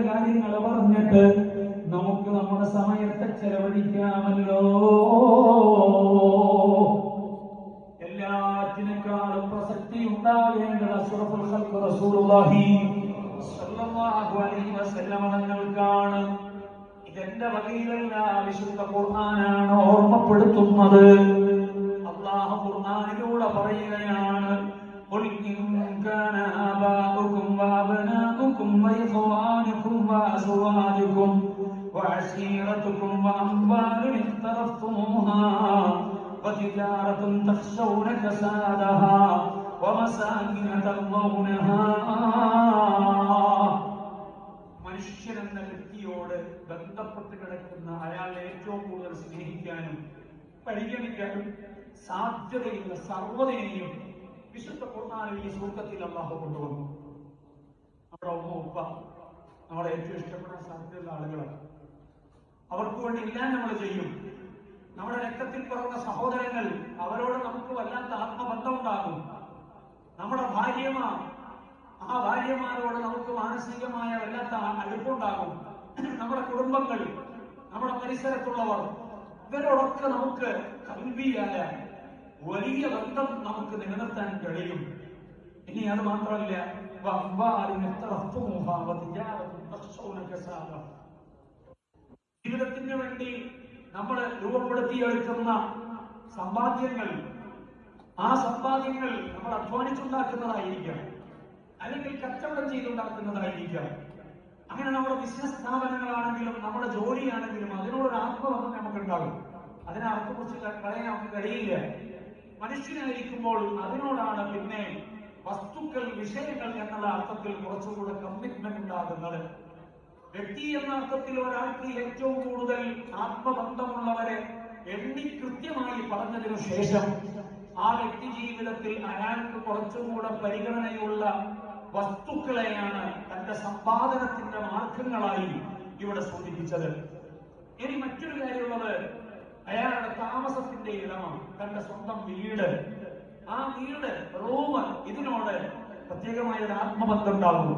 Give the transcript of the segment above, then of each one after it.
കാര്യങ്ങൾ പറഞ്ഞിട്ട് നമുക്ക് നമ്മുടെ സമയത്തെ ചെലവഴിക്കാമല്ലോ. എല്ലാറ്റിനേക്കാളും പ്രസക്തി ഉണ്ടാകേണ്ടത് അഷ്റഫുൽ ഖൽഖ് റസൂലുള്ളാഹി സ്വല്ലല്ലാഹു അലൈഹി വസല്ലം തങ്ങൾക്കാണ്. ഇതെന്റെ വകയിലല്ല, വിശുദ്ധ ഖുർആനാണ് ഓർമ്മപ്പെടുത്തുന്നത്. അല്ലാഹു ഖുർആനിലൂടെ പറയുകയാണ്, ഖുൽ ഇൻ കാന ആബാഉകും വഅബ്നാഉകും വഇഖ്വാനുകും വഅസ്വാജുകും വഅശീറതുകും വഅംവാലുൻ ഇഖ്തറഫ്തുമൂഹാ വതിജാറത്തുൻ തഖ്ശൗന കസാദഹാ വമസാകിന തർളൗനഹാ. മനുഷ്യനെന്ന വ്യക്തിയോട് ബന്ധപ്പെട്ട് കിടക്കുന്ന അയാളെ ഏറ്റവും കൂടുതൽ സ്നേഹിക്കാനും പരിഗണിക്കാനും സാധ്യതയുള്ള സർവ്വതിനെയും വിശുദ്ധ ഖുർആനിൽ ഈ സൂക്തത്തിൽ അല്ലാഹു കൊണ്ടുവന്നു. നമ്മുടെ ഉമ്മ ഉപ്പ നമ്മളെ ഏറ്റവും ഇഷ്ടപ്പെടാൻ സാധ്യതയുള്ള ആളുകളാണ്. അവർക്ക് വേണ്ടി എല്ലാം നമ്മൾ ചെയ്യും. നമ്മുടെ രക്തത്തിൽ പിറന്ന സഹോദരങ്ങൾ, അവരോട് നമുക്ക് വല്ലാത്ത ആത്മബന്ധം ഉണ്ടാകും. നമ്മുടെ ഭാര്യമാർ, ആ ഭാര്യമാരോട് നമുക്ക് മാനസികമായ വല്ലാത്ത അടുപ്പുണ്ടാകും. നമ്മുടെ കുടുംബങ്ങൾ, നമ്മുടെ പരിസരത്തുള്ളവർ, ഇവരോടൊക്കെ നമുക്ക് കൽബിയായ വലിയ ബന്ധം നമുക്ക് നിലനിർത്താൻ കഴിയും. ഇനി അത് മാത്രമല്ല, ജീവിതത്തിന് വേണ്ടി നമ്മൾ രൂപപ്പെടുത്തിയെടുക്കുന്ന സമ്പാദ്യങ്ങൾ, ആ സമ്പാദ്യങ്ങൾ നമ്മൾ അധ്വാനിച്ചുണ്ടാക്കുന്നതായിരിക്കാം, അല്ലെങ്കിൽ കച്ചവടം ചെയ്തുണ്ടാക്കുന്നതായിരിക്കാം. അങ്ങനെ നമ്മുടെ ബിസിനസ് സ്ഥാപനങ്ങളാണെങ്കിലും നമ്മുടെ ജോലിയാണെങ്കിലും അതിനോടൊരു ആത്മബന്ധം നമുക്കുണ്ടാകും. അതിനെ അർത്ഥക്കുറിച്ച് കളയാൻ നമുക്ക് കഴിയില്ല. മനുഷ്യനായിരിക്കുമ്പോൾ അതിനോടാണ് പിന്നെ വസ്തുക്കൾ, വിഷയങ്ങൾ എന്നുള്ള അർത്ഥത്തിൽ കുറച്ചുകൂടെ കമ്മിറ്റ്മെന്റ് ഉണ്ടാകുന്നത്. വ്യക്തി എന്ന അർത്ഥത്തിൽ ഒരാൾക്ക് ഏറ്റവും കൂടുതൽ ആത്മബന്ധമുള്ളവരെ എണ്ണി കൃത്യമായി പറഞ്ഞതിനു ശേഷം ആ വ്യക്തി ജീവിതത്തിൽ അയാൾക്ക് കുറച്ചുകൂടെ പരിഗണനയുള്ള വസ്തുക്കളെയാണ് തന്റെ സമ്പാദനത്തിന്റെ മാർഗങ്ങളായി ഇവിടെ സൂചിപ്പിച്ചത്. ഇനി മറ്റൊരു കാര്യമുള്ളത്, അയാളുടെ താമസത്തിന്റെ ഇടമാണ്, തന്റെ സ്വന്തം വീട്. ആ വീട്, റൂം, ഇതിനോട് പ്രത്യേകമായ ഒരു ആത്മബന്ധം ഉണ്ടാകും.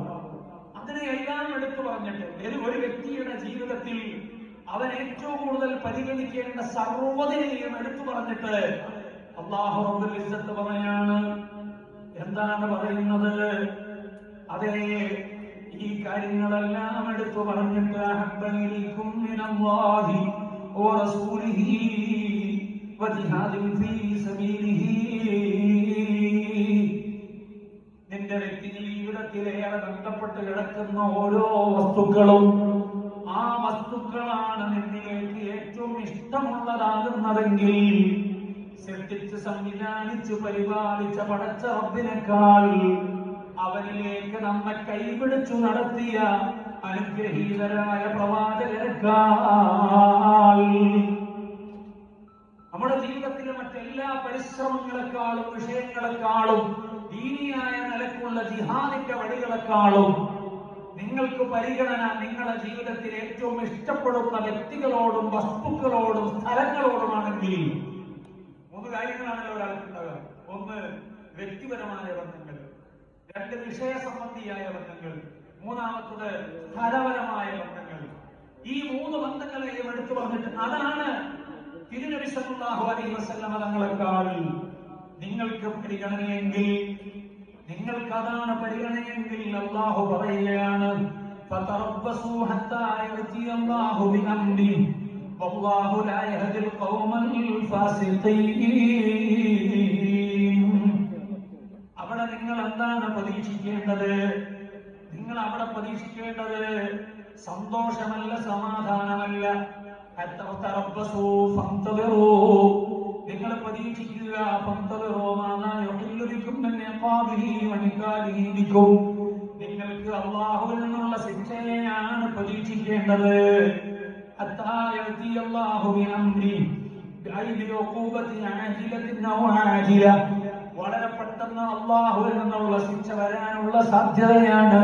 അതിനെ എല്ലാം എടുത്തു പറഞ്ഞിട്ട് ഒരു വ്യക്തിയുടെ ജീവിതത്തിൽ അവൻ ഏറ്റവും കൂടുതൽ പരിഗണിക്കേണ്ട സർവ്വതിനെയും എടുത്തു പറഞ്ഞിട്ട് അല്ലാഹു റബ്ബുൽ ഇസ്സത്ത് പറയാണ്. എന്താണ് പറയുന്നത്? അതേ, ഈ കാര്യങ്ങളെല്ലാം എടുത്തു പറഞ്ഞിട്ട് അഹബ്ബയിലൈക്കും മിനല്ലാഹി വറസൂലിഹി വജിഹാദിൻ ഫീ സബീലിഹി. നിന്റെ വ്യക്തി ജീവിതത്തിലേറെ ബന്ധപ്പെട്ട് കിടക്കുന്ന ഓരോ വസ്തുക്കളും, ആ വസ്തുക്കളാണ് നിന്നിലേക്ക് ഏറ്റവും ഇഷ്ടമുള്ളതാകുന്നതെങ്കിൽ സൃഷ്ടിച്ച് സംവിധാനിച്ച് പരിപാലിച്ച പടച്ച റബ്ബിനേക്കാൾ, അവനിലേക്ക് നമ്മെ കൈപിടിച്ചു നടത്തിയ അനുഗ്രഹീതരായ പ്രവാചകരെക്കാൾ, നമ്മുടെ ജീവിതത്തിലെ മറ്റെല്ലാ പരിശ്രമങ്ങളെക്കാളും വിഷയങ്ങളെക്കാളും ദീനിയായ നിലക്കുള്ള ജിഹാദിന്റെ വഴികളെക്കാളും നിങ്ങൾക്ക് പരിഗണന നിങ്ങളുടെ ജീവിതത്തിൽ ഏറ്റവും ഇഷ്ടപ്പെടുന്ന വ്യക്തികളോടും വസ്തുക്കളോടും സ്ഥലങ്ങളോടുമാണെങ്കിൽ, മൂന്ന് കാര്യങ്ങളാണല്ലോ ഒരാൾക്കുണ്ടാകുക. ഒന്ന്, വ്യക്തിപരമായ ബന്ധങ്ങൾ. രണ്ട്, വിഷയസംബന്ധിയായ ബന്ധങ്ങൾ. മൂന്നാമത്തത് സ്ഥലപരമായ ബന്ധങ്ങൾ. ഈ മൂന്ന് ബന്ധങ്ങളെയും എടുത്തു പറഞ്ഞിട്ട് അതാണ് തിരുനബി സല്ലല്ലാഹു അലൈഹി വസല്ലം തങ്ങളെക്കാൾ നിങ്ങൾക്ക് പരിഗണനയെങ്കിൽ, നിങ്ങൾക്ക് അതാണ് പരിഗണനയെങ്കിൽ അല്ലാഹു പറയുകയാണ്, ഫതറബ്ബസൂ ഹത്താ യഅതി അല്ലാഹു ബിഅംരി വല്ലാഹു ലാ യഹ്ദിൽ ഖൗമൽ ഫാസിഖീൻ. അവിടെ നിങ്ങൾ എന്താണ് പ്രതീക്ഷിക്കേണ്ടത്? നിങ്ങൾ അവിടെ പ്രതീക്ഷിക്കേണ്ടത് സന്തോഷമല്ല, സമാധാനമല്ല. നിങ്ങൾ പ്രതീക്ഷിക്കുക, നിങ്ങൾക്ക് അല്ലാഹുവിൽ നിന്നുള്ള ശിക്ഷയെയാണ് പ്രതീക്ഷിക്കേണ്ടത്. വളരെ പെട്ടെന്ന് അല്ലാഹുവിൽ നിന്നുള്ള ശിക്ഷ വരാനുള്ള സാധ്യതയാണ്,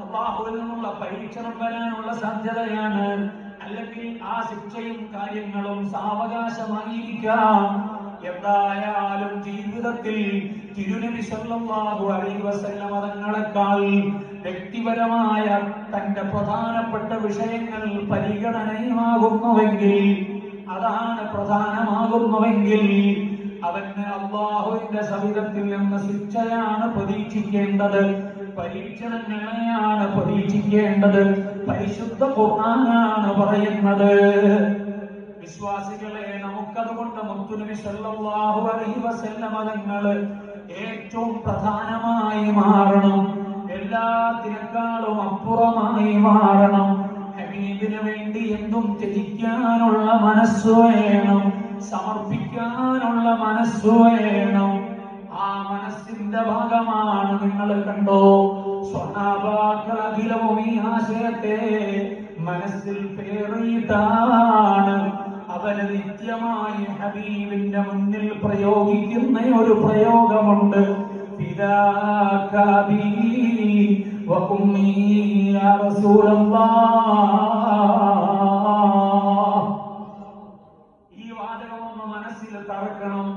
അല്ലാഹുവിൽ നിന്നുള്ള പരീക്ഷണം വരാനുള്ള സാധ്യതയാണ്. അല്ലെങ്കിൽ ആ ശിക്ഷയും കാര്യങ്ങളും സാവകാശമായിരിക്കാം. എന്തായാലും ജീവിതത്തിൽ തിരുനബി സല്ലല്ലാഹു അലൈഹി വസല്ലം തങ്ങളെക്കാൾ വ്യക്തിപരമായ തന്റെ പ്രധാനപ്പെട്ട വിഷയങ്ങൾ പരിഗണനയുമാകുന്നുവെങ്കിൽ, അതാണ് പ്രധാനമാകുന്നുവെങ്കിൽ, അവന് അല്ലാഹുവിന്റെ സവിധത്തിൽ നിന്ന് ശിക്ഷയാണ് പ്രതീക്ഷിക്കേണ്ടത്, പരീക്ഷണങ്ങളെയാണ് പ്രതീക്ഷിക്കേണ്ടത്. പരിശുദ്ധ ഖുർആനാണ് പറയുന്നത്. വിശ്വാസികളെ, നമുക്കതുകൊണ്ട് മുത്തുനബി സല്ലല്ലാഹു അലൈഹി വസല്ലം തങ്ങൾ ഏറ്റവും പ്രധാനമായി മാറണം, എല്ലാത്തിനേക്കാളും അപ്പുറമായി മാറണം. ഹബീബിന് വേണ്ടി എന്തും ത്യജിക്കാനുള്ള മനസ്സ് വേണം, സമർപ്പിക്കാനുള്ള മനസ്സ് വേണം. ആ മനസ്സിന്റെ ഭാഗമാണ് നിങ്ങൾ കണ്ടോ, സ്വഹാബാക്കൾ അഖിലവും ഈ ആശയത്തെ മനസ്സിൽ പേറിയിട്ടാണ് അവര് നിത്യമായി ഹബീബിന്റെ മുന്നിൽ പ്രയോഗിക്കുന്ന ഒരു പ്രയോഗമുണ്ട്. ഫിദാക ബി വ ഉമ്മി യാ റസൂലല്ലാഹ്. ഈ വാചകമൊന്ന് മനസ്സിൽ തറക്കണം.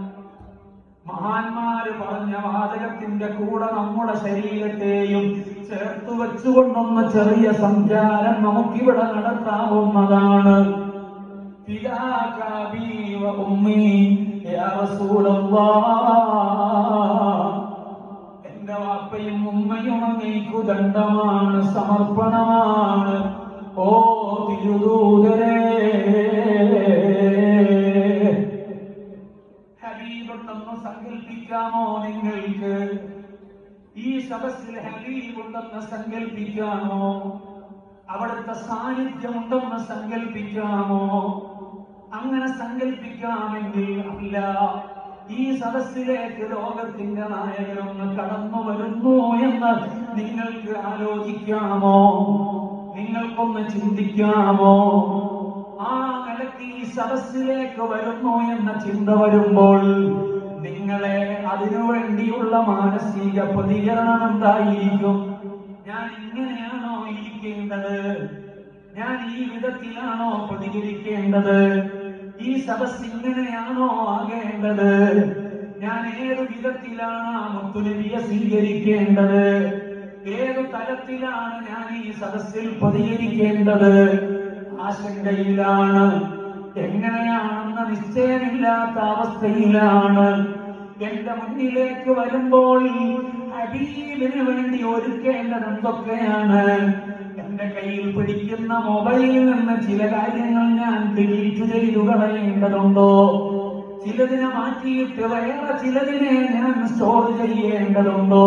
മഹാന്മാര് പറഞ്ഞ വാചകത്തിന്റെ കൂടെ നമ്മുടെ ശരീരത്തെയും ചേർത്തു വെച്ചുകൊണ്ടൊന്ന് ചെറിയ സംചാരം നമുക്കിവിടെ നടത്താവുന്നതാണ്. ഫിദാക ബി വ ഉമ്മി യാ റസൂലല്ലാഹ്. എന്റെ വാപ്പയും ഉമ്മയും അങ്ങേക്കു ദണ്ഡമാണ്, സമർപ്പണമാണ്. ഓ തിരുദൂതരേ, ഹബീബുണ്ടെന്ന് സങ്കല്പിക്കാമോ നിങ്ങൾക്ക്? ഈ സദസ്സിൽ ഹബീബുണ്ടെന്ന് സങ്കല്പിക്കാമോ? അവിടുത്തെ സാന്നിധ്യമുണ്ടെന്ന് സങ്കല്പിക്കാമോ? അങ്ങനെ സങ്കല്പിക്കാമെങ്കിൽ അല്ല, ഈ സദസ്സിലേക്ക് ലോകത്തിന്റെ നായകനൊന്ന് കടന്നു വരുന്നു എന്ന് നിങ്ങൾക്ക് ആലോചിക്കാമോ? നിങ്ങൾക്കൊന്ന് ചിന്തിക്കാമോ? ആ നിലയ്ക്ക് ഈ സദസ്സിലേക്ക് വരുന്നു എന്ന ചിന്ത വരുമ്പോൾ നിങ്ങളെ അതിനുവേണ്ടിയുള്ള മാനസിക പ്രതികരണം എന്തായിരിക്കും? ഞാൻ ഇങ്ങനെയാണോ ഇരിക്കേണ്ടത്? ഞാൻ ഈ വിധത്തിലാണോ പ്രതികരിക്കേണ്ടത്? ഈ സദസ് ഇങ്ങനെയാണോ ആകേണ്ടത്? ഞാൻ ഏതു വിധത്തിലാണ് മുത്തുനബിയെ സ്വീകരിക്കേണ്ടത്? ഏതു തലത്തിലാണ് ഞാൻ ഈ സദസ്സിൽ പ്രതികരിക്കേണ്ടത്? ആശങ്കയിലാണ്, എങ്ങനെയാണെന്ന നിശ്ചയമില്ലാത്ത അവസ്ഥയിലാണ്. എന്റെ മുന്നിലേക്ക് വരുമ്പോൾ ഹബീബിന് വേണ്ടി ഒരുക്കേണ്ടത് എന്തൊക്കെയാണ്? എന്റെ കയ്യിൽ പിടിക്കുന്ന മൊബൈലിൽ നിന്ന് ചില കാര്യങ്ങൾ ഞാൻ ഡിലീറ്റ് ചെയ്തു കളയേണ്ടതുണ്ടോ? ചിലതിനെ മാറ്റിയിട്ട് വേറെ ചിലതിനെ ഞാൻ സ്റ്റോർ ചെയ്യേണ്ടതുണ്ടോ?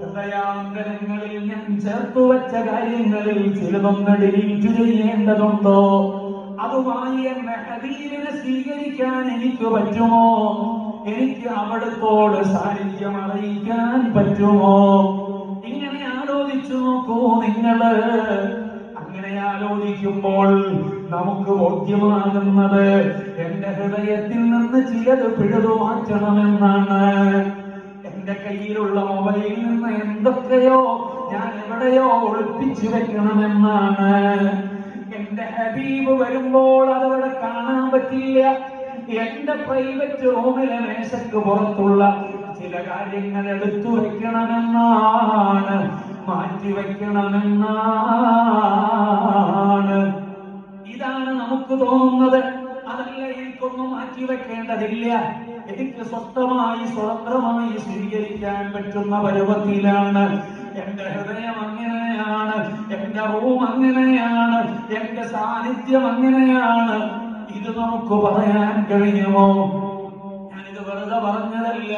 ഹൃദയാന്തരങ്ങളിൽ ഞാൻ ചേർത്തു വെച്ച കാര്യങ്ങളിൽ ചിലതൊന്ന് ഡിലീറ്റ് ചെയ്യേണ്ടതുണ്ടോ? അതുമായി എന്നെ ഹബീബിനെ സ്വീകരിക്കാൻ എനിക്ക് പറ്റുമോ? എനിക്ക് അവിടുത്തോട് സാന്നിധ്യം അറിയിക്കാൻ പറ്റുമോ? ഇങ്ങനെ ആലോചിച്ചു നോക്കൂ നിങ്ങള്. അങ്ങനെ ആലോചിക്കുമ്പോൾ നമുക്ക് ബോധ്യമാകുന്നത് എന്റെ ഹൃദയത്തിൽ നിന്ന് ചിലത് പിഴുതു മാറ്റണമെന്നാണ്. എന്റെ കയ്യിലുള്ള മൊബൈലിൽ നിന്ന് എന്തൊക്കെയോ ഞാൻ എവിടെയോ ഒളിപ്പിച്ചു വെക്കണമെന്നാണ്. എന്റെ ഹബീബ് വരുമ്പോൾ അതവിടെ കാണാൻ പറ്റില്ല. എന്റെ പ്രൈവറ്റ് റൂമിലെ മേശക്ക് പുറത്തുള്ള ചില കാര്യങ്ങൾ എടുത്തു വെക്കണമെന്നാണ്, മാറ്റിവെക്കണമെന്നാണ്. ഇതാണ് നമുക്ക് തോന്നുന്നത്. അതല്ല, എനിക്കൊന്നും മാറ്റിവെക്കേണ്ടതില്ല, എനിക്ക് സ്വസ്ഥമായി സ്വതന്ത്രമായി സ്വീകരിക്കാൻ പറ്റുന്ന പരുവത്തിലാണ്. എന്റെ ഹൃദയം അങ്ങനെയാണ്, എന്റെ റൂം അങ്ങനെയാണ്, എന്റെ സാന്നിധ്യം അങ്ങനെയാണ്. ഇത് നമുക്ക് പറയാൻ കഴിയുമോ? ഞാനിത് വെറുതെ പറഞ്ഞതല്ല,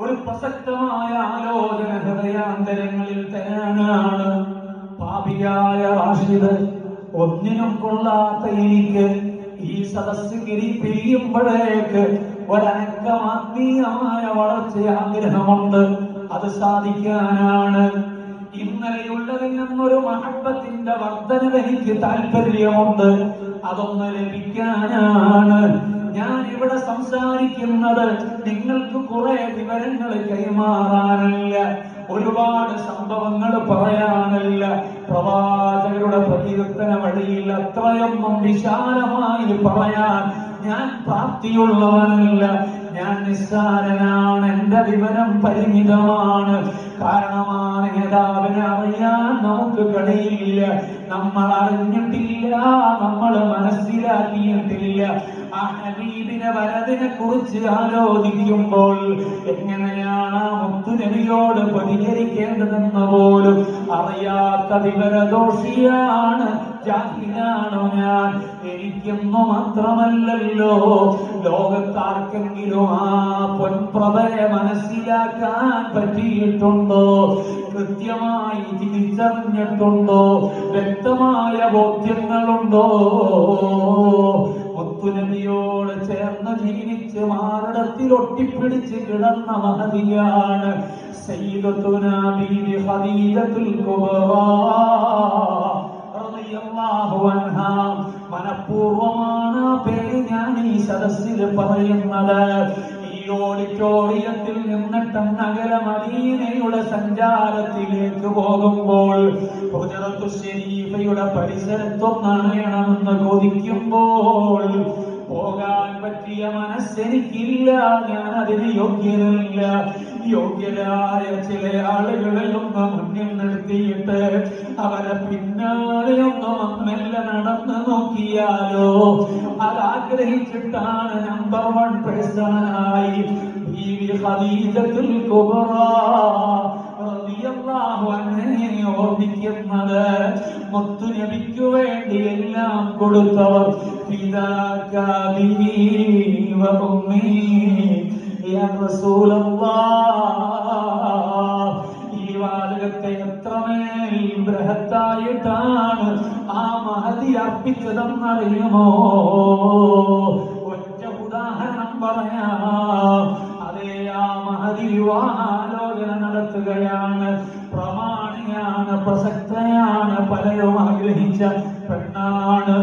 ഒരു പ്രസക്തമായ ആലോചന ഹൃദയാന്തരങ്ങളിൽ തരാനാണ്. പാപിയായ റാഷിദ്, ഒന്നിനും കൊള്ളാത്ത എനിക്ക് ഈ സദസ്സ് പിരിയുമ്പോഴേക്ക് ഒരനക്കം ആത്മീയമായ വളർച്ച ആഗ്രഹമുണ്ട്. അത് സാധിക്കാനാണ്. ഇന്നലെയുള്ളതിൽ നിന്നൊരു മഹബത്തിന്റെ വർധനവ് എനിക്ക് താല്പര്യമുണ്ട്. അതൊന്ന് ലഭിക്കാനാണ് ഞാൻ ഇവിടെ സംസാരിക്കുന്നത്. നിങ്ങൾക്ക് കുറെ വിവരങ്ങൾ കൈമാറാനല്ല, ഒരുപാട് സംഭവങ്ങൾ പറയാനല്ല. പ്രവാചകരുടെ പ്രകീർത്തന വഴിയിൽ അത്രയൊന്നും വിശാലമായി പറയാൻ ഞാൻ പ്രാപ്തിയുള്ളവനല്ല. ഞാൻ നിസ്സാരനാണ്, എന്റെ വിവരം പരിമിതമാണ്. കാരണമാണ് നേതാവിനെ അറിയാൻ നമുക്ക് കഴിയില്ല, നമ്മൾ അറിഞ്ഞിട്ടില്ല, നമ്മൾ മനസ്സിലാക്കിയിട്ടില്ല. ആ ഹബീബിനെ വരദിനെ കുറിച്ച് ആലോചിക്കുമ്പോൾ എങ്ങനെയാണ് ആ മുത്തുനബിയോട് പ്രതികരിക്കേണ്ടതെന്ന് പോലും അറിയാത്ത വിവരദോഷിയാണ്, ജാഹിലാണോ ഞാൻ? എനിക്കൊന്നു മാത്രമല്ലല്ലോ, ലോകത്താർക്കെങ്കിലും ആ പൊൻപ്രഭയെ മനസ്സിലാക്കാൻ പറ്റിയിട്ടുണ്ടോ? കൃത്യമായി തിരിച്ചറിഞ്ഞിട്ടുണ്ടോ? വ്യക്തമായ ബോധ്യങ്ങളുണ്ടോ? മുത്തുനബിയോട് ചേർന്ന് ജീവിച്ച് മാറിടത്തിൽ ഒട്ടിപ്പിടിച്ച് കിടന്ന മഹദിയാണ് സയ്യിദത്തുനാ ബീവി ഖദീജത്തുൽ കുബ്റാ റളിയല്ലാഹു അൻഹാ. മനഃപൂർവ്വമാണ് ആ പേര് ഞാൻ ഈ സദസ്സിൽ പറയുന്നത്. ഈ ഓഡിറ്റോറിയത്തിൽ നിന്നിട്ട് നഗര മദീനയുടെ സഞ്ചാരത്തിലേക്ക് പോകുമ്പോൾ ഹുജറത്തു ശരീഫയുടെ പരിസരത്തൊന്നണയണമെന്ന് കൊതിക്കുമ്പോൾ പോകാൻ പറ്റിയ മനസ്സെനിക്കില്ല, ഞാൻ അതിന് യോഗ്യനല്ല. യോഗ്യരായ ചില ആളുകളെയൊന്ന് മുന്നിൽ നിർത്തിയിട്ട് അവരെ പിന്നാലെയൊന്ന് മെല്ലെ നടന്ന് നോക്കിയാലോ? അതാഗ്രഹിച്ചിട്ടാണ് നമ്പർ 1 പേഴ്സണായി ബീവി ഖദീജത്തുൽ കുബ്റാ റളിയല്ലാഹു അൻഹയെ ഓർമ്മിക്കുന്നത്. മുത്തുനബിക്ക് വേണ്ടി എല്ലാം കൊടുത്തവർ ഫിദാക ബിഹി വ ഉമ്മി യാ റസൂലല്ലാഹ്. ഈ വാചകത്തെ എത്രമേൽ ബൃഹത്തായിട്ടാണ് ആ മഹദി അർപ്പിച്ചതെന്നറിയുമോ? ഒറ്റ ഉദാഹരണം പറയാം. അതേ, ആ മഹദി വിവാഹാലോചന നടത്തുകയാണ്. പ്രമാണിയാണ്, പ്രസക്തയാണ്, പലരും ആഗ്രഹിച്ച പെണ്ണാണ്.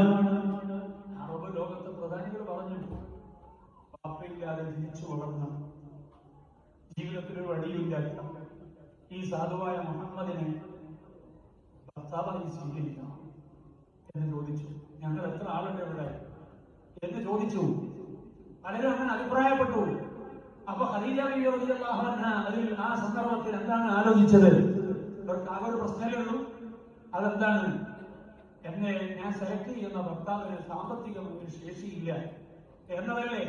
അറബ് ലോകത്തെ പ്രധാനികൾ പറഞ്ഞു, പാപ്പയില്ലാതെ ജീവിച്ചു വളർന്ന, ജീവിതത്തിലൊരു വഴിയില്ലാത്ത ഈ സാധുവായ മുഹമ്മദിനെ ഭർത്താവായി സ്വീകരിക്കണം എന്ന് ചോദിച്ചു. ഞങ്ങൾ എത്ര ആളുണ്ട് ഇവിടെ എന്ന് ചോദിച്ചു. പലരും അങ്ങനെ അഭിപ്രായപ്പെട്ടു. അപ്പൊ ഖദീജ ബീവി റളിയല്ലാഹു അൻഹ അതിൽ ആ സന്ദർഭത്തിൽ എന്താണ് ആലോചിച്ചത്? ഇവർക്ക് ആകെ ഒരു പ്രശ്നമേ ഉള്ളൂ. അതെന്താണ്? എന്നെ ഞാൻ സെലക്ട് ചെയ്യുന്ന ഭർത്താവിന് സാമ്പത്തികമായി ശേഷിയില്ല എന്നതല്ലേ.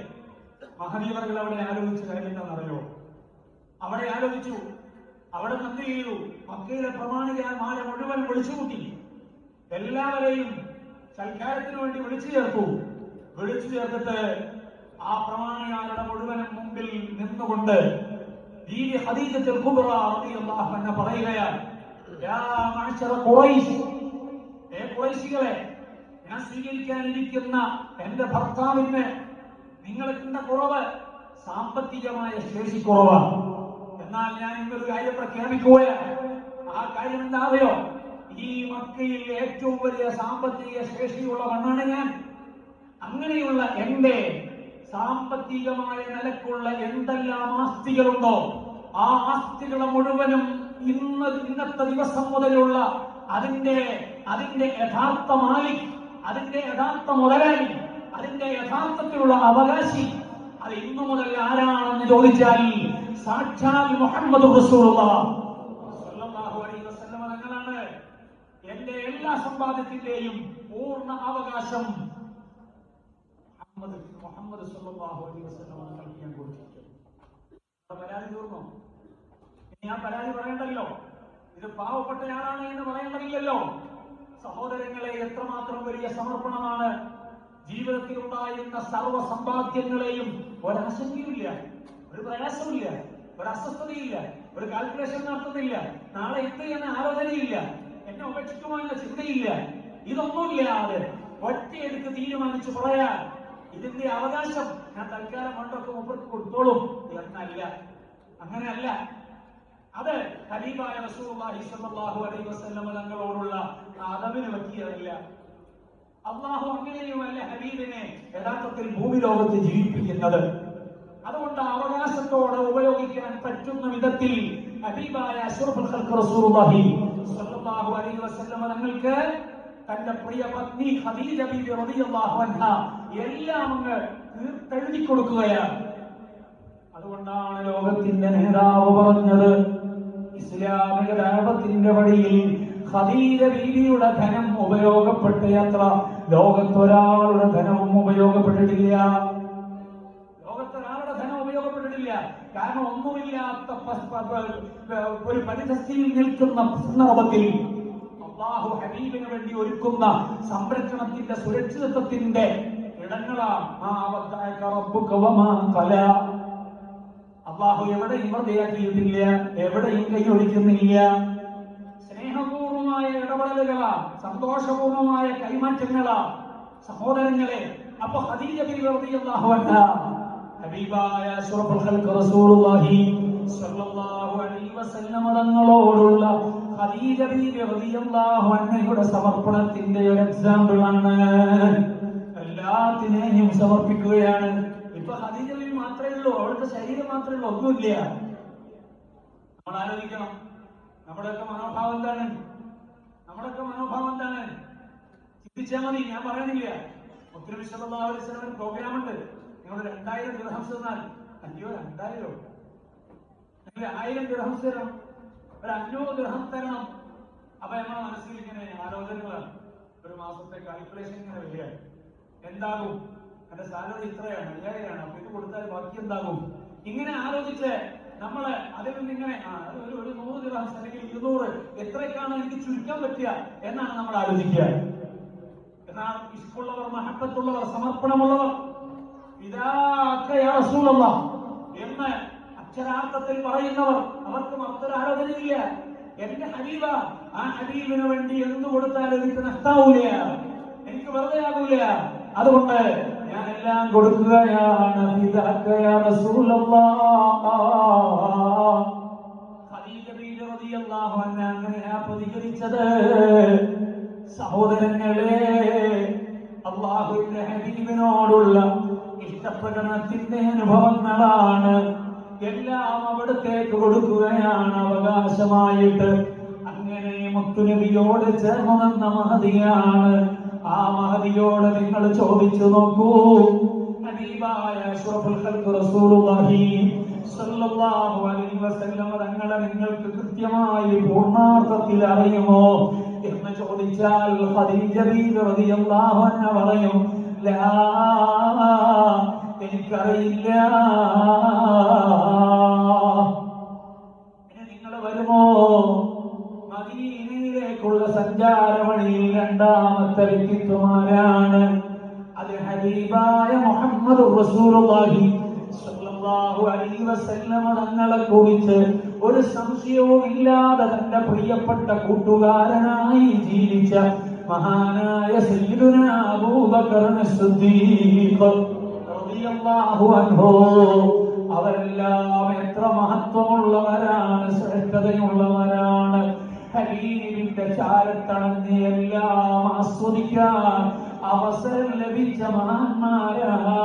മഹദീവർകൾ അവിടെ ആലോചിച്ച കാര്യം എന്താണെന്നറിയോ? അവിടെ ആലോചിച്ചു. അവിടെ എന്ത് ചെയ്തു? മക്കയിലെ പ്രമാണികന്മാരെ മുഴുവൻ വിളിച്ചുകൂട്ടി. എല്ലാവരെയും സൽക്കാരത്തിന് വേണ്ടി വിളിച്ചു ചേർത്തു. വിളിച്ചു ചേർത്തിട്ട് ആ പ്രമാണികാരുടെ മുഴുവനും മുമ്പിൽ നിന്നുകൊണ്ട് ബീവി ഖദീജത്തുൽ കുബ്റാ റളിയല്ലാഹു അൻഹ പറയുകയാണ്, യാ മഅ്ശറ ഖുറൈശ്, ഖുറൈശികളെ, ഞാൻ സ്വീകരിക്കാനിരിക്കുന്ന എന്റെ ഭർത്താവിന് നിങ്ങൾക്കുണ്ട കുറവ് സാമ്പത്തികമായ ശേഷിക്കുറവാണ്. എന്നാൽ ഞാൻ ഇന്നൊരു കാര്യം പ്രഖ്യാപിക്കുകയാണ്. ആ കാര്യം എന്താ അറിയോ? ഈ മക്കയിൽ ഏറ്റവും വലിയ സാമ്പത്തിക ശേഷിയുള്ള മണ്ണാണ് ഞാൻ. അങ്ങനെയുള്ള എന്റെ സാമ്പത്തികമായ നിലക്കുള്ള എന്തെല്ലാം ആസ്തികളുണ്ടോ ആ ആസ്തികളെ മുഴുവനും ഇന്നത്തെ ദിവസം മുതലുള്ള അതിന്റെ യഥാർത്ഥ മാലിക്, അതിന്റെ യഥാർത്ഥ മുതലാളി, അതിന്റെ യഥാർത്ഥത്തിലുള്ള അവകാശി അത് ഇന്നു മുതൽ ആരാണെന്ന് ചോദിച്ചാൽ സാക്ഷാൽ മുഹമ്മദ് റസൂലുള്ളാഹി സ്വല്ലല്ലാഹു അലൈഹി വസല്ലം തങ്ങളാണ്. എന്റെ എല്ലാ സമ്പാദ്യത്തിന്റെയും പൂർണ്ണ അവകാശം മുഹമ്മദ് സ്വല്ലല്ലാഹു അലൈഹി വസല്ലം തങ്ങൾക്ക് ഞാൻ കൊടുത്തിരിക്കുന്നു. പരാതി തീർന്നോ? ഇനി ഞാൻ പരാതി പറയണ്ടല്ലോ. ഇത് പാവപ്പെട്ടയാളാണ് എന്ന് പറയേണ്ടതില്ലല്ലോ. സഹോദരങ്ങളെ, എത്രമാത്രം വലിയ സമർപ്പണമാണ്! ജീവിതത്തിൽ ഉണ്ടായിരുന്ന സർവ്വ സമ്പാദ്യങ്ങളെയും ഒരാശങ്കയില്ല, ഒരു പ്രയാസമില്ല, ഒരു അസ്വസ്ഥതയില്ല, ഒരു കാൽക്കുലേഷൻ നടത്തുന്നില്ല, നാളെ എന്ത് എന്ന ആലോചനയില്ല, എന്നെ ഉപേക്ഷിക്കുമോ എന്ന ചിന്തയില്ല. ഇതൊന്നുമില്ലാതെ ഒറ്റയെടുത്ത് തീരുമാനിച്ചു പറയാൻ ഇതിന്റെ അവകാശം ഞാൻ തൽക്കാലം കൊണ്ടൊക്കെ മുമ്പർക്ക് കൊടുത്തോളും എന്നല്ല. അങ്ങനെയല്ല. അത് ഹബീബായ റസൂലുള്ളാഹി സ്വല്ലല്ലാഹു അലൈഹി വസല്ലം തങ്ങളോടുള്ള അദബിന് പറ്റിയതല്ല. അല്ലാഹു അങ്ങനെയുമല്ല ഹബീബിനെ യഥാർത്ഥത്തിൽ ഭൂമി ലോകത്ത് ജീവിപ്പിക്കുന്നത്. അതുകൊണ്ട് അവകാശത്തോടെ ഉപയോഗിക്കാൻ പറ്റുന്ന വിധത്തിൽ ഹബീബായ അഷ്റഫുൽ ഖൽഖ് റസൂലുള്ളാഹി സ്വല്ലല്ലാഹു അലൈഹി വസല്ലം തങ്ങൾക്ക് തന്റെ പ്രിയ പത്നി ഖദീജ ബീവി റളിയല്ലാഹു അൻഹ എല്ലാം അങ്ങ് തീർത്തെഴുതി കൊടുക്കുകയാണ്. അതുകൊണ്ടാണ് ലോകത്തിന്റെ നേതാവ് പറഞ്ഞത്, ഇസ്ലാമിക ദഅവത്തിന്റെ വഴിയിൽ ഖദീജ ബീവിയുടെ ധനം ഉപയോഗപ്പെട്ടയത്ര ലോകത്തൊരാളുടെ ധനവും ഉപയോഗപ്പെട്ടിട്ടില്ല. ലോകത്തൊരാളുടെ ധനം ഉപയോഗപ്പെട്ടിട്ടില്ല. കാരണം ഒന്നുമില്ലാത്ത ഒരു പരിതസ്ഥിതിയിൽ നിൽക്കുന്ന സന്ദർഭത്തിൽ അല്ലാഹു ഹബീബിന് വേണ്ടി ഒരുക്കുന്ന സംരക്ഷണത്തിന്റെ സുരക്ഷിതത്വത്തിന്റെ ഇടങ്ങളാണ്. അല്ലാഹു എവിടെയും വെറുതെയാക്കിയിട്ടില്ല, എവിടെയും കൈയൊഴിക്കുന്നില്ല. സ്നേഹപൂർവമായ ഇടപെടലുകളാ, സന്തോഷപൂർവമായ കൈമാറ്റങ്ങളാ സഹോദരങ്ങളെ. അപ്പൊ ഖദീജ ബിബി റളിയല്ലാഹു അൻഹാ ഹബീബായ അഷ്റഫുൽ ഖൽഖ് റസൂലുള്ളാഹി സ്വല്ലല്ലാഹു അലൈഹി വസല്ലം തങ്ങളോടുള്ള ഖദീജ ബിബി റളിയല്ലാഹു അൻഹയുടെ സമർപ്പണത്തിന്റെ ഒരു എക്സാമ്പിൾ ആണ്. എല്ലാത്തിനെയും സമർപ്പിക്കുകയാണ്. ഇപ്പൊ ഖദീജ ബിബി മാത്രമേ ഉള്ളൂ, അവളുടെ ശരീരം മാത്രമേ ഉള്ളൂ, ഒന്നുമില്ല. നമ്മൾ ആലോചിക്കണം, നമ്മുടെയൊക്കെ മനോഭാവം എന്താണ്? ചിന്തിച്ചാൽ മതി. ഞാൻ പറയണില്ല. മുത്തുനബി സല്ലല്ലാഹു അലൈഹി വസല്ലം പ്രോഗ്രാം ഉണ്ട്. നിങ്ങൾ 2000 ദിർഹംസ് തന്നാൽ, അയ്യോ 2000 നിങ്ങൾ 1000 ദിർഹംസ് തരണം, ഒരു 500 ദിർഹം തരണം. അപ്പൊ നമ്മുടെ മനസ്സിൽ ഇങ്ങനെ ആലോചനകളാണ്. ഒരു മാസത്തെ കാൽക്കുലേഷൻ ഇങ്ങനെ വരിക. എന്താകും? എന്റെ സാലറി ഇത്രയാണ്, 5000 ആണ്. അപ്പൊ ഇത് കൊടുത്താൽ ബാക്കി എന്താകും? ഇങ്ങനെ ആലോചിച്ച് നമ്മള് അതിൽ നിന്നിങ്ങനെ ഒരു 100 ദിർഹംസ് അല്ലെങ്കിൽ 200 എത്രയൊക്കെയാണ് എനിക്ക് ചുരുക്കാൻ പറ്റുക എന്നാണ് നമ്മൾ ആലോചിക്കുക. എന്നാൽ ഇഷ്കുള്ളവർ, മഹബത്തുള്ളവർ, സമർപ്പണമുള്ളവർ എന്ന് അക്ഷരാർത്ഥത്തിൽ പറയുന്നവർ, അവർക്ക് മറ്റൊരു ആലോചനയില്ല. എന്റെ ഹബീബ, ആ ഹബീബിന് വേണ്ടി എന്ത് കൊടുത്താലും എനിക്ക് നഷ്ടാവൂല, എനിക്ക് വെറുതെ ആകൂല. അതുകൊണ്ട് ഞാൻ എല്ലാം കൊടുക്കുകയാണ്. ഖദീജ ബീവി റളിയല്ലാഹു അൻഹാ അങ്ങനെയാ പ്രതികരിച്ചത്. സഹോദരങ്ങളെ, അല്ലാഹുവിന്റെ ഹബീബിനോടുള്ള ഇഷ്ടപ്രകടനത്തിന്റെ അനുഭവങ്ങളാണ്. എല്ലാം അവിടത്തേക്ക് കൊടുക്കുകയാണ് അവകാശമായിട്ട്. അങ്ങനെ മുത്തുനബിയോട് ചേർന്നു നിന്ന മഹദിയാണ്. ആ മഹദിയോട് നിങ്ങൾ ചോദിച്ചു നോക്കൂ, ഹബീബായ അഷ്റഫുൽ ഖൽഖ് റസൂലുള്ളാഹി സ്വല്ലല്ലാഹു അലൈഹി വസല്ലം തങ്ങളെ നിങ്ങൾക്ക് കൃത്യമായി പൂർണ്ണാർത്ഥത്തിൽ അറിയുമോ എന്ന് ചോദിച്ചാൽ ഖദീജ ബീവി റളിയല്ലാഹു അൻഹ പറയും, ലാ, എനിക്കറിയില്ല. ഇനി നിങ്ങൾ വരുമോ? മദീനയിലേക്കുള്ള സഞ്ചാരവഴിയിൽ രണ്ടാമത്തെ വ്യക്തിത്വമാരാണ്? അത് ഹബീബായ മുഹമ്മദ് റസൂലുള്ളാഹി സ്വല്ലല്ലാഹു അലൈഹി വസല്ലം തങ്ങളെ കുറിച്ച് ഒരു സംശയവും ഇല്ലാതെ തന്റെ പ്രിയപ്പെട്ട കൂട്ടുകാരനായി ജീവിച്ച മഹാനായ സയ്യിദുനാ അബൂബക്കർ സിദ്ദീഖ് റളിയല്ലാഹു അൻഹു. അവരെല്ലാം എത്ര മഹത്വമുള്ളവരാണ്, ശ്രേഷ്ഠതയുള്ളവരാണ്. ഹബീബിന്റെ ചാരത്തണഞ്ഞ് എല്ലാം ആസ്വദിക്കാൻ അവസരം ലഭിച്ച മഹാന്മാരാണ്.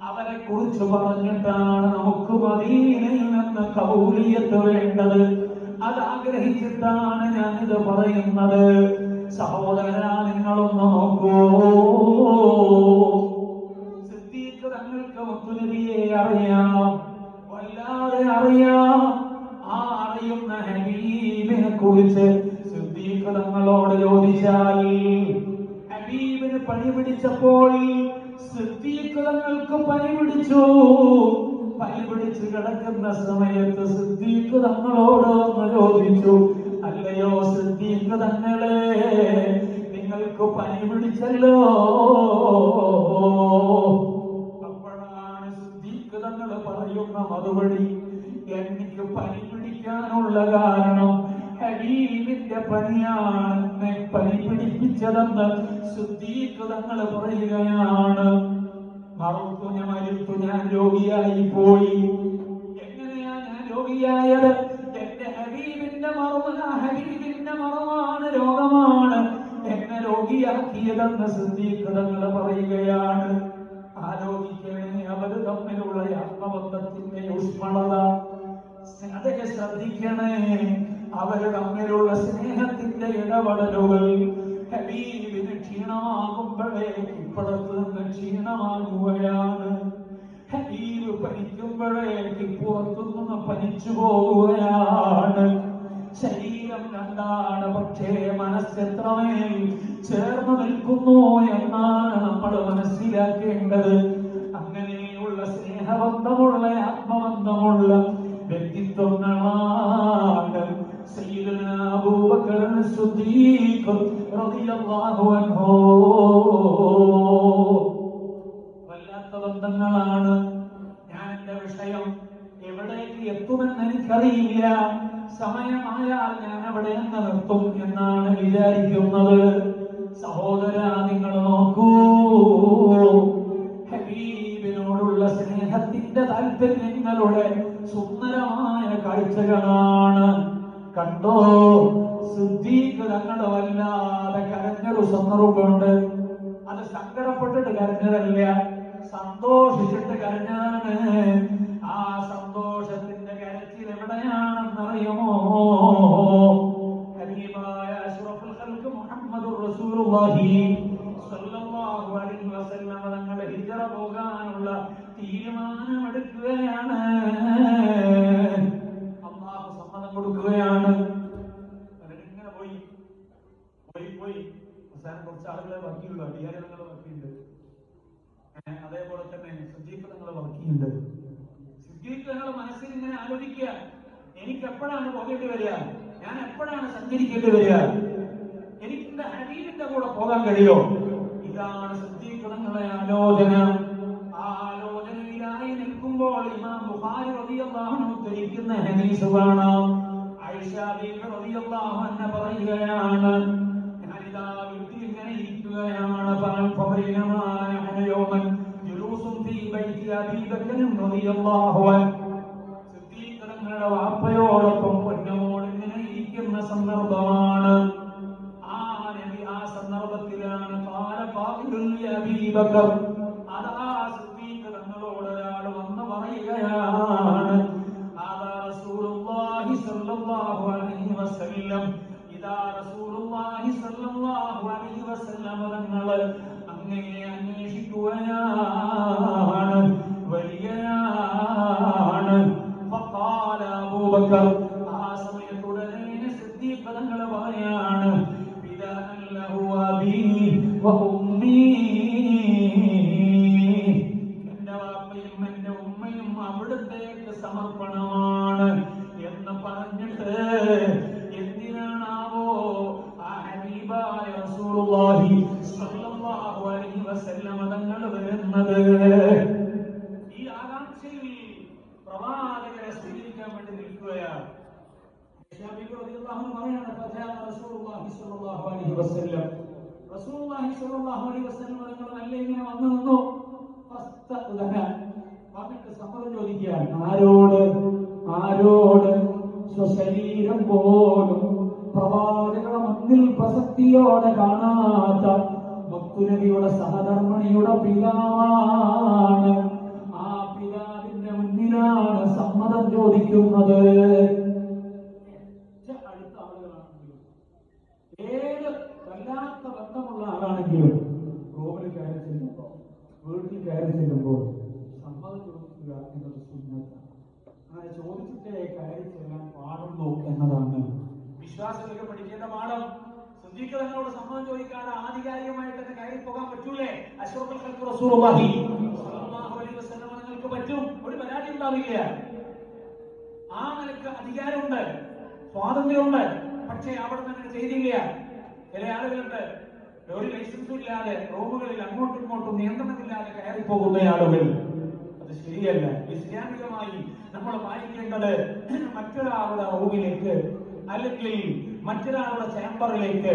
അവരെ കുറിച്ച് പറഞ്ഞിട്ടാണ് നമുക്ക് മദീനയിൽ നിന്ന് കബൂലിയത്ത് വേണ്ടത്. അത് ആഗ്രഹിച്ചിട്ടാണ് ഞാനിത് പറയുന്നത്. സഹോദരാ, നിങ്ങളൊന്ന് നോക്കൂ. സിദ്ദീഖ് തങ്ങൾക്ക് മുത്തുനബിയെ അറിയാം, വല്ലാതെ അറിയാം. ആ അറിയുന്ന ഹബീബിനെ കുറിച്ച് സിദ്ദീഖ് തങ്ങളോട് ചോദിച്ചാൽ, ഹബീബിന് പനി പിടിച്ചപ്പോൾ സിദ്ദീഖ് തങ്ങൾക്ക് പനി പിടിച്ചു. പനി പിടിച്ച് കിടക്കുന്ന സമയത്ത് സിദ്ദീഖ് തങ്ങളോട് ഒന്ന് ചോദിച്ചു, അല്ലയോ സിദ്ദീഖ് തങ്ങളെ, നിങ്ങൾക്ക് പനി പിടിച്ചല്ലോ. അപ്പോഴാണ് സിദ്ദീഖ് തങ്ങൾ പറയുന്ന മറുപടി, എനിക്ക് പനി പിടിക്കാനുള്ള കാരണം ഹബീബിന്റെ പനിയാണ് പനി പിടിപ്പിച്ചതെന്ന് സിദ്ദീഖ് തങ്ങൾ പറയുകയാണ്. മറുത്തു, ഞാൻ രോഗിയായി പോയി. എങ്ങനെയാ ഞാൻ രോഗിയായത്? എന്റെ ഹബീബിന്റെ മറവാണ്, രോഗമാണ് എന്നെ രോഗിയാക്കിയതെന്ന് സിദ്ദീഖ് തങ്ങൾ പറയുകയാണ്. ആലോചിക്കണേ, അവര് തമ്മിലുള്ള ആത്മബന്ധത്തിന്റെ ഊഷ്മളത അതേ ശ്രദ്ധിക്കണേ. അവര് തമ്മിലുള്ള സ്നേഹത്തിന്റെ ഇടപെടലുകൾ ഹബീബിന് ക്ഷീണമാകുമ്പോഴേ ഇപ്പുറത്ത് നിന്ന് ക്ഷീണമാകുകയാണ്. പനിക്കുമ്പോഴേക്ക് പുറത്തുനിന്ന് പനിച്ചു പോവുകയാണ്. ശരീരം രണ്ടാണ്, പക്ഷേ മനസ്സെത്രമേൽ ചേർന്ന് നിൽക്കുന്നു എന്നാണ് നമ്മൾ മനസ്സിലാക്കേണ്ടത്. അങ്ങനെയുള്ള സ്നേഹബന്ധമുള്ള ആത്മബന്ധമുള്ള വ്യക്തിത്വങ്ങളാണ് സയ്യിദുനാ അബൂബക്കർ സിദ്ദീഖ് റളിയല്ലാഹു അൻഹു. വല്ലാത്ത ബന്ധങ്ങളാണ്. ഞാൻ എന്റെ വിഷയം എവിടേക്ക് എത്തുമെന്ന് എനിക്കറിയില്ല. സമയമായാൽ ഞാൻ അവിടെ നിന്ന് നിർത്തും എന്നാണ് വിചാരിക്കുന്നത്. സഹോദര, നിങ്ങൾ നോക്കൂ, ഹബീബിനോടുള്ള സ്നേഹത്തിന്റെ താല്പര്യങ്ങളുടെ സുന്ദരമായ കാഴ്ചകളാണ്. കണ്ടോ, സിദ്ദീഖ് തങ്ങൾ വല്ലാതെ കരഞ്ഞൊരു സന്ദർഭമുണ്ട്. അത് സങ്കടപ്പെട്ടിട്ട് കരഞ്ഞതല്ല, സന്തോഷിച്ചിട്ട് കരഞ്ഞാണ്. ആ സന്തോഷത്തിന്റെ കരച്ചിൽ എവിടെയാണെന്നറിയുമോ? ഹബീബായ അഷ്റഫുൽ ഖൽഖ് മുഹമ്മദുർ റസൂലുള്ളാഹി സ്വല്ലല്ലാഹു അലൈഹി വസല്ലം തങ്ങൾ ഹിജ്റ പോകാനുള്ള തീരുമാനമെടുക്കുകയാണ്. അല്ലാഹു സമ്മതം കൊടുക്കുകയാണ്. അവരിങ്ങനെ പോയി അവസാനം കുറച്ച് ആളുകളെ ബാക്കിയുള്ളൂ, അടിയാരങ്ങളെ ബാക്കിയുണ്ട്. അതേപോലെ തന്നെ സിദ്ദീഖ് തങ്ങളെ ബാക്കിയുണ്ട്. സിദ്ദീഖ് തങ്ങൾ മനസ്സിൽ ഇങ്ങനെ ആലോചിക്കുക, എനിക്ക് എപ്പോഴാണ് പോകേണ്ടി വരിക, ഞാൻ എപ്പോഴാണ് സഞ്ചരിക്കേണ്ടി വരിക, എനിക്ക് എന്റെ ഹബീബിന്റെ കൂടെ പോകാൻ കഴിയോ? ഇതാണ് സിദ്ദീഖ് തങ്ങളെ ആലോചന. ആ ആലോചനയിലായി നിൽക്കുമ്പോൾ ഇമാം ബുഖാരി റളിയല്ലാഹു അൻഹു ഉദ്ധരിക്കുന്ന ഹദീസ് കാണാം. ആയിഷ ബീവി റളിയല്ലാഹു അൻഹ പറയുകയാണ്, ഞാനിതാ വീട്ടിൽ ഇങ്ങനെ ഇരിക്കുകയാണ്. സിദ്ദീഖ് തങ്ങളുടെ വാപ്പയോടൊപ്പം പൊന്നമോട് ഇങ്ങനെ ഇരിക്കുന്ന സന്ദർഭമാണ്. ആ സന്ദർഭത്തിലാണ് അതാ സിദ്ദീഖ് തങ്ങളോട് ഒരാൾ വന്ന് പറയുകയാണ്, അതാ റസൂലുള്ളാഹി സ്വല്ലല്ലാഹു അലൈഹി വസല്ലം, ഇതാ റസൂലുള്ളാഹി സ്വല്ലല്ലാഹു അലൈഹി വസല്ലം തങ്ങൾ അങ്ങയെ അന്വേഷിക്കുകയാണ്, വരികയാണ്. ഫഖാല അബൂബക്കർ, ആ സമയത്തുടനെ സിദ്ദീഖ് തങ്ങൾ പറയാണ്, ഫിദാഅൻ ലഹു അബീ വ ഉമ്മീ, എന്റെ വാപ്പയും എന്റെ ഉമ്മയും അവിടുത്തേക്ക് സമർപ്പണമാണ് എന്ന് പറഞ്ഞിട്ട് എന്തിനാണാവോ ആ ഹബീബായ റസൂലുള്ളാഹി സ്വല്ലല്ലാഹു അലൈഹി വസല്ലം തങ്ങൾ വരുന്നത്? ഈ ആകാംക്ഷയിൽ പ്രവാചകരെ സ്വീകരിക്കാൻ വേണ്ടി നിൽക്കുകയാണ്. റസൂലുള്ളാഹി സ്വല്ലല്ലാഹു അലൈഹി വസല്ലം തങ്ങൾ നല്ല ഇങ്ങനെ വന്നു നിന്നു. വന്നിട്ട് സമ്മതം ചോദിക്കുകയാണ്. ആരോട്? സ്വശരീരം പോലും പ്രവാചകരുടെ മുന്നിൽ പ്രസക്തിയോടെ കാണാത്ത മുത്തുനബിയുടെ സഹധർമ്മിണിയുടെ പിതാവാണ്. ആ പിതാവിന്റെ മുന്നിലാണ് സമ്മതം ചോദിക്കുന്നത്. അടുത്ത ആളുകളാണെങ്കിലും ഏത് വല്ലാത്ത ബന്ധമുള്ള ആളാണെങ്കിലും റൂമിൽ കയറി ചെല്ലുമ്പോൾ, വീട്ടിൽ കയറി ചെല്ലുമ്പോൾ സമ്മതം ചോദിക്കുക എന്നത് സുന്നത്താണ്. അങ്ങനെ ചോദിച്ചിട്ടേ കയറി ചെല്ലാൻ പാടുള്ളൂ എന്നതാണ് വിശ്വാസികൾക്ക് പഠിക്കേണ്ട പാഠം. സിദ്ദീഖ് തങ്ങളോട് സമ്മതം ചോദിക്കാതെ ആധികാരികമായിട്ട് തന്നെ കയറി പോകാൻ പറ്റൂലേ? അഷ്റഫുൽ ഖൽഖ് റസൂലുള്ളാഹി സ്വല്ലല്ലാഹു അലൈഹി വസല്ലം നിങ്ങൾക്ക് പറ്റും, ഒരു പരാതി ഉണ്ടാവില്ല. ആ നിലക്ക് അധികാരമുണ്ട്, സ്വാതന്ത്ര്യമുണ്ട്. പക്ഷേ അവിടെ തന്നെ ചെയ്തില്ല. ചില ആളുകളുണ്ട്, ഒരു ലൈസൻസും ഇല്ലാതെ റൂമുകളിൽ അങ്ങോട്ടും ഇങ്ങോട്ടും നിയന്ത്രണമില്ലാതെ കയറി പോകുന്ന ആളുകൾ. അത് ശരിയല്ല. ഇസ്ലാമികമായി നമ്മൾ പാലിക്കേണ്ടത് മറ്റൊരാളുടെ റൂമിലേക്ക്, അല്ലെങ്കിൽ മറ്റൊരാളുടെ ചേംബറിലേക്ക്,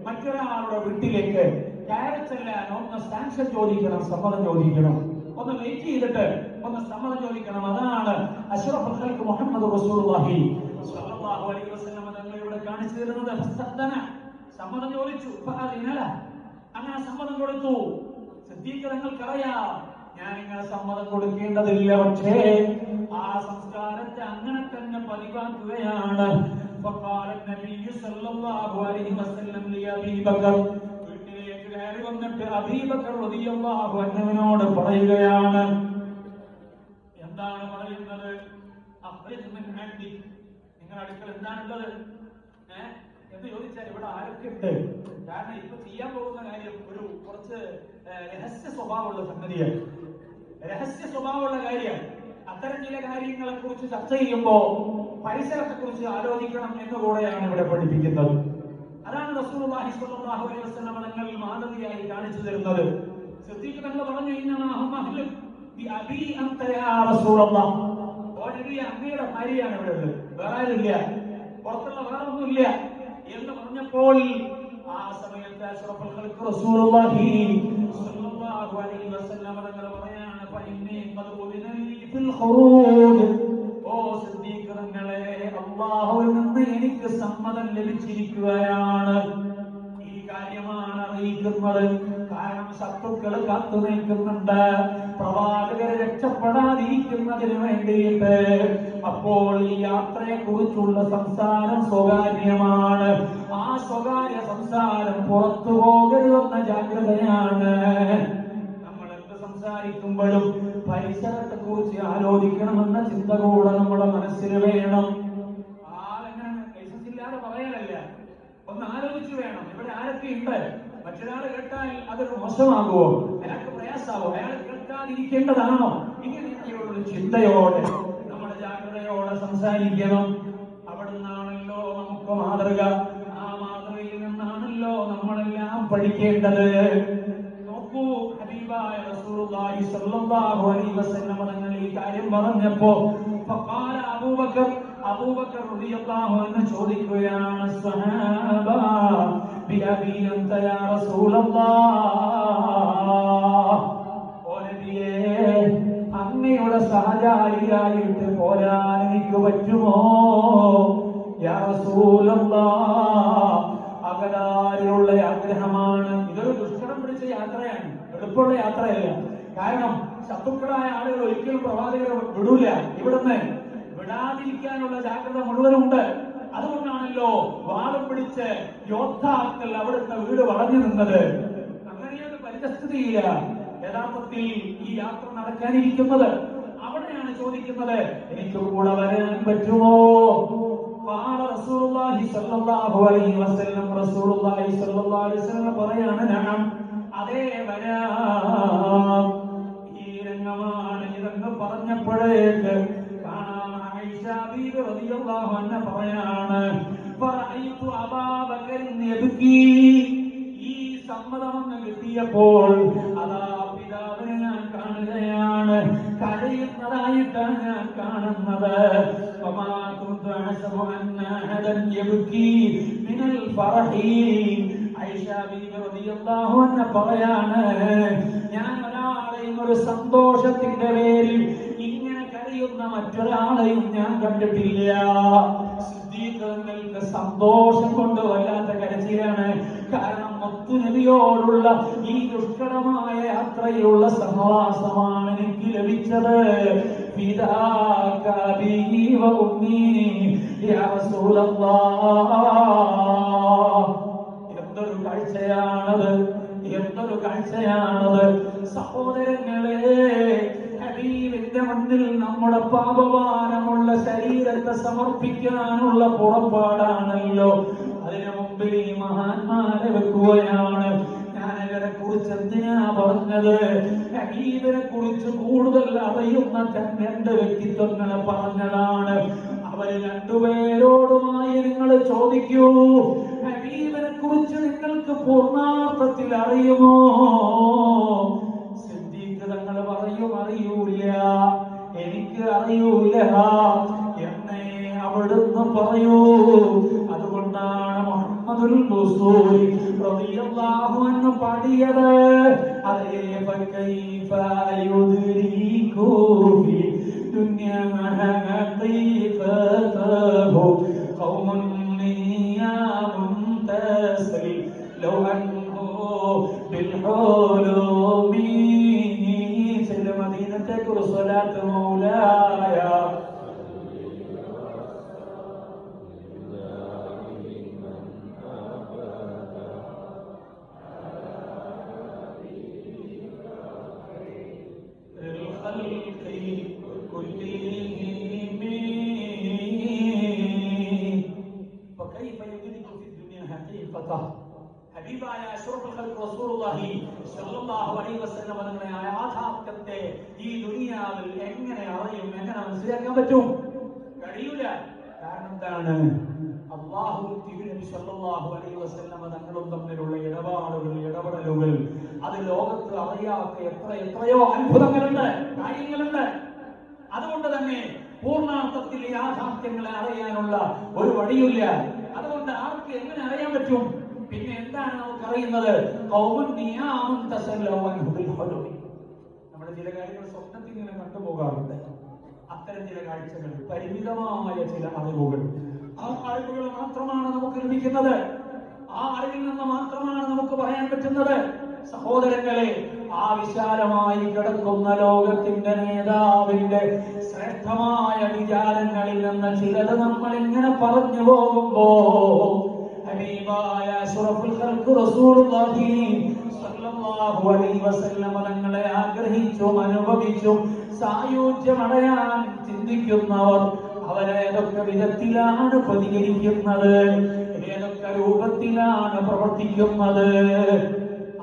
മറ്റൊരാളുടെ വീട്ടിലേക്ക് കയറി ചെല്ലാൻ ഒന്ന് സാങ്ഷൻ ചോദിക്കണം, സമ്മതം ചോദിക്കണം. ഒന്ന് വെയിറ്റ് ചെയ്തിട്ട് ഒന്ന് സമ്മതം ചോദിക്കണം. അതാണ് അഷ്റഫുൽ ഖൽഖ് മുഹമ്മദ് റസൂലുള്ളാഹി സ്വല്ലല്ലാഹു അലൈഹി വസല്ലം തങ്ങൾ ഇവിടെ കാണിച്ചു തരുന്നത്. സമ്മതം ചോദിച്ചു, അങ്ങനെ സമ്മതം കൊടുത്തു. സിദ്ദീഖ് തങ്ങൾക്കറിയാം ഞാനിങ്ങനെ സമ്മതം കൊടുക്കേണ്ടതില്ല, പക്ഷേ ആ സംസ്കാരത്തെ അങ്ങനെ തന്നെ പതിവാക്കുകയാണ്. വീട്ടിലേക്ക് കയറി വന്നിട്ട് അബീ ബക്കർ റളിയല്ലാഹു അൻഹുവിനോട് പറയുകയാണ്, എന്താണ് പറയുന്നത്? നിങ്ങൾ അടുക്കൽ എന്താണുള്ളത് എന്ന് ചോദിച്ചാൽ ഇവിടെ ആരൊക്കെ ഉണ്ട്? കാരണം ഇപ്പൊ ചെയ്യാൻ പോകുന്ന കാര്യം ഒരു കുറച്ച് രഹസ്യ സ്വഭാവമുള്ള സംഗതിയാണ്, രഹസ്യ സ്വഭാവമുള്ള കാര്യമാണ്. അത്തരം ചില കാര്യങ്ങളെ കുറിച്ച് ചർച്ച ചെയ്യുമ്പോ പരിസരത്തെ കുറിച്ച് ആലോചിക്കണം എന്നുകൂടെയാണ് ഇവിടെ പഠിപ്പിക്കുന്നത്. അതാണ് റസൂലുള്ളാഹി സ്വല്ലല്ലാഹു അലൈഹി വസല്ലം തങ്ങൾ മാതൃകയായി കാണിച്ചു തരുന്നത്. സിദ്ദീഖ് തങ്ങൾ പറഞ്ഞു, അങ്ങയുടെ ഭാര്യയാണ് ഇവിടെ ഉള്ളത്, വേറെ ആരുമില്ല, പുറത്തുള്ള വേറെ ഒന്നുമില്ല എന്ന് പറഞ്ഞപ്പോൾ ആ സമയത്ത് അഷ്റഫുൽ ഖൽഖ് റസൂലുള്ളാഹി സ്വല്ലല്ലാഹു അലൈഹി വസല്ലം തങ്ങൾ പറയാണ്, ഫഇന്നി ഖദ് ഉദിന ലീ ഫിൽ ഖുറൂജ്. ഓ സിദ്ദീഖ് തങ്ങളെ, അല്ലാഹുവിൽ നിന്ന് എനിക്ക് സമ്മതം ലഭിച്ചിരിക്കുകയാണ്. ഈ കാര്യമാണ് അറിയിക്കുന്നത്. കാരണം ശത്രുക്കൾ കാത്തു നിൽക്കുന്നുണ്ട്, പ്രവാചകരെ രക്ഷപ്പെടാതിരിക്കുന്നതിന് വേണ്ടിയിട്ട്. അപ്പോൾ ഈ യാത്രയെ കുറിച്ചുള്ള സംസാരം സ്വകാര്യമാണ്. ആ സ്വകാര്യ സംസാരം പുറത്തു പോകരുതെന്ന ജാഗ്രതയാണ്. നമ്മൾ എന്ത് സംസാരിക്കുമ്പോഴും പരിസരത്തെ കുറിച്ച് ആലോചിക്കണമെന്ന ചിന്ത കൂടെ നമ്മുടെ മനസ്സിൽ വേണം. ആരെങ്ങനെ ലൈസൻസ് ഇല്ലാതെ പറയലല്ല, ഒന്ന് ആലോചിച്ചു വേണം. ഇവിടെ ആരൊക്കെ ഉണ്ട്? മറ്റൊരാൾ കേട്ടാൽ അതൊരു മോശമാകുമോ? അയാൾക്ക് പ്രയാസാവോ? അയാൾ കേൾക്കാതിരിക്കേണ്ടതാണോ? ഇങ്ങനെയൊക്കെയുള്ള ചിന്തയോടെ നമ്മുടെ ജാഗ്രതയോടെ സംസാരിക്കണം. അവിടുന്നാണല്ലോ നമുക്ക് മാതൃക. ആ മാതൃകയിൽ നിന്നാണല്ലോ നമ്മളെല്ലാം പഠിക്കേണ്ടത്. നോക്കൂ, ഹബീബായ റസൂലുള്ളാഹി സ്വല്ലല്ലാഹു അലൈഹി വസല്ലം തങ്ങൾ ഈ കാര്യം പറഞ്ഞപ്പോ ഫഖാല അബൂബക്കർ റളിയല്ലാഹു അൻഹു ചോദിക്കുകയാണ്, സ്വഹാബ ബിഅബി അൻത യാ റസൂലല്ലാഹ്, ഓ നബിയേ, അങ്ങയുടെ സഹചാരിയായിട്ട് പോരാൻ എനിക്ക് പറ്റുമോ? യാ റസൂലല്ലാഹ്, അകതാരിലുള്ള ആഗ്രഹമാണ്. ഇതൊരു ദുഷ്കരം പിടിച്ച യാത്രയാണ്, എളുപ്പമുള്ള യാത്രയല്ല. കാരണം ശത്രുക്കളായ ആളുകൾ ഒരിക്കലും പ്രവാചകരെ വിടൂല. ഇവിടുന്ന് വിടാതിരിക്കാനുള്ള ജാഗ്രത മുഴുവനുണ്ട്. അതുകൊണ്ടാണല്ലോ വാളും പിടിച്ച് യോദ്ധാക്കൾ അവിടുത്തെ വീട് വളഞ്ഞു നിന്നത്. അങ്ങനെയൊരു പരിതസ്ഥിതിയില്ല യഥാർത്ഥത്തിൽ ഈ യാത്ര നടക്കാനിരിക്കുന്നത്. അവിടെയാണ് ചോദിക്കുന്നത്, എനിക്ക് കൂടെ വരാൻ പറ്റുമോ? റസൂലുള്ളാഹി സ്വല്ലല്ലാഹു അലൈഹി വസല്ലം പറയാണ്, നഅം, അതേ വരാം. ഈ രംഗമാണ്. ഇതെന്ന് പറഞ്ഞപ്പോഴേക്ക് കാണാം ആയിഷ ബീവി റളിയല്ലാഹു അൻഹ പറയാണ്, ഫറഅയ്തു അബൂബക്കറിൻ യബ്കി. ഈ സമ്മതമെന്ന് കിട്ടിയപ്പോൾ അതാ പിതാവിനെ ഞാൻ കാണുകയാണ്, കരയുന്നതായിട്ടാണ് ഞാൻ കാണുന്നത്. വമാ കുന്തു അഹ്സബു അന്ന അഹദൻ യബ്കി മിനൽ ഫറഹി. ആയിഷ ബീവി റളിയല്ലാഹു അൻഹ പറയാണ്, ഞാൻ ഒരാളെയും ഒരു സന്തോഷത്തിന്റെ പേരിൽ ഇങ്ങനെ കരയുന്ന മറ്റൊരാളെയും ഞാൻ കണ്ടിട്ടില്ല. സിദ്ദീഖുകൾക്ക് സന്തോഷം കൊണ്ട് വല്ലാത്ത കരച്ചിലാണ്. കാരണം മുത്തുനബിയോടുള്ള ഈ ദുഷ്കരമായ യാത്രയിലുള്ള സഹവാസമാണ് എനിക്ക് ലഭിച്ചത്. ഫിദാക ബി വ ഉമ്മി യാ റസൂലല്ലാഹ്. എന്തൊരു കാഴ്ചയാണത്, എന്തൊരു കാഴ്ചയാണത് സഹോദരങ്ങളെ. ഹബീബിന്റെ മുന്നിൽ നമ്മുടെ പാപഭാരമുള്ള ശരീരത്തെ സമർപ്പിക്കാനുള്ള പുറപ്പാടാണല്ലോ. അതിനു മുമ്പിൽ ഈ മഹാന്മാരെ വെക്കുകയാണ്. ഞാൻ ഇവരെ കുറിച്ച് എന്തിനാ പറഞ്ഞത്? ഹബീബിനെ കുറിച്ച് കൂടുതൽ അറിയുന്ന രണ്ട് വ്യക്തിത്വങ്ങളെ പറഞ്ഞതാണ്. അവര് രണ്ടുപേരോടുമായി നിങ്ങൾ ചോദിക്കൂ, ഹബീബിനെ കുറിച്ച് നിങ്ങൾക്ക് പൂർണ്ണാർത്ഥത്തിൽ അറിയുമോ? സിദ്ദീഖ് തങ്ങൾ പറയും, അറിയൂല, എനിക്ക് അറിയൂല എന്നേ അവിടുന്ന് പറയൂ. അതുകൊണ്ടാണ് മുഹമ്മദുൽ റസൂൽ റളിയല്ലാഹു അൻഹു പാടിയത്, അതേ ഫകൈഫ യുദ്രികു ഫി ദുനിയാ ഹഖീഖതഹു ഖൗമുൻ മുൻതസിൽ ലൗ അൻഹു ബിൽ ഹുലൂമി. സല്ല മദീനത്തേക്ക് ഒരു സ്വലാത്ത് മൗലായ. ഹബീബായ അഷ്റഫുൽ ഖൽഖ് റസൂലുള്ളാഹി സ്വല്ലല്ലാഹു അലൈഹി വസല്ലം തങ്ങളുടെ യാഥാർത്ഥ്യത്തെ ഈ ദുനിയാവിൽ എങ്ങനെ അറിയും, എങ്ങനെ മനസ്സിലാക്കാൻ പറ്റും? കഴിയൂല. കാരണം എന്താണ്? അല്ലാഹു തിരുനബി സ്വല്ലല്ലാഹു അലൈഹി വസല്ലം തങ്ങളും തമ്മിലുള്ള ഇടപെടലുകൾ അത് ലോകത്ത് അറിയാത്ത എത്രയോ അത്ഭുതങ്ങളുണ്ട്, കാര്യങ്ങളുണ്ട്. അതുകൊണ്ട് തന്നെ പൂർണ്ണാർത്ഥത്തിൽ യാഥാർത്ഥ്യങ്ങളെ അറിയാനുള്ള ഒരു വഴിയില്ല. അതുകൊണ്ട് ആർക്ക് എങ്ങനെ അറിയാൻ പറ്റും? പിന്നെ എന്താണ് നമുക്കറിയുന്നത്? നമ്മുടെ ചില കാര്യങ്ങൾ സ്വപ്നത്തിൽ ഇങ്ങനെ കണ്ടുപോകാറുണ്ട്. അത്തരം ചില കാഴ്ചകൾ, പരിമിതമായ ചില അറിവുകൾ, ആ അറിവുകൾ മാത്രമാണ് നമുക്ക് ലഭിക്കുന്നത്. ആ അറിവിൽ നിന്ന് മാത്രമാണ് നമുക്ക് പറയാൻ പറ്റുന്നത്. സഹോദരങ്ങളെ, ആ വിശാലമായി കിടക്കുന്ന ലോകത്തിന്റെ നേതാവിന്റെ ശ്രേഷ്ഠമായ വിചാരങ്ങളിൽ നിന്ന് ചിലത് നമ്മൾ ഇങ്ങനെ പറഞ്ഞു പോകുമ്പോ ഹബീബായ അഷ്റഫുൽ ഖൽഖ് റസൂലുള്ളാഹി സ്വല്ലല്ലാഹു അലൈഹി വസല്ലം തങ്ങളെ ആഗ്രഹിച്ചും അനുഭവിച്ചും സായുജ്യമടയാൻ ചിന്തിക്കുന്നവർ അവരേതൊക്കെ വിധത്തിലാണ് പ്രതികരിക്കുന്നത്, ഏതൊക്കെ രൂപത്തിലാണ് പ്രവർത്തിക്കുന്നത്,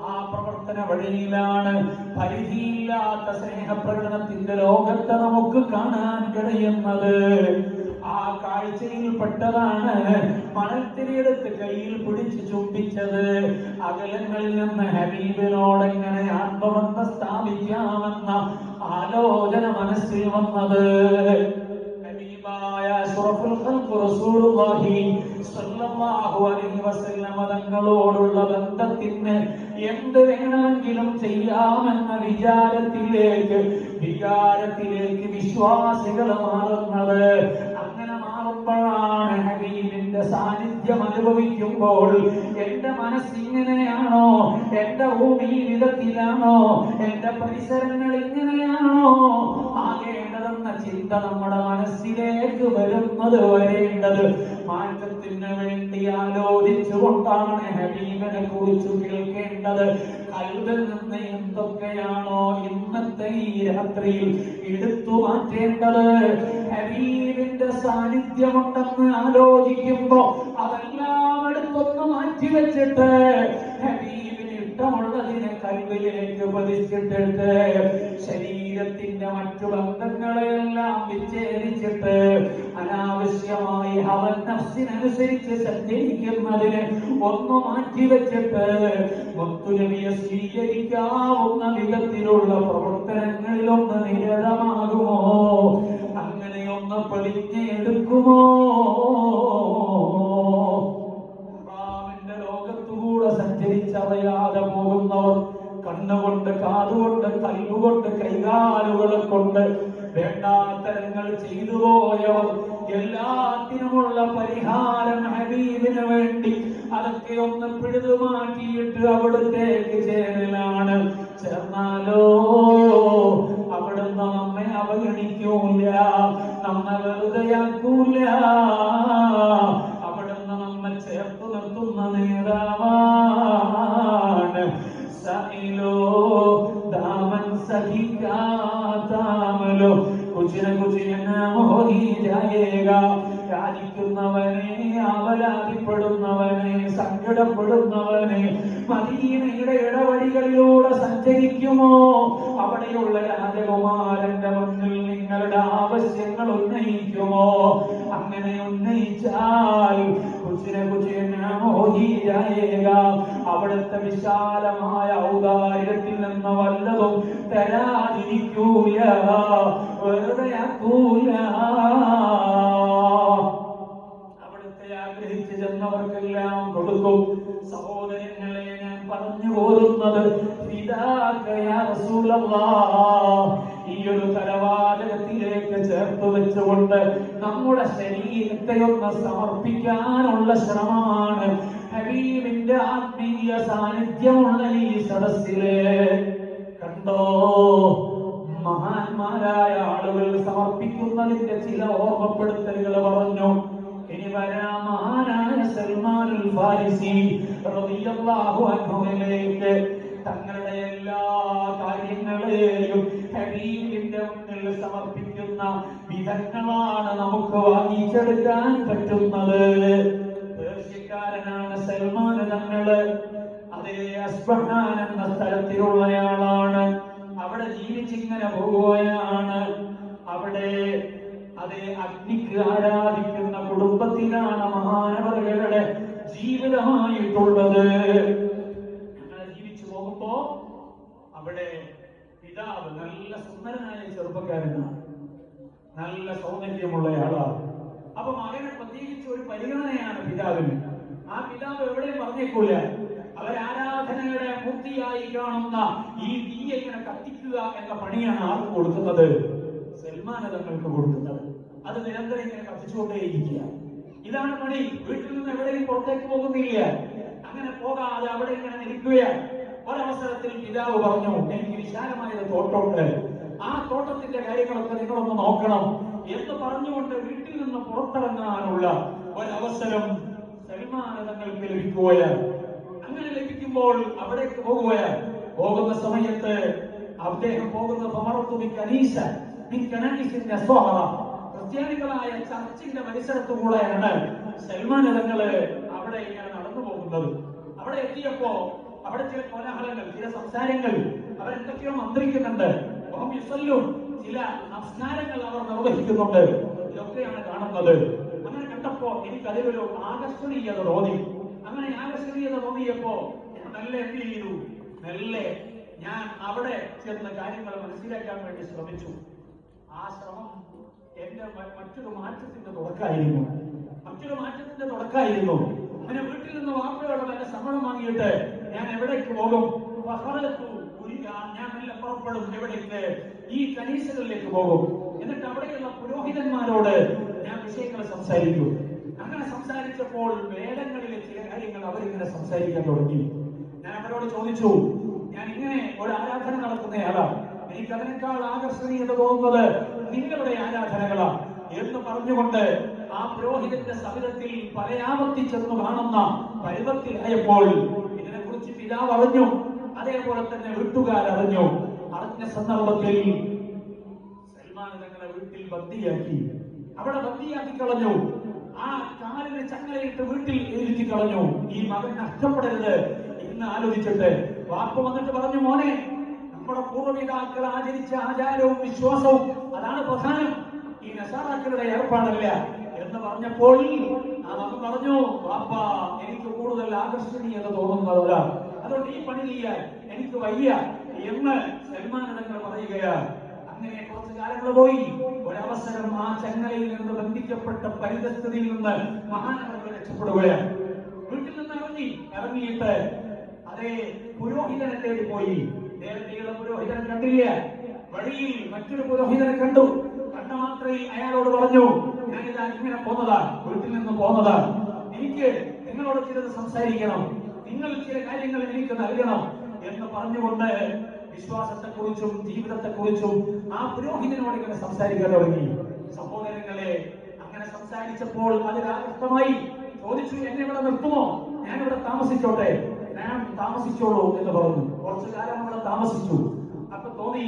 ആ പ്രവർത്തന വഴിയിലാണ് പരിധിയില്ലാത്ത സ്നേഹപ്രകടനത്തിന്റെ ലോകത്തെ നമുക്ക് കാണാൻ കഴിയുന്നത്. ആ കാഴ്ചയിൽപ്പെട്ടതാണ് മണൽത്തിരിയെടുത്ത് കയ്യിൽ പിടിച്ച് ചുംബിച്ചത്. അകലങ്ങളിൽ നിന്ന് ഹബീബിനോട് എങ്ങനെ ആത്മബന്ധം സ്ഥാപിക്കാമെന്ന ആലോചന മനസ്സിൽ വന്നത്. ഹബീബായ അഷ്റഫുൽ ഖൽഖ് റസൂലുള്ളാഹി സ്വല്ലല്ലാഹു അലൈഹി വസല്ലം തങ്ങളോടുള്ള ബന്ധത്തിന് എന്ത് വേണമെങ്കിലും ചെയ്യാമെന്ന വികാരത്തിലേക്ക് വിശ്വാസികൾ മാറുന്നത്. അങ്ങനെ മാറുമ്പോഴാണ് ഹബീബിന്റെ സാന്നിധ്യം അനുഭവിക്കുമ്പോൾ എന്റെ മനസ്സിങ്ങനെയാണോ, എന്റെ ഭൂമി വിധത്തിലാണോ, എന്റെ പരിസരങ്ങൾ ഇങ്ങനെയാണോ ആകേണ്ടതെന്ന ചിന്ത നമ്മുടെ മനസ്സിലേക്ക് വരുന്നത് വരേണ്ടത്. മാറ്റത്തിന് വേണ്ടി ആലോചിച്ചുകൊണ്ടാണ് ഹബീബിനെ കുറിച്ച് കേൾക്കേണ്ടത്. കൽബിൽ നിന്ന് എന്തൊക്കെയാണോ ഇന്നത്തെ ഈ രാത്രിയിൽ എടുത്തു മാറ്റേണ്ടത്, ഹബീബിന്റെ സാന്നിധ്യമുണ്ടെന്ന് ആലോചിക്കുമ്പോ അതെല്ലാം എടുത്തൊന്ന് മാറ്റിവെച്ചിട്ട് ഹബീബിന് ഇഷ്ടമുള്ളതിനെ കൽബിലേക്ക് പതിച്ചിട്ടിട്ട് ശരീരത്തിന്റെ മറ്റു ബന്ധങ്ങളെല്ലാം വിച്ഛേദിച്ചിട്ട് അനാവശ്യമായി അവൻ നഫ്സിനനുസരിച്ച് സഞ്ചരിക്കുന്നതിന് ഒന്ന് മാറ്റിവെച്ചിട്ട് മുത്തുനബിയെ സ്വീകരിക്കാവുന്ന വിധത്തിലുള്ള പ്രവർത്തനങ്ങളിലൊന്ന് നിരതമാകുമോ? അങ്ങനെയൊന്ന് പ്രതിജ്ഞയെടുക്കുമോ? ലോകത്തുകൂടെ സഞ്ചരിച്ചറിയാതെ പോകുന്നവർ, കണ്ണുകൊണ്ട്, കാതുകൊണ്ട്, കല്ലുകൊണ്ട്, കൈകാലുകളെ കൊണ്ട് വേണ്ടാത്തരങ്ങൾ ചെയ്തു പോയവർ, എല്ലാത്തിനുമുള്ള പരിഹാരം ഹബീബിന് വേണ്ടി അതൊക്കെ ഒന്ന് പിഴുതുമാറ്റിയിട്ട് അവിടത്തേക്ക് ചേരലാണ്. ചേർന്നാലോ അവിടുന്ന് നമ്മെ അവഗണിക്കൂല, നമ്മെ വെറുതെയാക്കൂല. അവിടുന്ന് നമ്മെ ചേർത്ത് നിർത്തുന്ന നേതാവാണ്. സഇലോ ദാമൻ സഹിക്കാതാമലോ കുछ न कुछ नाम हो ही जाएगा. യാചിക്കുന്നവനെ, ആവലാതിപ്പെടുന്നവനെ, സങ്കടപ്പെടുന്നവനെ മദീനയുടെ ഇടവഴികളിലൂടെ സഞ്ചരിക്കുമോ? അവിടെയുള്ള രാജകുമാരന്റെ മുന്നിൽ നിങ്ങളുടെ ആവശ്യങ്ങൾ ഉന്നയിക്കുമോ? അങ്ങനെ ഉന്നയിച്ചാൽ അവിടുത്തെ വിശാലമായ ഔദാര്യത്തിൽ നിന്ന് വല്ലതും തരാതിരിക്കൂല, വെറുതെയാക്കൂല. അവിടുത്തെ ആഗ്രഹിച്ചു ചെന്നവർക്കെല്ലാം കൊടുക്കും. സഹോദരങ്ങളെ, ഞാൻ പറഞ്ഞു പോരുന്നത് ഈ ഒരു തലവാചകത്തിലേക്ക് ചേർത്ത് വെച്ചുകൊണ്ട് നമ്മുടെ ശരീരത്തെ ഒന്ന് സമർപ്പിക്കാനുള്ള ശ്രമമാണ്. ഹബീബിന്റെ ആത്മീയ സാന്നിധ്യമുള്ള ഈ സദസ്സിലെ കണ്ടോ, മഹാന്മാരായ ആളുകൾ സമർപ്പിക്കുന്നതിന്റെ ചില ഓർമ്മപ്പെടുത്തലുകൾ പറഞ്ഞു. ഇനി വരാം മഹാനായ സൽമാനുൽ ഫാരിസി റളിയല്ലാഹു അൻഹുവിലേക്ക്. തങ്ങളുടെ എല്ലാ കാര്യങ്ങളെയും ഹബീബിന്റെ മുന്നിൽ സമർപ്പിക്കുന്ന വിധങ്ങളാണ് നമുക്ക് വാങ്ങിച്ചെടുക്കാൻ പറ്റുന്നത്. പേർഷ്യക്കാരനാണ് സൽമാൻ തങ്ങള്. അസ്ബഹാൻ എന്ന സ്ഥലത്തിലുള്ളയാളാണ്. അവിടെ ജീവിച്ചിങ്ങനെ പോവുകയാണ്. അവിടെ അഗ്നിക്ക് ആരാധിക്കുന്ന കുടുംബത്തിലാണ് മഹാനവറുകളുടെ ജീവിതമായിട്ടുള്ളത്. അങ്ങനെ ജീവിച്ചു പോകുമ്പോ അവിടെ പിതാവ് നല്ല സുന്ദരനായ ചെറുപ്പക്കാരനാണ്, നല്ല സൗന്ദര്യമുള്ളയാളാണ്. അപ്പൊ മകനെ പ്രത്യേകിച്ച് ഒരു പരിഗണനയാണ് പിതാവിന്. ആ പിതാവ് എവിടെയും പറഞ്ഞേക്കൂല. അവരാരാധനയുടെ മൂർത്തിയായി കാണുന്ന ഈ തീയെ ഇങ്ങനെ കത്തിക്കുക എന്ന പണിയാണ് ആർക്ക് കൊടുക്കുന്നത്? സൽമാൻ തങ്ങൾക്ക് കൊടുക്കുന്നത്. അത് നിരന്തരം ഇങ്ങനെ കത്തിച്ചുകൊണ്ടേയിരിക്കുക. ഇതാണ് പണി. വീട്ടിൽ നിന്ന് എവിടെയും പുറത്തേക്ക് പോകുന്നില്ല. അങ്ങനെ പോകാതെ അവിടെ ഇങ്ങനെ നിൽക്കുകയാണ്. ഒരവസരത്തിൽ പിതാവ് പറഞ്ഞു, എനിക്ക് വിശാലമായൊരു തോട്ടമുണ്ട്, ആ തോട്ടത്തിന്റെ കാര്യങ്ങളൊക്കെ നിങ്ങളൊന്ന് നോക്കണം എന്ന് പറഞ്ഞുകൊണ്ട് വീട്ടിൽ നിന്ന് പുറത്തിറങ്ങാനുള്ള ഒരവസരം സൽമാൻ തങ്ങൾക്ക് ലഭിക്കുകയാണ്. അങ്ങനെ ലഭിക്കുമ്പോൾ അവിടേക്ക് പോകുകയാണ്. പോകുന്ന സമയത്ത് അദ്ദേഹം പോകുന്ന ക്രിസ്ത്യാനികളായ ചർച്ചിന്റെ പരിസരത്തുകൂടെയാണ് സൽമാൻ തങ്ങള് അവിടെ ഇങ്ങനെ നടന്നു പോകുന്നത്. അവിടെ എത്തിയപ്പോ അവിടെ ചില കോലാഹലങ്ങൾ, ചില സംസാരങ്ങൾ, അവരെന്തൊക്കെയോ മന്ത്രിക്കുന്നുണ്ട്, ചില നമസ്കാരങ്ങൾ അവർ നിർവഹിക്കുന്നുണ്ട്. ഇതൊക്കെയാണ് കാണുന്നത്. അങ്ങനെ കണ്ടപ്പോ എനിക്ക് അതിലൊരു ആകർഷണീയത തോന്നി. അങ്ങനെ ആകർഷണീയത തോന്നിയപ്പോ ഞാൻ മെല്ലെ എന്ത് ചെയ്തു? മെല്ലെ ഞാൻ അവിടെ ചെന്ന് കാര്യങ്ങൾ മനസ്സിലാക്കാൻ വേണ്ടി ശ്രമിച്ചു. ആ ശ്രമം എന്റെ മറ്റൊരു മാറ്റത്തിന്റെ തുടക്കമായിരുന്നു. അങ്ങനെ വീട്ടിൽ നിന്ന് വാപ്പയോടെ നല്ല സമ്മതം വാങ്ങിയിട്ട് ഞാൻ എവിടേക്ക് പോകും? ഞാൻ നല്ല പുറപ്പെടും. എവിടേക്ക്? ഈ കനീസകളിലേക്ക് പോകും. എന്നിട്ട് അവിടെയുള്ള പുരോഹിതന്മാരോട് ഞാൻ വിഷയങ്ങൾ സംസാരിക്കും. അങ്ങനെ സംസാരിച്ചപ്പോൾ വേദങ്ങളിലെ ചില കാര്യങ്ങൾ അവരിങ്ങനെ സംസാരിക്കാൻ തുടങ്ങി. ഞാൻ അവരോട് ചോദിച്ചു, ഞാൻ ഇങ്ങനെ ഒരു ആരാധന നടത്തുന്നയാളാണ്, എനിക്ക് അതിനേക്കാൾ ആകർഷണീയത തോന്നുന്നത് നിങ്ങളുടെ ആരാധനകളാണ് എന്ന് പറഞ്ഞുകൊണ്ട് ആ പുരോഹിതന്റെ സവിധത്തിൽ പലയാവർത്തി ചെന്ന് കാണുന്ന പരുവത്തിലായപ്പോൾ ഇതിനെക്കുറിച്ച് പിതാവ് അറിഞ്ഞു, അതേപോലെ തന്നെ വീട്ടുകാരറിഞ്ഞു. അറിഞ്ഞ സന്ദർഭത്തിൽ സൽമാൻ തങ്ങളെ വീട്ടിൽ ബന്ദിയാക്കി. അവിടെ ബന്ദിയാക്കി കളഞ്ഞു. ആ കാലിന് ചങ്ങലയിട്ട് വീട്ടിൽ ഇരുത്തി കളഞ്ഞു. ഈ മകൻ നഷ്ടപ്പെടരുത് എന്ന് ആലോചിച്ചിട്ട് വാപ്പ വന്നിട്ട് പറഞ്ഞു, മോനെ, നമ്മുടെ പൂർവ്വപിതാക്കൾ ആചരിച്ച ആചാരവും വിശ്വാസവും അതാണ് പ്രധാനം, ഈ നസാറാക്കളുടെ ഏർപ്പാടല്ല എന്ന് പറഞ്ഞപ്പോൾ ആ മകൻ പറഞ്ഞു, വാപ്പ, എനിക്ക് കൂടുതൽ ആകർഷണീയത തോന്നുന്നതല്ല, അതുകൊണ്ട് ഈ പണി ചെയ്യാൻ എനിക്ക് വയ്യ എന്ന് സൽമാൻ തങ്ങൾ പറയുകയാണ്. അങ്ങനെ കുറച്ചു കാലങ്ങൾ പോയി. ഒരവസരം ആ ചങ്ങലയിൽ നിന്ന് ബന്ധിക്കപ്പെട്ട പരിതസ്ഥിതിയിൽ നിന്ന് മഹാനവറുകൾ രക്ഷപ്പെടുകയാണ്. വീട്ടിൽ നിന്ന് ഇറങ്ങിയിട്ട് അതേ പുരോഹിതനെ തേടി പോയി. നേരത്തെയുള്ള പുരോഹിതനെ കണ്ടില്ല. വഴിയിൽ മറ്റൊരു പുരോഹിതനെ കണ്ടു. കണ്ട മാത്രയിൽ അയാളോട് പറഞ്ഞു, ഞാനിതാ ഇങ്ങനെ പോന്നതാണ്, വീട്ടിൽ നിന്ന് പോന്നതാണ്, എനിക്ക് നിങ്ങളോട് ചിലത് സംസാരിക്കണം, നിങ്ങൾ ചില കാര്യങ്ങൾ എനിക്ക് നൽകണം എന്ന് പറഞ്ഞുകൊണ്ട് വിശ്വാസത്തെക്കുറിച്ചും ജീവിതത്തെക്കുറിച്ചും ആ പുരോഹിതനോട് ഇങ്ങനെ സംസാരിക്കാൻ തുടങ്ങി. സഹോദരങ്ങളെ, അങ്ങനെ സംസാരിച്ചപ്പോൾ അതിലാകൃഷ്ടമായി ചോദിച്ചു, എന്നെ ഇവിടെ നിർത്തുമോ? ഞാനിവിടെ താമസിച്ചോട്ടെ? ഞാൻ താമസിച്ചോളൂ എന്ന് പറഞ്ഞു. കുറച്ചു കാലം അവിടെ താമസിച്ചു. അപ്പൊ തോന്നി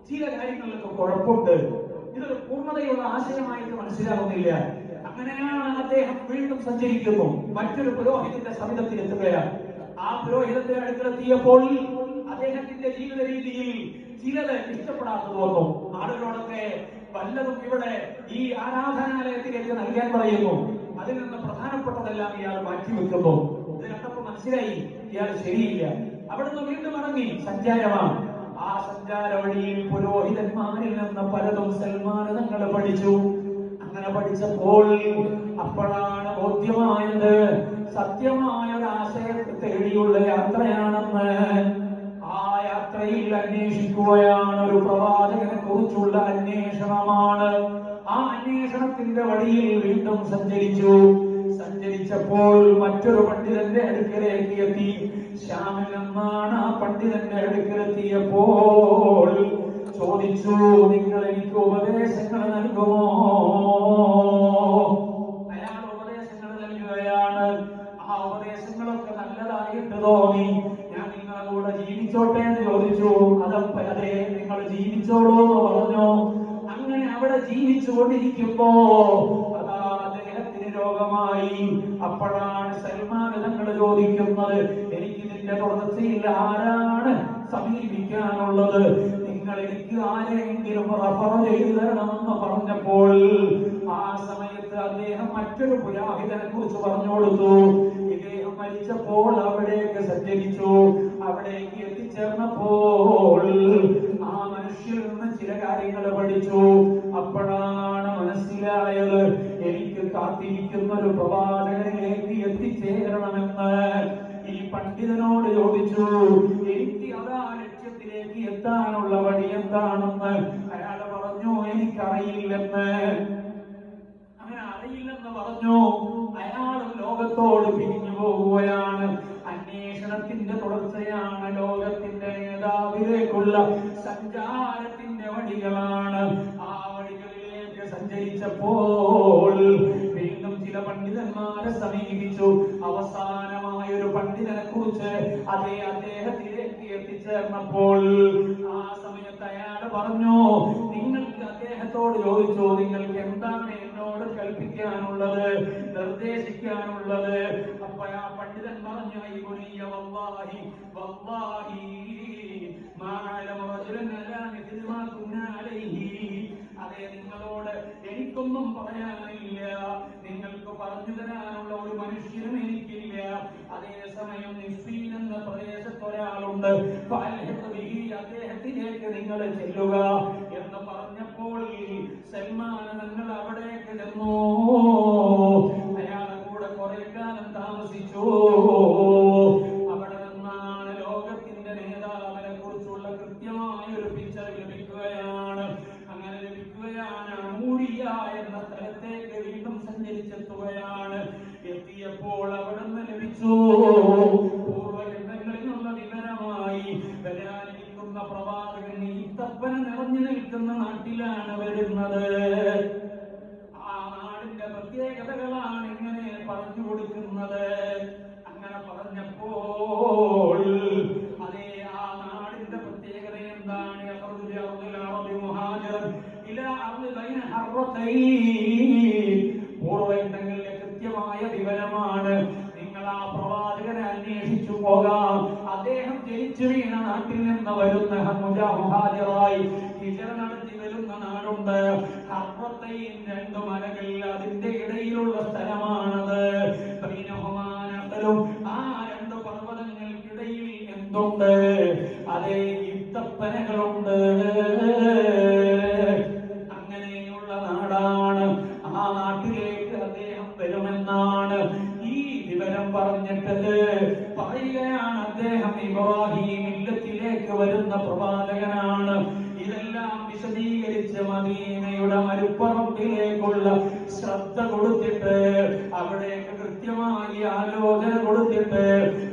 ചില കാര്യങ്ങളിലൊക്കെ കുഴപ്പമുണ്ട്, ഇതൊരു പൂർണ്ണതയുള്ള ആശയമായിട്ട് മനസ്സിലാകുന്നില്ല. അങ്ങനെയാണ് അദ്ദേഹം വീണ്ടും സഞ്ചരിക്കുന്നു. മറ്റൊരു പുരോഹിതന്റെ സമിതത്തിൽ എത്തുകയാണ്. ആ പുരോഹിതന്റെ അടുക്കലെത്തിയപ്പോൾ അദ്ദേഹത്തിന്റെ ജീവിത രീതിയിൽ ചിലത് ഇഷ്ടപ്പെടാത്തത് വന്നു. ആളുകളോടൊക്കെ വല്ലതും ഇവിടെ ഈ ആരാധനാലയത്തിലേക്ക് നൽകാൻ പറയുന്നു. അതിൽ നിന്ന് പ്രധാനപ്പെട്ടതെല്ലാം ഇയാൾ മാറ്റിവെക്കുന്നു. ഇത് കണ്ടപ്പോൾ മനസ്സിലായി ഇയാൾ ശരിയില്ല. അവിടുന്ന് വീണ്ടും ഇറങ്ങി സഞ്ചാരമാണ്. ആ സഞ്ചാര വഴിയിൽ പുരോഹിതന്മാരിൽ നിന്ന് പലതും സൽമാൻ തങ്ങൾ പഠിച്ചു. അങ്ങനെ പഠിച്ചപ്പോൾ അപ്പോഴാണ് ബോധ്യമായത് സത്യമായ ഒരു ആശയത്തെ തേടിയുള്ള യാത്രയാണെന്ന്. ആ യാത്രയിൽ അന്വേഷിക്കുകയാണ്, ഒരു പ്രവാചകനെ കുറിച്ചുള്ള അന്വേഷണമാണ്. ആ അന്വേഷണത്തിന്റെ വഴിയിൽ വീണ്ടും സഞ്ചരിച്ചപ്പോൾ മറ്റൊരു പണ്ഡിതന്റെ അടുക്കലേക്ക് എത്തി. ശ്യാമിൽ നിന്നാണ് ആ പണ്ഡിതന്റെ അടുക്കലെത്തിയപ്പോൾ ചോദിച്ചു, നിങ്ങൾ എനിക്ക് ഉപദേശങ്ങൾ നൽകുമോ? അയാൾ ഉപദേശങ്ങൾ നൽകുകയാണ്. ആ ഉപദേശങ്ങളൊക്കെ നല്ലതായിട്ട് തോന്നി. ഞാൻ നിങ്ങളെ കൂടെ ജീവിച്ചോട്ടെ എന്ന് ചോദിച്ചു. അതെ, നിങ്ങൾ ജീവിച്ചോളൂ എന്ന് പറഞ്ഞു. അങ്ങനെ അവിടെ ജീവിച്ചു കൊണ്ടിരിക്കുമ്പോ അതാ അദ്ദേഹത്തിന് രോഗമായി. അപ്പോഴാണ് സൽമാൻ തങ്ങൾ ചോദിക്കുന്നത്, എനിക്കിതിന്റെ തുടർച്ചയിൽ ആരാണ് സമീപിക്കാനുള്ളത്? നിങ്ങൾ എനിക്ക് ആരെങ്കിലും റഫർ ചെയ്തു തരണമെന്ന് പറഞ്ഞപ്പോൾ ആ സമയത്ത് അദ്ദേഹം മറ്റൊരു പുരോഹിതനെ കുറിച്ച് പറഞ്ഞു കൊടുത്തു. ഇദ്ദേഹം മരിച്ചപ്പോൾ അവിടേക്ക് സഞ്ചരിച്ചു. അവിടേക്ക് എത്തിച്ചേർന്നപ്പോൾ ആ മനുഷ്യരിൽ നിന്ന് ചില കാര്യങ്ങൾ പഠിച്ചു. അപ്പോഴാണ് മനസ്സിലായത്, എനിക്ക് കാത്തിരിക്കുന്ന ഒരു പ്രവാചകനിലേക്ക് എത്തിച്ചേരണമെന്ന്. ഈ പണ്ഡിതനോട് ചോദിച്ചു, എനിക്ക് അതാ ലക്ഷ്യത്തിലേക്ക് എത്താനുള്ള വഴി എന്താണെന്ന്. അയാൾ പറഞ്ഞു, എനിക്കറിയില്ലെന്ന്. അങ്ങനെ അറിയില്ലെന്ന് പറഞ്ഞു. അയാളും ലോകത്തോട് പിരിഞ്ഞു പോവുകയാണ്. അന്വേഷണത്തിന്റെ തുടർച്ചയാണ്. ലോകത്തിന്റെ നേതാവിലേക്കുള്ള സഞ്ചാരത്തിന്റെ വഴികളാണ്. ആ വഴികളിലേക്ക് സഞ്ചരിച്ചപ്പോൾ വീണ്ടും ചില പണ്ഡിതന്മാരെ സമീപിച്ചു. അവസാനമായ ഒരു പണ്ഡിതനെ കുറിച്ച് അദ്ദേഹത്തിലേക്ക് എത്തിച്ചേർന്നപ്പോൾ ആ സമയത്ത് അയാൾ പറഞ്ഞു, നിങ്ങൾക്ക് അദ്ദേഹത്തോട് ചോദിച്ചു, നിങ്ങൾക്ക് എന്താണ് എന്നോട് കൽപ്പിക്കാനുള്ളത്, നിർദ്ദേശിക്കാനുള്ളത്? അപ്പൊ ആ പണ്ഡിതൻ പറഞ്ഞു, വല്ലാഹി വല്ലാഹി മാ അലമ റജുലൻ അലാ മിഥ്ലി മാ കുന്നാ അലൈഹി. അതെ, നിങ്ങളോട് എനിക്കൊന്നും പറയാനില്ല, നിങ്ങൾക്ക് പറഞ്ഞു തരാനുള്ള ഒരു മനുഷ്യനും എനിക്കില്ല. അതേസമയം നിസ്ഫീൻ എന്ന പ്രദേശത്ത് ഒരാളുണ്ട്, അദ്ദേഹത്തിലേക്ക് നിങ്ങൾ ചെല്ലുക എന്ന് പറഞ്ഞപ്പോൾ സൽമാൻ നിങ്ങൾ അവിടേക്ക് ചെന്നു. അയാളെ കൂടെ കുറെ കാലം താമസിച്ചു. അവിടെ നിന്നാണ് ലോകത്തിന്റെ നേതാവിനെ കുറിച്ചുള്ള കൃത്യമായ ഒരു പിക്ചർ ലഭിക്കുകയാണ്. അങ്ങനെ ലഭിക്കുകയാണ്. അമൂരിയ എന്ന സ്ഥലത്തേക്ക് വീണ്ടും സഞ്ചരിച്ചെത്തുകയാണ്. എത്തിയപ്പോൾ അവിടെ നിന്ന് ലഭിച്ചു പൂർവ്വജന്മങ്ങളിലുള്ള വിവരമായി. വരാനിരിക്കുന്ന പ്രവാചകൻ ഈത്തപ്പന നിറഞ്ഞു നിൽക്കുന്ന നാട്ടിലാണ് വരുന്നത്. ആ നാടിന്റെ പ്രത്യേകതകളാണ് ഇങ്ങനെ പറഞ്ഞു കൊടുക്കുന്നത്. അങ്ങനെ പറഞ്ഞപ്പോൾ അതേ ആ നാടിന്റെ പ്രത്യേകത എന്താണ്? പൂർവ്വങ്ങളിലെ കൃത്യമായ വിവരമാണ്. നിങ്ങൾ ആ പ്രവാചകനെ അന്വേഷിച്ചു പോകാം. അദ്ദേഹം ജനിച്ചു വീണ നാട്ടിൽ നിന്ന് വരുന്ന മുഹാജിറായി ഹിജ്റ നടത്തി വരുന്ന നാടുണ്ട്. ഹർറത്തൈൻ, രണ്ടു മലകൾ, അതിന്റെ ഇടയിലുള്ള സ്ഥലമാണത്. ആ രണ്ടു പർവ്വതങ്ങൾക്കിടയിൽ എന്തുണ്ട്? അതേ, ഈത്തപ്പനകളുണ്ട്. അങ്ങനെയുള്ള നാടാണ്. ആ നാട്ടിലേക്ക് അദ്ദേഹം വരുമെന്നാണ് ഈ വിവരം പറഞ്ഞിട്ട് പറയുകയാണ്. അദ്ദേഹം ഇബ്രാഹിം മില്ലത്തിലേക്ക് വരുന്ന പ്രവാചകനാണ്. ഇതെല്ലാം വിശദീകരിച്ച് മദീനയുടെ മരുപ്പറമ്പിലേക്കുള്ള ശ്രദ്ധ കൊടുത്തിട്ട്, അവിടേക്ക് കൃത്യമായി ആലോചന കൊടുത്തിട്ട്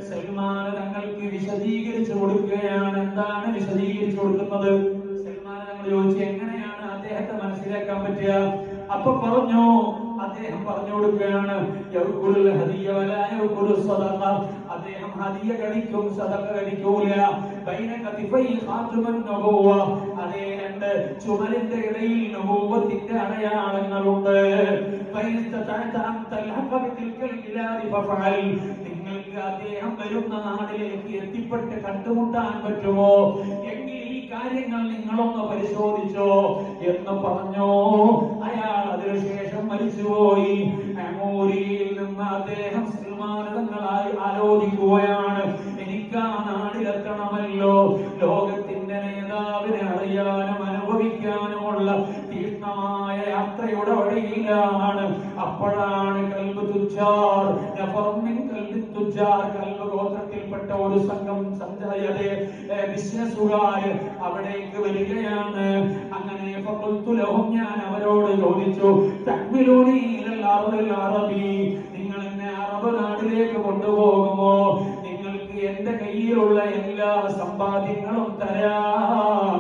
സൽമാൻ തങ്ങൾക്ക് വിശദീകരിച്ചു കൊടുക്കുകയാണ്. എന്താണ് വിശദീകരിച്ചു കൊടുക്കുന്നത്? സൽമാൻ തങ്ങൾ ചോദിച്ചു, എങ്ങനെയാണ് അദ്ദേഹത്തെ മനസ്സിലാക്കാൻ പറ്റുക? അപ്പൊ പറഞ്ഞു, അദ്ദേഹം പറഞ്ഞു കൊടുക്കുകയാണ്, അദ്ദേഹം ഹദിയ കഴിക്കും, സദഖ കഴിക്കൂല. അതേ, രണ്ട് ചുമലിന്റെ ഇടയിൽ നബുവത്തിന്റെ അടയാളങ്ങളുണ്ട്. നിങ്ങൾക്ക് അദ്ദേഹം വരുന്ന നാടിലേക്ക് എത്തിപ്പെട്ട് കണ്ടുമുട്ടാൻ പറ്റുമോ എങ്കിൽ ഈ കാര്യങ്ങൾ നിങ്ങളൊന്ന് പരിശോധിച്ചോ എന്ന് പറഞ്ഞു. അയാൾ അതിനുശേഷം മരിച്ചുപോയി. അമൂരിയിൽ നിന്ന് അദ്ദേഹം സൽമാനങ്ങളായി ആലോചിക്കുകയാണ്, എനിക്ക് ആ നാടിലെത്തണമല്ലോ. ലോകത്തിന്റെ നേതാവിനെ അറിയാനും അനുഭവിക്കാനുമുള്ള തീക്ഷ്ണമായ യാത്രയുടെ വഴിയിലാണ്. അപ്പോഴാണ് കൽബ് തുജാർ, കൽബ് ഗോത്രത്തിൽപ്പെട്ട ഒരു സംഘം ബിസിനസ്സുകാര് അവിടേക്ക് വരികയാണ്. അങ്ങനെ ഞാൻ അവരോട് ചോദിച്ചു, നിങ്ങൾ എന്നെ അറബ് നാട്ടിലേക്ക് കൊണ്ടുപോകുമോ? നിങ്ങൾക്ക് എന്റെ കയ്യിലുള്ള എല്ലാ സമ്പാദ്യങ്ങളും തരാം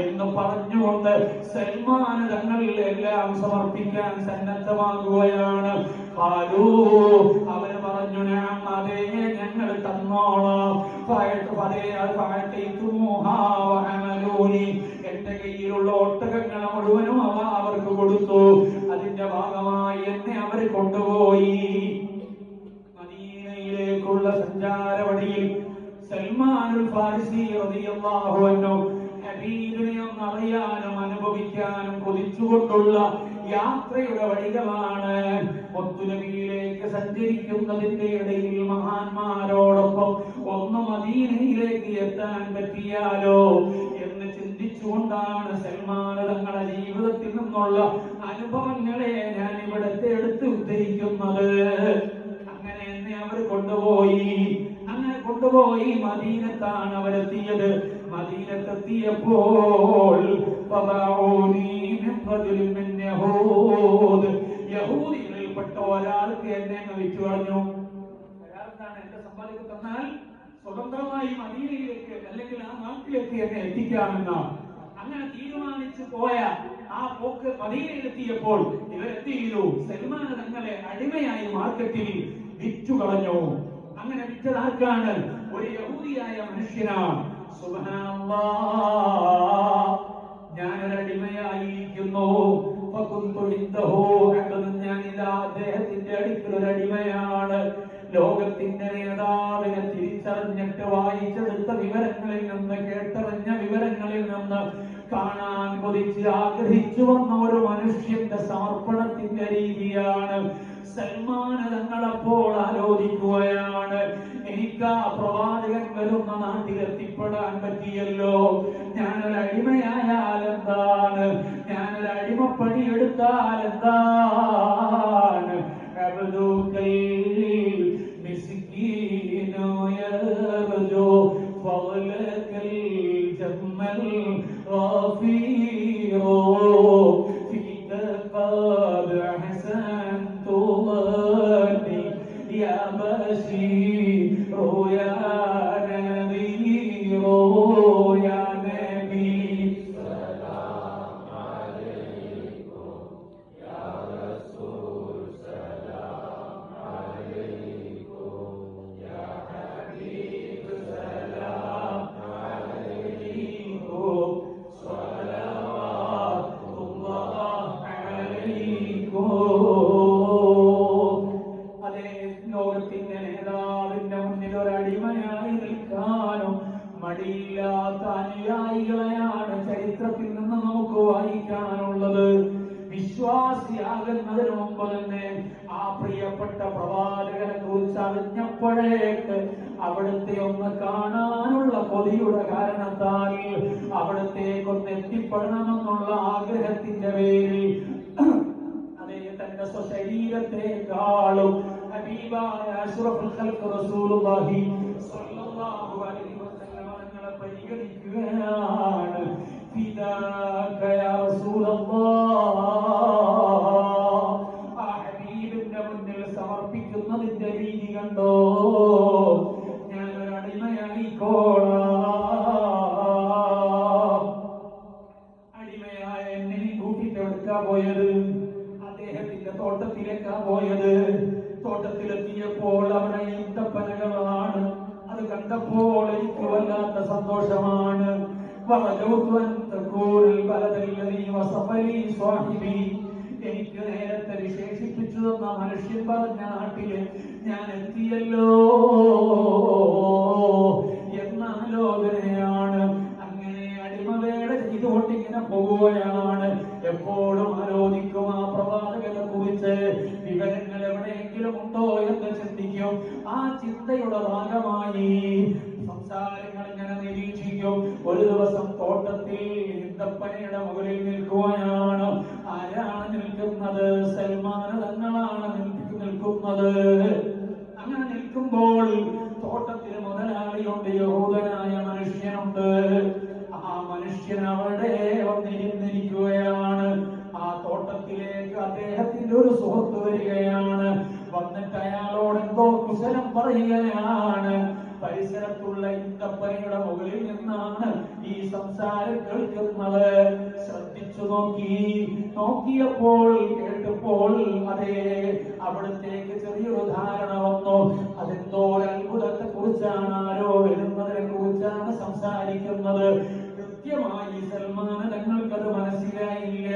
എന്ന് പറഞ്ഞുകൊണ്ട് സൽമാൻ തങ്ങളിൽ എല്ലാം സമർപ്പിക്കാൻ സന്നദ്ധമാകുകയാണ്. അവര് പറഞ്ഞു, അതേ, ഞങ്ങൾ തന്നോളാം. എന്റെ കയ്യിലുള്ള ഒട്ടകങ്ങളെ മുഴുവനും അവർക്ക് കൊടുത്തു. അതിന്റെ ഭാഗമായി എന്നെ അവര് കൊണ്ടുപോയി. മദീനയിലേക്കുള്ള യാത്രയിൽ സൽമാനുൽ ഫാരിസി റളിയല്ലാഹു അൻഹു ഹബീബിനെ ഒന്ന് അറിയാനും അനുഭവിക്കാനും കൊതിച്ചുകൊണ്ടുള്ള യാത്രയുടെ വഴികളാണ്. മുത്തുനബിയിലേക്ക് സഞ്ചരിക്കുന്നതിന്റെ ഇടയിൽ മഹാന്മാരോടൊപ്പം ഒന്ന് മദീനയിലേക്ക് എത്താൻ പറ്റിയാലോ എന്ന് ചിന്തിച്ചുകൊണ്ടാണ് സൽമാൻ തങ്ങളുടെ ജീവിതത്തിൽ നിന്നുള്ള അനുഭവങ്ങളെ ഞാൻ ഇവിടത്തെ എടുത്ത് ഉദ്ധരിക്കുന്നത്. അങ്ങനെ എന്നെ അവർ കൊണ്ടുപോയി മദീനത്താണ് അവരെത്തിയത്. മദീനത്തെത്തിയപ്പോൾ യഹൂദികളിൽപ്പെട്ട ഒരാൾക്ക് എന്നെ വിറ്റു കളഞ്ഞു. ഒരാൾക്കാണ് എന്റെ സമ്പാദ്യം തന്നാൽ സ്വതന്ത്രമായി മദീനയിലേക്ക് അല്ലെങ്കിൽ ആ നാട്ടിലേക്ക് എന്നെ എത്തിക്കാമെന്നാണ്. അങ്ങനെ തീരുമാനിച്ചു പോയ ആ പോക്ക് മദീനയിലെത്തിയപ്പോൾ ഇവരെത്തി ചെയ്തു, സൽമാൻ തങ്ങളെ അടിമയായി മാർക്കറ്റിൽ വിറ്റു കളഞ്ഞു. അങ്ങനെ വിറ്റതാർക്കാണ്? ഒരു യഹൂദിയായ മനുഷ്യനാണ്. സുബ്ഹാനല്ലാഹ്, ഞാനൊരടിമയായിരിക്കുന്നു. ഞാനിതാ അദ്ദേഹത്തിന്റെ അടുക്കൽ ഒരു അടിമയാണ്. ലോകത്തിന്റെ നേതാവിനെ തിരിച്ചറിഞ്ഞിട്ട് വായിച്ചെടുത്ത വിവരങ്ങളിൽ നിന്ന്, കേട്ടറിഞ്ഞ വിവരങ്ങളിൽ നിന്ന് കാണാൻ കൊതിച്ച് ആഗ്രഹിച്ചു വന്ന ഒരു മനുഷ്യന്റെ സമർപ്പണത്തിന്റെ രീതിയാണ്. സൽമാൻ തങ്ങളപ്പോൾ ആലോചിക്കുകയാണ്, എനിക്ക് ആ പ്രവാചകൻ വരുന്ന നാട്ടിലെത്തിപ്പെടാൻ പറ്റിയല്ലോ. ഞാനൊരു അടിമയായാൽ എന്താണ്? ഞാനൊരു അടിമപ്പണി എടുത്താൽ എന്താണ്? ലോകത്തിന്റെ നേതാവിന്റെ മുന്നിൽ ഒരടിമയായി നിൽക്കാനും മടിയില്ലാത്ത അനുയായികളെയാണ് ചരിത്രത്തിൽ നിന്ന് നമുക്ക് വായിക്കാനുള്ളത്. വിശ്വാസിയാകുന്നതിന് മുമ്പ് തന്നെ ആ പ്രിയപ്പെട്ട പ്രവാചകനെ കുറിച്ച് അറിഞ്ഞപ്പോഴേക്ക് അവിടുത്തെ ഒന്ന് കാണാനുള്ള കൊതിയുടെ കാരണത്താൽ, അവിടത്തേക്കൊന്ന് എത്തിപ്പെടണമെന്നുള്ള ആഗ്രഹത്തിന്റെ പേരിൽ അതേ തന്റെ സ്വശരീരത്തെക്കാളും ഹബീബായ അഷ്റഫുൽ ഖൽഖ് റസൂലുള്ളാഹി സ്വല്ലല്ലാഹു അലൈഹി വസല്ലം തങ്ങളെ പരിഗണിക്കുകയാണ്. ഫിദാക യാ റസൂലല്ലാഹ്, ആ ഹബീബിന്റെ മുന്നിൽ സമർപ്പിക്കുന്നതിന്റെ രീതി കണ്ടോ? ഞാനൊരു അടിമയായിക്കോളാം. അടിമയായ എന്നെ കൂട്ടിട്ടെടുക്കാ പോയത്? അദ്ദേഹത്തിന്റെ തോട്ടത്തിലേക്കാ പോയത്. തോട്ടത്തിലെത്തിയപ്പോൾ അവിടെ ഈന്തപ്പനകളാണ്. അത് കണ്ടപ്പോൾ എനിക്ക് വല്ലാത്ത സന്തോഷമാണ്. എനിക്ക് നേരത്തെ വിശേഷിപ്പിച്ചു തന്ന മനുഷ്യൻ പറഞ്ഞ നാട്ടില് ഞാൻ എത്തിയല്ലോ എന്ന ആലോചനയാണ്. അങ്ങനെ അടിമവേല ചെയ്തുകൊണ്ടിങ്ങനെ പോവുകയാണ്. എപ്പോഴും ആലോചിക്കും ആ പ്രവാചകനെ കുറിച്ച്, വിവരങ്ങൾ എവിടെയെങ്കിലും ഉണ്ടോ എന്ന് ചിന്തിക്കും. ആ ചിന്തയുടെ ഭാഗമായി സംസാരങ്ങൾ ഇങ്ങനെ നിരീക്ഷിക്കും. ഒരു ദിവസം തോട്ടത്തിൽ ഈന്തപ്പനയുടെ മുകളിൽ നിൽക്കുകയാണ്. ആരാണ് നിൽക്കുന്നത്? സൽമാൻ തങ്ങളാണ് നിൽക്കുന്നത്. അങ്ങനെ നിൽക്കുമ്പോൾ തോട്ടത്തിന് മുതലാളിയുണ്ട്, യഹൂദനായ മനുഷ്യനുണ്ട്. ആ മനുഷ്യൻ അവിടെ വന്നിരുന്നിരിക്കുകയാണ്. ആ തോട്ടത്തിലേക്ക് അദ്ദേഹത്തിന്റെ ഒരു സുഹൃത്ത് വരികയാണ്. വന്നിട്ട് അയാളോട് എന്തോ കുശലം പറയുകയാണ്. പരിസരത്തുള്ള ഈന്തപ്പനയുടെ മുകളിൽ നിന്നാണ് ഈ സംസാരം കേൾക്കുന്നത്. ശ്രദ്ധിച്ചു നോക്കിയപ്പോൾ കേട്ടപ്പോൾ അതേ അവിടത്തേക്ക് ചെറിയൊരു ധാരണ വന്നു. അതെന്തോ ഒരു അത്ഭുതത്തെ കുറിച്ചാണ്, ആരോ വരുന്നതിനെ കുറിച്ചാണ് സംസാരിക്കുന്നത്. കൃത്യമായി സൽമാൻ തങ്ങൾക്കത് മനസ്സിലായില്ല.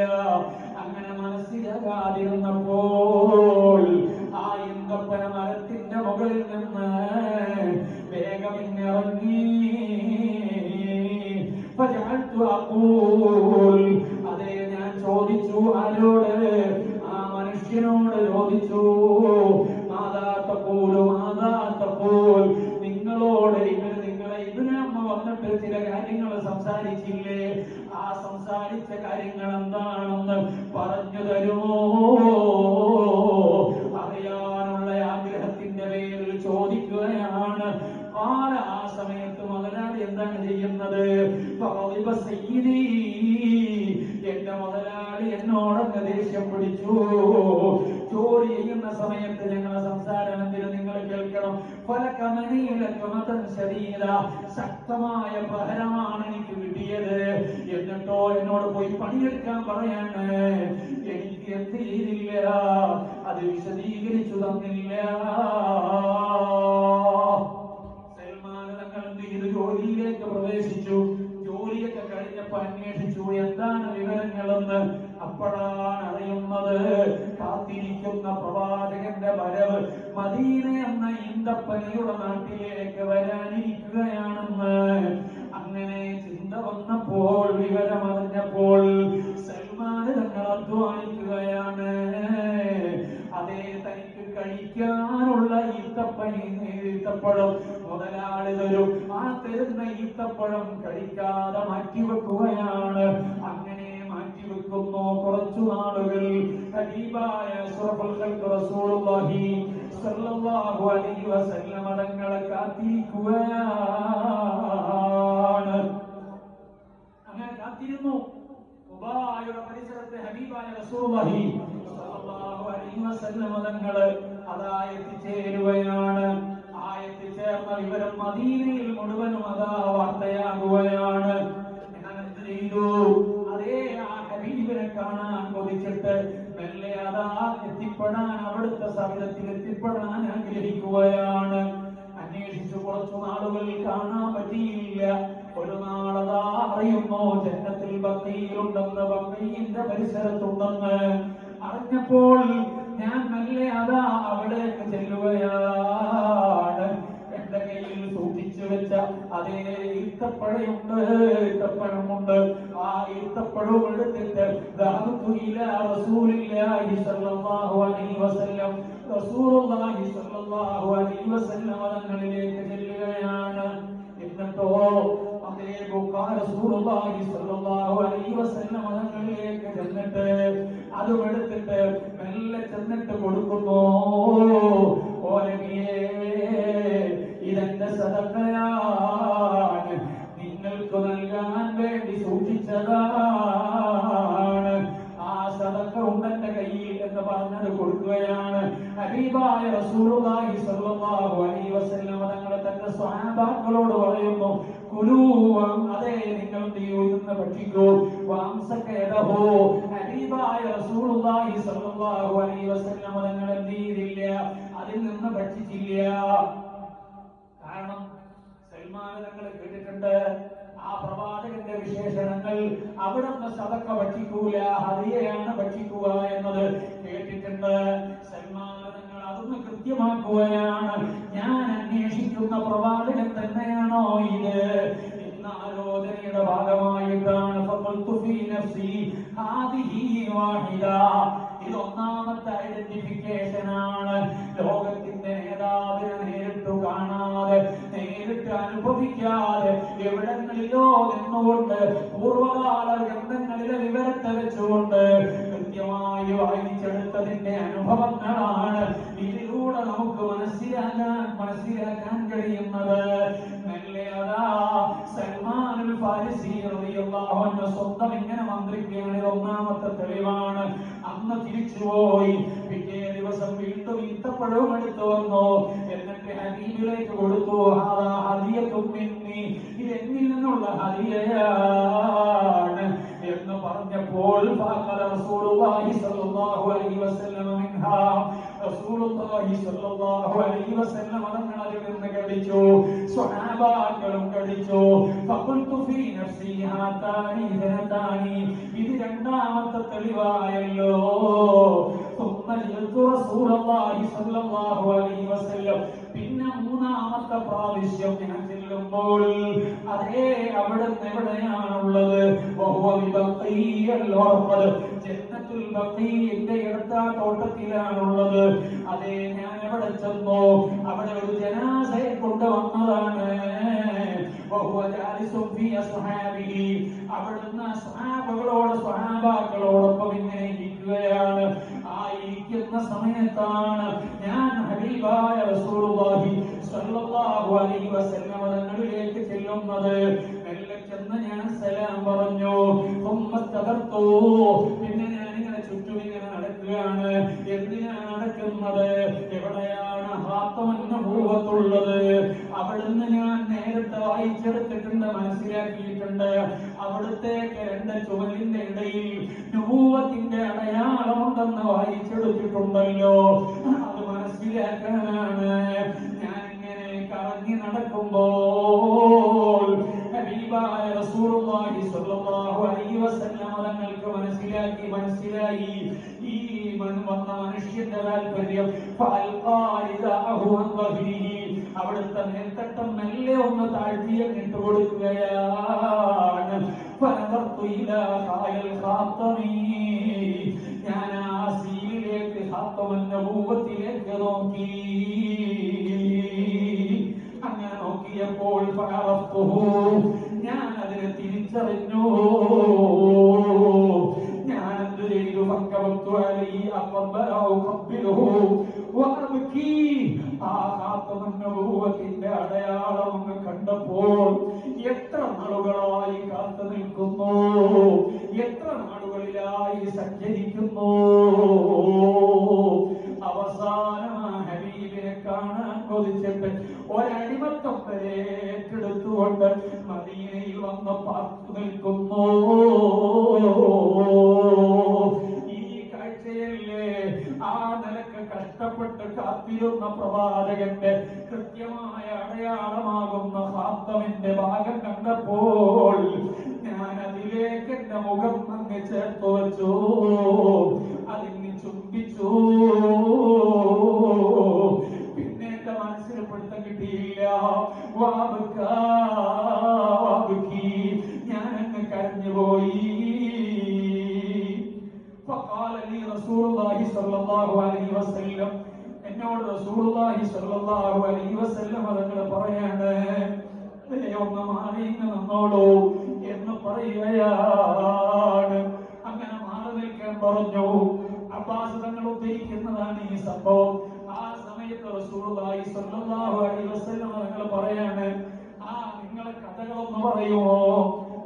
അങ്ങനെ മനസ്സിലാകാതിരുന്നപ്പോൾ ആ ഈന്തപ്പന മരത്തിന്റെ മുകളിൽ നിന്ന് വേഗം ഇറങ്ങി. അതെ, ഞാൻ ചോദിച്ചു ആരോട്? ആ മനുഷ്യനോട് ചോദിച്ചു. നിങ്ങളോട് ഇവന് അമ്മ വന്നിട്ട് ചില കാര്യങ്ങൾ സംസാരിച്ചില്ലേ? ആ സംസാരിച്ച കാര്യങ്ങൾ എന്താണെന്ന് പറഞ്ഞു തരുമോ? അറിയാനുള്ള ആഗ്രഹത്തിന്റെ പേരിൽ ചോദിക്കുകയാണ്. ആ സമയത്ത് മുതലാളി എന്താണ് ചെയ്യുന്നത്? എന്റെ മുതലാളി എന്നോടൊക്കെ ദേഷ്യം പിടിച്ചു. ജോലി ചെയ്യുന്ന സമയത്ത് ഞങ്ങളെ സംസാരം എന്തിനു നിങ്ങൾ കേൾക്കണം. ശക്തമായ പ്രഹരമാണ് എനിക്ക് കിട്ടിയത്. എന്നിട്ടോ എന്നോട് പോയി പണിയെടുക്കാൻ പറയാണ്. എനിക്ക് എന്ത് ചെയ്തില്ല, അത് വിശദീകരിച്ചു തന്നില്ല. ജോലിയിലേക്ക് പ്രവേശിച്ചു. ജോലിയൊക്കെ കഴിഞ്ഞപ്പോ അന്വേഷിച്ചു എന്താണ് വിവരങ്ങളെന്ന്. അപ്പോഴാണ് അറിയുന്നത് കാത്തിരിക്കുന്ന പ്രവാചകന്റെ വരവ് മദീന എന്ന ഈന്തപ്പനയുടെ നാട്ടിലേക്ക് വരാനിരിക്കുകയാണെന്ന്. അങ്ങനെ ചിന്ത വന്നപ്പോൾ, വിവരമറിഞ്ഞപ്പോൾ സൽമാൻ തങ്ങൾ അധ്വാനിക്കുകയാണ്. അതേ, തനിക്ക് കഴിക്കാനുള്ള ഈത്തപ്പഴം മുതലാളി തരും. ആ തരുന്ന ഈത്തപ്പഴം കഴിക്കാതെ മാറ്റിവെക്കുകയാണ്. അങ്ങനെ മാറ്റിവെക്കുന്നു. കുറച്ചു നാളുകൾ ഹബീബായ അഷ്റഫുൽ ഖൽഖ് റസൂലുള്ളാഹി സ്വല്ലല്ലാഹു അലൈഹി വസല്ലം തങ്ങളെ കാത്തിരിക്കുകയാണ്. അങ്ങനെ കാത്തിരുന്നു. ഖുബായുടെ പരിസരത്ത് ഹബീബായ റസൂലുള്ളാഹി സ്വല്ലല്ലാഹു അലൈഹി വസല്ലം തങ്ങളെ അതാ എത്തിച്ചേരുകയാണ്. എത്തിച്ചേർന്ന വിവരം മദീനയിൽ മുഴുവനും അതാ വാർത്തയാകുകയാണ്. എന്ത് ചെയ്തു? അതേ, ആ ഹബീബിനെ കാണാൻ കൊതിച്ചിട്ട് മെല്ലെ അതാ എത്തിപ്പെടാൻ, അവിടുത്തെ സവിധത്തിൽ എത്തിപ്പെടാൻ ആഗ്രഹിക്കുകയാണ്. അന്വേഷിച്ചു. കുറച്ചു നാളുകൾ കാണാൻ പറ്റിയില്ല. ഒരു നാളതാ അറിയുന്നു ജന്നത്തുൽ ബഖീഉണ്ടെന്ന്, ബഖീഇന്റെ പരിസരത്തുണ്ടെന്ന് അറിഞ്ഞപ്പോൾ ഞാൻ മെല്ലെ അതാ അവിടേക്ക് ചെല്ലുകയാണ്. എന്റെ കയ്യിൽ സൂക്ഷിച്ചു വെച്ച അതേ ഈത്തപ്പഴമുണ്ട്. ആ ഈത്തപ്പഴവും എടുത്തിട്ട് റസൂലുള്ളാഹി സ്വല്ലല്ലാഹു അലൈഹി വസല്ലം തങ്ങളിലേക്ക് ചെല്ലുകയാണ്. എന്നിട്ടോ അതേ റസൂലുള്ളാഹി സ്വല്ലല്ലാഹു അലൈഹി വസല്ലം തങ്ങളിലേക്ക് ചെന്നിട്ട് അതും എടുത്തിട്ട് മെല്ലെ ചെന്നിട്ട് കൊടുക്കുന്നു. ഓ നബിയേ, ഇതെന്റെ സദഖയാണ്, നിങ്ങൾക്ക് നൽകാൻ വേണ്ടി സൂക്ഷിച്ചതാണ്. ആ സദഖ ഉണ്ടെന്റെ കയ്യിൽ എന്ന് പറഞ്ഞത് കൊടുക്കുകയാണ്. ഹബീബായ റസൂലുള്ളാഹി സ്വല്ലല്ലാഹു അലൈഹി വസല്ലം തങ്ങളെ തന്റെ സ്വഹാബാക്കളോട് പറയുന്നു, കുലൂ, അതേ നിങ്ങൾ നിന്ന് ഭക്ഷിക്കൂ. വംസകേദഹു, ഹബീബായ റസൂലുള്ളാഹി സ്വല്ലല്ലാഹു അലൈഹി വസല്ലം തങ്ങൾ എന്ത് ചെയ്തില്ല? അതിൽ നിന്ന് ഭക്ഷിച്ചില്ല. കാരണം സൽമാൻ തങ്ങൾ കേട്ടിട്ടുണ്ട് ആ പ്രവാചകന്റെ വിശേഷണങ്ങൾ. അവിടുന്ന് സദഖ ഭക്ഷിക്കൂല, ഹദിയയാണ് ഭക്ഷിക്കുക എന്നത് കേട്ടിട്ടുണ്ട്. സൽമാൻ തങ്ങൾ അതൊന്ന് കൃത്യമാക്കുകയാണ്. ഞാൻ അന്വേഷിക്കുന്ന പ്രവാചകൻ തന്നെയാണോ ഇത് എന്ന ആലോചനയുടെ ഭാഗമായിട്ടാണ് ഇതൊന്നാമത്തെ ഐഡന്റിഫിക്കേഷൻ ആണ്. ലോകത്തിന്റെ നേതാവിനെ നേരിട്ട് കാണാതെ, നേരിട്ട് അനുഭവിക്കാതെ, എവിടങ്ങളിലോ നിന്നുകൊണ്ട് പൂർവകാല ഗ്രന്ഥങ്ങളിലെ വിവരത്തെ വെച്ചുകൊണ്ട് കൃത്യമായി വായിച്ചെടുത്തതിന്റെ അനുഭവങ്ങളാണ് ഇതിലൂടെ നമുക്ക് മനസ്സിലാക്കാൻ കഴിയുന്നത്. സൽമാനുൽ ഫാരിസി റളിയല്ലാഹു അൻഹു സ്വന്തം ഇങ്ങനെ മന്ത്രിക്കുകയാണ്. ഒന്നാമത്തെ തെളിവാണ്. അന്ന് തിരിച്ചുപോയി പിറ്റേ ദിവസം വീണ്ടും ഈത്തപ്പഴവും എടുത്തു വന്നു. എന്നിട്ട് ഹബീബിലേക്ക് കൊടുത്തു. ഇത് എന്നിൽ നിന്നുള്ള ഹദിയയാണ് എന്ന് പറഞ്ഞപ്പോൾ റസൂലുള്ളാഹി സ്വല്ലല്ലാഹു അലൈഹി വസല്ലം മിൻഹാ, റസൂലുള്ളാഹി സ്വല്ലല്ലാഹു അലൈഹി വസല്ലം തങ്ങൾ അതിൽ നിന്ന് കഴിച്ചു. സ്വഹാബാക്കളും കഴിച്ചു. ഫഖുൽതു ഫീ നഫ്സി ഹാതാനി ഹനതാനി, ഇത് രണ്ടാമത്തെ തെളിവായല്ലോ. റസൂലുള്ളാഹി സ്വല്ലല്ലാഹു അലൈഹി വസല്ലം പിന്നെ പിന്നെ മൂന്നാമത്തെ പ്രാവശ്യം ഞാൻ ചെല്ലുമ്പോൾ അതേ അവിടുന്ന് എവിടെയാണുള്ളത്? ജന്നത്തുൽ ബഖീഇന്റെ അടുത്ത തോട്ടത്തിലാണുള്ളത്. അതേ ഞാൻ എവിടെ ചെന്നോ അവിടെ ഒരു ജനാസയെ കൊണ്ടുവന്നതാണ്. അവിടുന്ന് സ്വഹാബാക്കളോടൊപ്പം ഇങ്ങനെ ഇരിക്കുകയാണ്. ആ ഇരിക്കുന്ന സമയത്താണ് ഞാൻ ഹബീബായ റസൂലുള്ളാഹി സ്വല്ലല്ലാഹു അലൈഹി വസല്ലം തങ്ങളിലേക്ക് ചെല്ലുന്നത്. മെല്ലെ ചെന്ന് ഞാൻ സലാം പറഞ്ഞു. പിന്നെ ഞാൻ ഇങ്ങനെ ചുറ്റും ഇങ്ങനെ നടക്കുകയാണ്. എന്തിനാണ് നടക്കുന്നത്? എവിടെയാണ് ഖാത്തമുൻ നബുവത്തുള്ളത്? അവിടുന്ന് ഞാൻ നേരത്തെ വായിച്ചെടുത്തിട്ടുണ്ട്, മനസ്സിലാക്കിയിട്ടുണ്ട്. അവിടുത്തേക്ക് രണ്ട് ചുമലിന്റെ ഇടയിൽ നബുവത്തിന്റെ അടയാളമുണ്ടെന്ന് വായിച്ചെടുത്തിട്ടുണ്ടല്ലോ. അത് മനസ്സിലാക്കാനാണ് ഞാൻ ഇങ്ങനെ കറങ്ങി നടക്കുമ്പോൾ ഹബീബായ റസൂലുള്ളാഹി സ്വല്ലല്ലാഹു അലൈഹി വസല്ലം തങ്ങൾക്ക് മനസ്സിലായി ഈ വന്ന മനുഷ്യന്റെ താല്പര്യം. അവിടുത്തെ മേൽത്തട്ടം മെല്ലെ ഒന്ന് താഴ്ത്തിയിട്ട് കൊടുക്കുകയാണ്. ഞാൻ ആ സീലിലേക്ക് ഖാത്തമുൻ നബുവത്തിലേക്ക് നോക്കി. അങ്ങനെ നോക്കിയപ്പോൾ ഞാൻ അതിനെ തിരിച്ചറിഞ്ഞു. ഞാൻ എന്ത് ചെയ്തു? ആ ഖാത്തമുൻ നബുവത്തിന്റെ അടയാളം കണ്ടപ്പോൾ എത്ര നാളുകളായി കാത്തു നിൽക്കുന്നു, എത്ര നാളുകളിലായി സഞ്ചരിക്കുന്നു. അവസാനം ഹബീബിനെ കാണാൻ കൊതിച്ചിട്ട് ഒരടിമത്തം വരെ ഏറ്റെടുത്തുകൊണ്ട് മദീനയിൽ വന്ന് പാർത്തു നിൽക്കുന്നു. ഈ കാഴ്ചയല്ലേ ആ നിലക്ക് കഷ്ടപ്പെട്ട് കാത്തിരുന്ന പ്രവാചകന്റെ കൃത്യമായ അടയാളമാകുന്ന ഖാത്തമിന്റെ ഭാഗം കണ്ടപ്പോൾ ഞാൻ അതിലേക്ക് എന്റെ മുഖം അങ്ങ് ചേർത്തു വച്ചു, അതിന് ചുംബിച്ചു. പിന്നെ എന്റെ മനസ്സിൽ പിടുത്തം കിട്ടിയില്ല. ഞാൻ അങ്ങ് കരഞ്ഞുപോയി. എന്നോട് റസൂലുള്ളാഹി സ്വല്ലല്ലാഹു അലൈഹി വസല്ലം തങ്ങൾ പറയാണ്, ഒന്ന് മാറി നിന്നോളൂ എന്ന് പറയുകയാണ്. അങ്ങനെ മാറി നിൽക്കാൻ പറഞ്ഞു. അബ്ബാസ് തങ്ങൾ ഉദ്ധരിക്കുന്നതാണ് ഈ സംഭവം. ആ സമയത്ത് റസൂലുള്ളാഹി സ്വല്ലല്ലാഹു അലൈഹി വസല്ലം തങ്ങൾ പറയാണ്, നിങ്ങളെ കഥകളൊന്ന് പറയുമോ?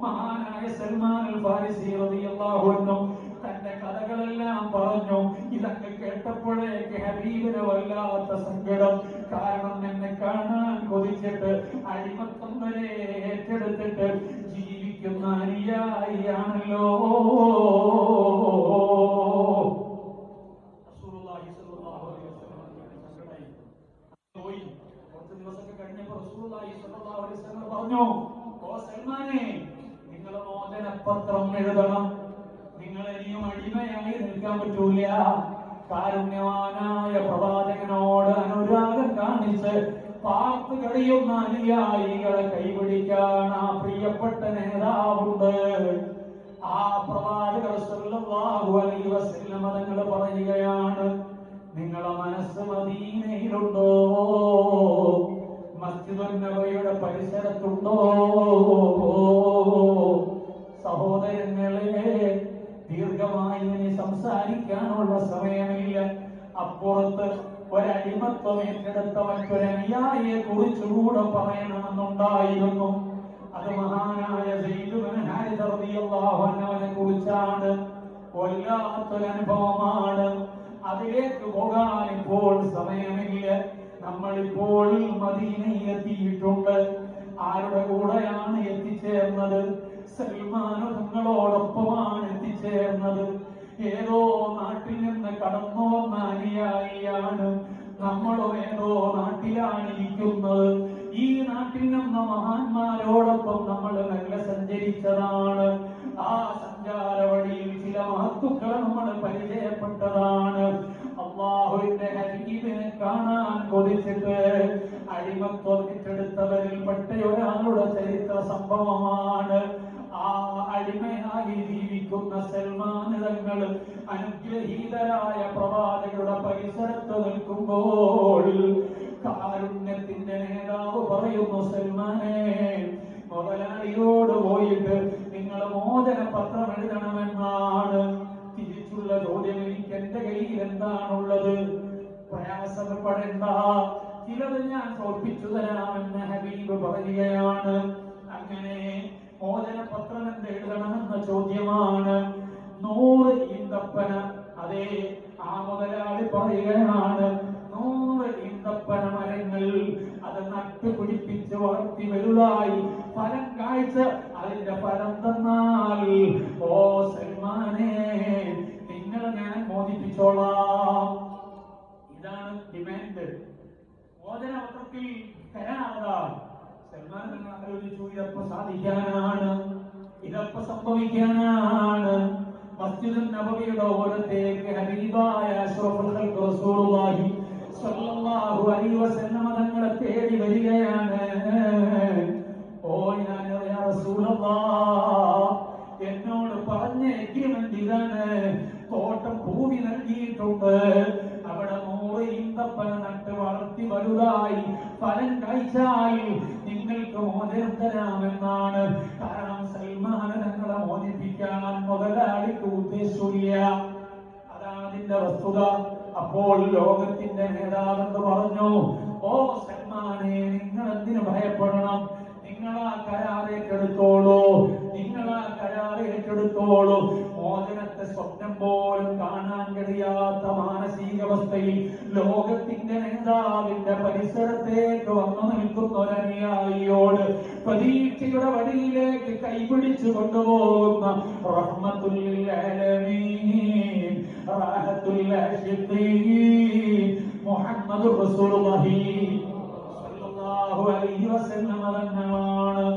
മഹാനായ സൽമാൻ അൽ ഫാരിസി റളിയല്ലാഹു അൻഹു തന്റെ കഥകളെല്ലാം പറഞ്ഞു. ഇതൊക്കെ കേട്ടപ്പോഴേക്ക് ഹബീബിന് വല്ലാത്ത സങ്കടം. കാരണം എന്നെ കാണാൻ കൊതിച്ചിട്ട് അടിമത്തം വരെ ഏറ്റെടുത്തിട്ട് ജീവിക്കുന്ന അനുയായിയാണല്ലോ. കുറച്ച് ദിവസമൊക്കെ കഴിഞ്ഞപ്പോൾ റസൂലുള്ളാഹി സ്വല്ലല്ലാഹു അലൈഹി വസല്ലം പറഞ്ഞു, ഓ സൽമാനെ, നിങ്ങൾ മോചനപത്രം എഴുതണം. നിങ്ങൾ ഇനിയും അടിമയായി നിൽക്കാൻ പറ്റൂല. കാരുണ്യവാനായ പ്രവാചകനോട് അനുരാഗം കാണിച്ച് പാർത്ത് കഴിയുന്ന അനുയായികളെ കൈപിടിക്കാൻ ആ പ്രിയപ്പെട്ട നേതാവുണ്ട്. ആ പ്രവാചകർ സ്വല്ലല്ലാഹു അലൈഹി വസല്ലം തങ്ങൾ പറയുകയാണ്, നിങ്ങളെ മനസ്സ് മദീനയിലുണ്ടോ? മസ്ജിദുൻ നബവിയുടെ പരിസരത്തുണ്ടോ? സഹോദരങ്ങളെ, ദീർഘമായി ഇനി സംസാരിക്കാനുള്ള സമയമില്ല. അപ്പുറത്ത് ഒരടിമത്വം ഏറ്റെടുത്ത മറ്റൊരനുയായിയെ കുറിച്ചുകൂടെ പറയണമെന്നുണ്ടായിരുന്നു. അത് മഹാനായ സയ്യിദ് ഇബ്നു ഹാരിസ റളിയല്ലാഹു അൻഹുവിനെ കുറിച്ചാണ്. വല്ലാത്തൊരനുഭവമാണ്. അതിലേക്ക് പോകാൻ ഇപ്പോൾ സമയമില്ല. നമ്മളിപ്പോൾ മദീനയിൽ എത്തിയിട്ടുണ്ട്. ആരുടെ കൂടെയാണ് എത്തിച്ചേർന്നത്? സൽമാൻ തങ്ങളോടൊപ്പമാണ് എത്തിച്ചേർന്നത്. ഏതോ നാട്ടിൽ നിന്ന് കടന്നു വന്ന അനുയായിയാണ്. നമ്മളും ഏതോ നാട്ടിലാണ് ഇരിക്കുന്നത്. ഈ നാട്ടിൽ നിന്ന് മഹാന്മാരോടൊപ്പം നമ്മൾ നല്ല സഞ്ചരിച്ചതാണ്. ആ സഞ്ചാര വഴിയിൽ ചില മഹത്തുക്കളെ നമ്മൾ പരിചയപ്പെട്ടതാണ്. അല്ലാഹുവിന്റെ ഹബീബിനെ കാണാൻ കൊതിച്ചിട്ട് അടിമത്വം ഏറ്റെടുത്തവരിൽപ്പെട്ട ഒരാളുടെ ചരിത്ര സംഭവമാണ്. ആ അടിമയായി ജീവിക്കുന്ന സൽമാൻ തങ്ങൾ അനുഗ്രഹീതരായ പ്രവാചകരുടെ പരിസരത്ത് നിൽക്കുമ്പോൾ കാരുണ്യത്തിന്റെ നേതാവ് പറയുന്നു, സൽമാനെ, മുതലാളിയോട് പോയിട്ട് നിങ്ങൾ മോചന പത്രം എഴുതണമെന്നാണ്. തിരിച്ചുള്ള ചോദ്യം, എനിക്ക് എന്റെ കയ്യിൽ എന്താണുള്ളത്? പ്രയാസപ്പെടേണ്ട, ചിലത് ഞാൻ തോൽപ്പിച്ചു തരാമെന്ന് ഹബീബ് പറയുകയാണ്. അങ്ങനെ മോചന പത്രം എന്ത് എഴുതണമെന്ന ചോദ്യമാണ്. 100 ഈന്തപ്പന. അതെ, ആ മുതലാളി പറയുകയാണ്, 100 ഈന്തപ്പന മരങ്ങൾ അത് നട്ടുപിടിപ്പിച്ച് വളർത്തി വലുതായി ഫലം കാഴ്ച അതിന്റെ ഫലം തന്നാൽ, ഓ സൽമാനെ, നിങ്ങൾ ഞാൻ മോചിപ്പിച്ചോളാം. ഇതാണ് ഡിമാൻഡ്. മോചനപത്രത്തിൽ കരാറാണ്. സൽമാൻ നിങ്ങൾ ആലോചിച്ചു, ഇതപ്പോ സാധിക്കാനാണ്, ഇതപ്പോ സംഭവിക്കാനാണ്. മസ്ജിദുൻ നബവിയുടെ ഓരത്തേക്ക് ഹബീബായ അഷ്റഫുൽ ഖൽഖ് റസൂലുള്ളാഹി സ്വല്ലല്ലാഹു അലൈഹി വസല്ലം തങ്ങളെ തേടി വരികയാണ്. ഓ യാ റസൂലല്ലാഹ്, എന്നോട് പറഞ്ഞ എഗ്രിമെന്റ് ഇതാണ്. തോട്ടം ഭൂമി നൽകിയിട്ടുണ്ട്, അവിടെ 100 ഈന്തപ്പന നട്ട് വളർത്തി വലുതായി ഫലം കഴിച്ചാൽ നിങ്ങൾക്ക് മോചനം തരാമെന്നാണ്. കാരണം സൽമാൻ തങ്ങളെ മോചിപ്പിക്കാൻ മുതലാളിക്ക് ഉദ്ദേശിച്ചില്ല. അതാണ് അതിന്റെ വസ്തുത. അപ്പോൾ ലോകത്തിന്റെ നേതാവെന്ന് പറഞ്ഞു, ഓ സൽമാനെ, നിങ്ങൾ എന്തിനു ഭയപ്പെടണം? നിങ്ങളാ കരാറേറ്റെടുത്തോളൂ, നിങ്ങളാ കരാറേറ്റെടുത്തോളൂ. മോചനത്തെ സ്വപ്നം പോലും കാണാൻ കഴിയാത്ത മാനസികാവസ്ഥയിൽ ലോകത്തിന്റെ നേതാവിന്റെ പരിസരത്തേക്ക് വന്നു നിൽക്കുന്ന ഒരനുയായിയോട് പ്രതീക്ഷയുടെ വഴിയിലേക്ക് കൈപിടിച്ചു കൊണ്ടുപോകുന്ന റഹ്മത്തുൽ ലിൽ ആലമീൻ, റാഹത്തുൽ ആശിഖീൻ മുഹമ്മദുർ റസൂലുള്ളാഹി സ്വല്ലല്ലാഹു അലൈഹി വസല്ലം തങ്ങളാണ്.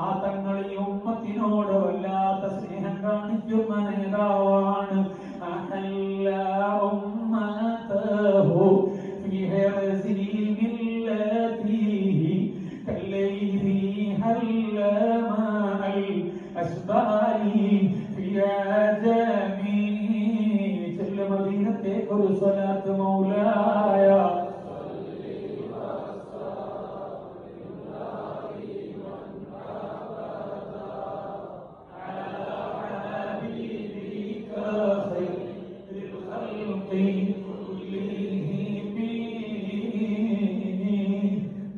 ആ തങ്ങൾ ഈ ഉമ്മത്തിനോട് വല്ലാത്ത സ്നേഹം കാണിക്കുന്ന നേതാവാണ്. അഹല്ല ഉമ്മതഹു ഫീ ഹർസിൽ മില്ലതി കല്ലൈരി ഹല്ല മഅൽ അസ്ബാലി ഫീ ആജമി. ചെല്ല മദീനത്തേക്ക് ഒരു സ്വലാത്ത് മൗലായ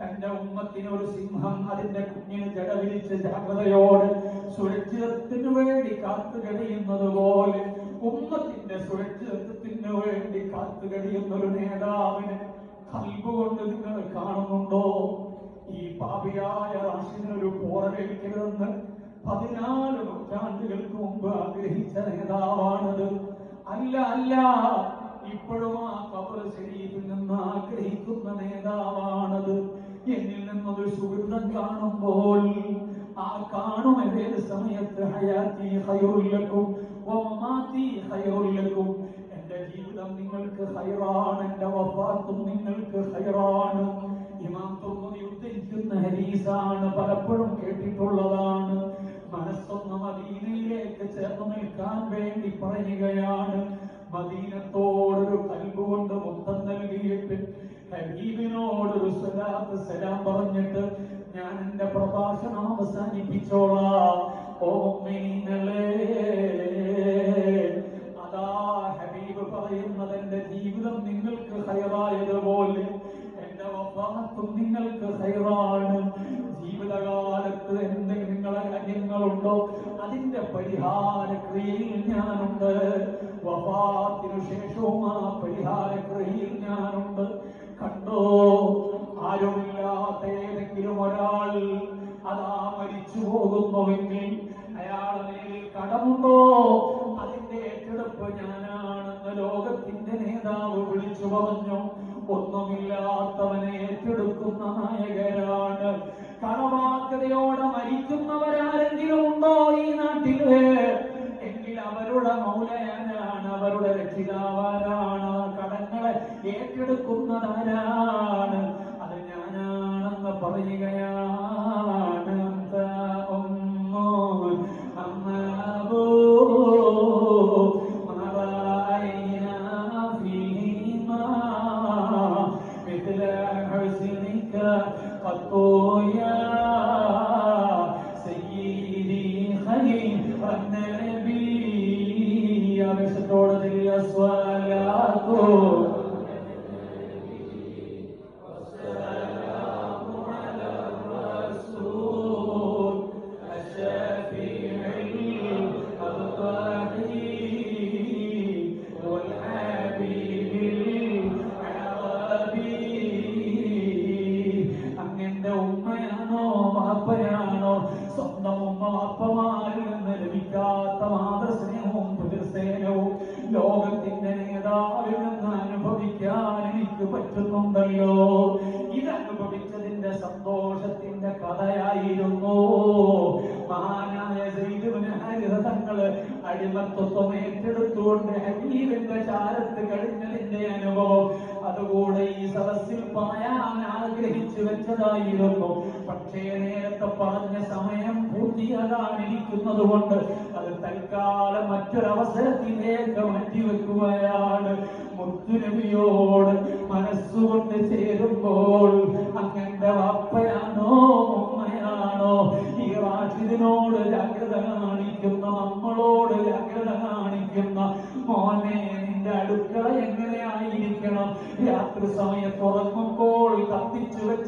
തന്റെ ഉമ്മത്തിനൊരു സിംഹം അതിന്റെ കുഞ്ഞിന് ജടവിരിച്ച് ജാഗ്രതയോട് സുരക്ഷിതത്തിനു വേണ്ടി കാത്തുകഴിയുന്നത് പോലെ ഉമ്മത്തിന്റെ സുരക്ഷിതത്വത്തിന് വേണ്ടി കാത്തുകഴിയുന്ന ഒരു നേതാവിന് കൽബ് കൊണ്ട് നിങ്ങൾ കാണുന്നുണ്ടോ? ഈ പാപിയായ റാഷിനൊരു പോറവേൽക്കരുതെന്ന് 14 നൂറ്റാണ്ടുകൾക്ക് മുമ്പ് ആഗ്രഹിച്ച നേതാവാണത്. അല്ല അല്ല, ഇപ്പോഴും ആ ഖബർ ശരീഫിൽ നിന്ന് ആഗ്രഹിക്കുന്ന നേതാവാണത്. എന്നിൽ നിന്നൊരു സുഹൃതം കാണുമ്പോൾ ആ കാണുമേത് സമയത്ത് ഹയാത്തി ഖൈറുൽ ലക്കും വമമാതി ഖൈറുൽ ലക്കും, എന്റെ ജീവിതം നിങ്ങൾക്ക് ഖൈറാണ്, എന്റെ വഫാത്തും നിങ്ങൾക്ക് ഖൈറാണ്. ഇമാം തുർമുദി ഉദ്ധരിക്കുന്ന ഹദീസാണ്, പലപ്പോഴും കേട്ടിട്ടുള്ളതാണ്. മനസ്സൊന്ന് മദീനയിലേക്ക് ചേർന്ന് നിൽക്കാൻ വേണ്ടി പറയുകയാണ്. മദീനത്തോടൊരു കൽബ് കൊണ്ട് മുത്തം നൽകിയിട്ട് ഹബീബിനോടൊരു സ്വലാത്ത് സലാം പറഞ്ഞിട്ട് ഞാൻ എന്റെ പ്രഭാഷണം അവസാനിപ്പിച്ചോളാം. ഓ മുഅ്മിനീങ്ങളെ, അതാ ഹബീബ് പറയുന്നത്, എന്റെ ജീവിതം നിങ്ങൾക്ക് ഖൈറായതുപോലെ എന്റെ വഫാത്തും നിങ്ങൾക്ക് ഖൈറാണ്. ജീവിതകാലത്ത് എന്തെങ്കിലും നിങ്ങളെ കാര്യങ്ങളുണ്ടോ അതിന്റെ പരിഹാര ക്രിയയിൽ ഞാനുണ്ട്. വഫാത്തിനു ശേഷവും ആ പരിഹാര ക്രിയയിൽ ഞാനുണ്ട്. കണ്ടോ, ആരുമില്ലാത്ത ഏതെങ്കിലും ഒരാൾ അതാ മരിച്ചു പോകുന്നുവെങ്കിൽ അയാളെ മേലിൽ കടമുണ്ടോ? അതിന്റെ ഏറ്റെടുപ്പ് ഞാനാണെന്ന് ലോകത്തിന്റെ നേതാവ് വിളിച്ചു പറഞ്ഞു. ഒന്നുമില്ലാത്തവനെ ഏറ്റെടുക്കുന്ന നായകരാണ്. കടബാധ്യതയോടെ മരിക്കുന്നവരാരെങ്കിലും ഉണ്ടോ ഈ നാട്ടില്? എങ്കിൽ അവരുടെ മൗലയാനാണ്, അവരുടെ രക്ഷിതാവാരാണ്. കടങ്ങളെ ഏറ്റെടുക്കുന്നതാരാണ്? അത് ഞാനാണ്, വാപ്പയാണോ? സ്വന്തം ഉമ്മ വാപ്പമാരിൽ നിന്ന് ലഭിക്കാത്ത മാതൃസ്നേഹവും പിതൃസ്നേഹവും ലോകത്തിന്റെ നേതാവിൽ നിന്ന് അനുഭവിക്കാൻ എനിക്ക് പറ്റുന്നുണ്ടല്ലോ. ഇതനുഭവിച്ചതിന്റെ സന്തോഷത്തിന്റെ കഥയായിരുന്നു മഹാനായ സയ്യിദ് ഇബ്നു ഹാരിസ തങ്ങള് അടിമത്വം ഏറ്റെടുത്തുകൊണ്ട് ഹബീബിന്റെ ചാരത്ത് കഴിഞ്ഞതിന്റെ അനുഭവം അതുകൂടെ ഈ സദസ്സിൽ പറയാൻ ആഗ്രഹിച്ചു വെച്ചതായിരുന്നു. പക്ഷേ നേരത്തെ പറഞ്ഞ സമയം പൂർത്തിയാകാനിരിക്കുന്നത് കൊണ്ട് അത് തൽക്കാലം മറ്റൊരവസരത്തിലേക്ക് മാറ്റിവെക്കുകയാണ്. മുത്തുനബിയോട് മനസ്സുകൊണ്ട് ചേരുമ്പോൾ അങ്ങന്റെ വാപ്പയാണോ ഉമ്മയാണോ? ഈ റാഷിദിനോട് ജാഗ്രത കാണിക്കുന്ന, നമ്മളോട് ജാഗ്രത കാണിക്കുന്ന മോനെ, നിന്റെ അടുക്കള എങ്ങനെയായിരിക്കണം? രാത്രി സമയത്ത് ഉറങ്ങുമ്പോൾ കത്തിച്ചു വെച്ച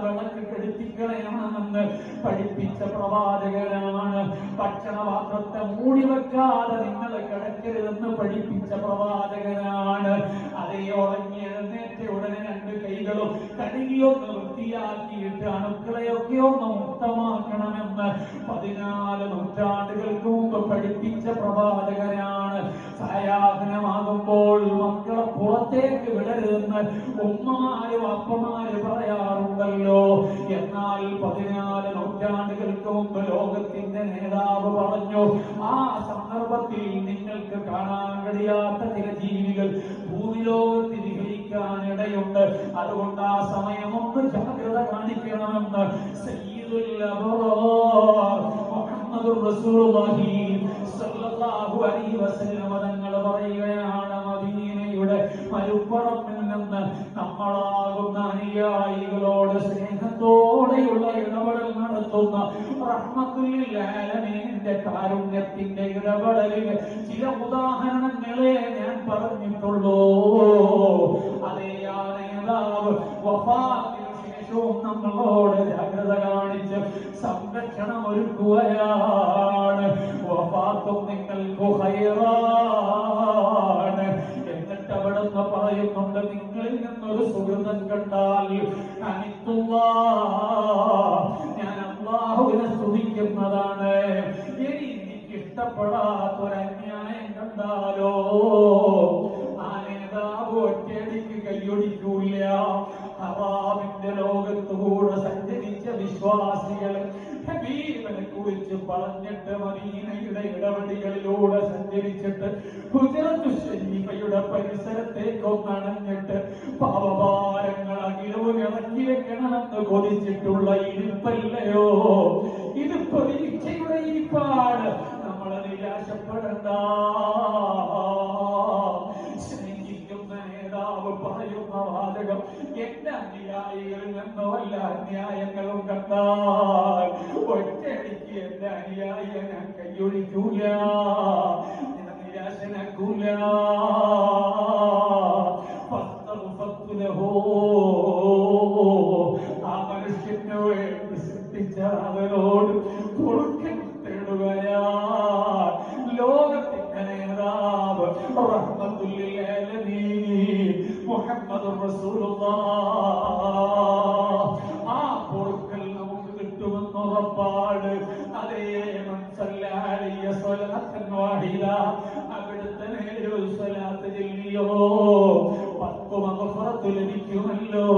വിളക്ക് കെടുത്തിക്കളയണമെന്ന് പഠിപ്പിച്ച പ്രവാചകനാണ്. ഭക്ഷണപാത്രത്തെ മൂടി വെക്കാതെ നിങ്ങൾ കിടക്കരുതെന്ന് പഠിപ്പിച്ച പ്രവാചകനാണ്. അതേ ഉറങ്ങി എഴുന്നേറ്റ ഉടനെ രണ്ട് കൈകളും കഴുകിയൊന്ന് വൃത്തിയാക്കിയിട്ട് അണുക്കളെയൊക്കെ ഒന്ന് മുക്തമാക്കണമെന്ന് 14 നൂറ്റാണ്ടുകൾക്ക് മുമ്പ് പഠിപ്പിച്ച പ്രവാചകനാണ്. സായാഹ്നമാകുമ്പോൾ മക്കളെ പുറത്തേക്ക് വിടരുതെന്ന് ഉമ്മമാര് വാപ്പമാര് പറയാറുണ്ടല്ലോ. എന്നാൽ 14 നൂറ്റാണ്ടുകൾക്ക് മുമ്പ് ലോകത്തിന്റെ നേതാവ് പറഞ്ഞു, ആ സന്ദർഭത്തിൽ നിങ്ങൾക്ക് കാണാൻ കഴിയാത്ത ചില ജീവികൾ ഭൂമി ലോകത്ത് വിഹരിക്കാനിടയുണ്ട്. അതുകൊണ്ട് ആ സമയം ഒന്ന് ജാഗ്രത കാണിക്കണമെന്ന് സയ്യിദുൽ അബ്റാർ മുഹമ്മദുർ റസൂലുള്ളാഹി സ്വല്ലല്ലാഹു അലൈഹി വസല്ലം തങ്ങൾ പറയുകയാണ്. മദീനയുടെ മരുപ്പറമ്പിൽ നിന്ന് നമ്മളാകുന്ന അനുയായികളോട് സ്നേഹത്തോടെയുള്ള ഇടപെടൽ നടത്തുന്ന റഹ്മത്തുൽ ലിൽ ആലമീന്റെ കാരുണ്യത്തിന്റെ ഇടപെടലിന് ചില ഉദാഹരണങ്ങളെ ഞാൻ പറഞ്ഞിട്ടുള്ളൂ. അതേ ആ നേതാവ് വഫാത്തിന് ശേഷവും നമ്മളോട് ജാഗ്രത കാണിച്ച് സംരക്ഷണം ഒരുക്കുകയാണ്. വഫാത്തും നിങ്ങൾക്ക് ഖൈറാണ്. എന്നിട്ട് അവിടുന്ന് പറയുന്നുണ്ട്, നിങ്ങളിൽ നിന്നൊരു സുഹൃതം കണ്ടാൽ ഞാൻ അല്ലാഹുവിനെ സ്തുതിക്കുന്നതാണ്. ഇനി എനിക്ക് ഇഷ്ടപ്പെടാത്തൊരന്യായം കണ്ടാലോ ആ നേതാവ് ഒറ്റയടിക്ക് കൈയൊടിക്കൂല. ഹറാമിന്റെ ലോകത്തുകൂടെ സഞ്ചരിച്ച വിശ്വാസികൾ ഹബീബിനെ കുറിച്ച് പറഞ്ഞിട്ട് മദീനയുടെ ഇടവഴികളിലൂടെ സഞ്ചരിച്ചിട്ട് ഹുജറത്തു ശരീഫയുടെ പരിസരത്തേക്കൊന്നണഞ്ഞിട്ട് പാപഭാരങ്ങൾ അകിലവ് ഇറക്കി വെക്കണമെന്ന് കൊതിച്ചിട്ടുള്ള ഇരിപ്പല്ലയോ ഇത്? പ്രതീക്ഷയുടെ ഇരിപ്പാണ്. നമ്മളെ നിരാശപ്പെടണ്ട. നേതാവ് പറയുന്ന വാചകം, എന്റെ അനുയായികളിൽ നിന്ന് വല്ല അന്യായങ്ങളും കണ്ടാൽ ഒറ്റയടിക്ക് എന്റെ അനുയായിയെ ഞാൻ കൈയൊഴിക്കൂല, നിരാശനാക്കൂല. ആ മനുഷ്യന് വേണ്ടി സൃഷ്ടിച്ച അവനോട് പൊറുക്കൽ തേടുകയാ. ലോകത്തിന്റെ നേതാവ് റഹ്മത്തുൽ ലിൽ ആലമീൻ മുഹമ്മദുർ റസൂലുള്ളാഹ്. ആ പൊറുക്കൽ നമുക്ക് കിട്ടുമെന്ന് ഉറപ്പാണ്. അതേ അവിടുത്തെ നേരെ സ്വലാത്ത് ചൊല്ലിയോ 10 മഗ്ഫിറത്ത് ലഭിക്കുമല്ലോ,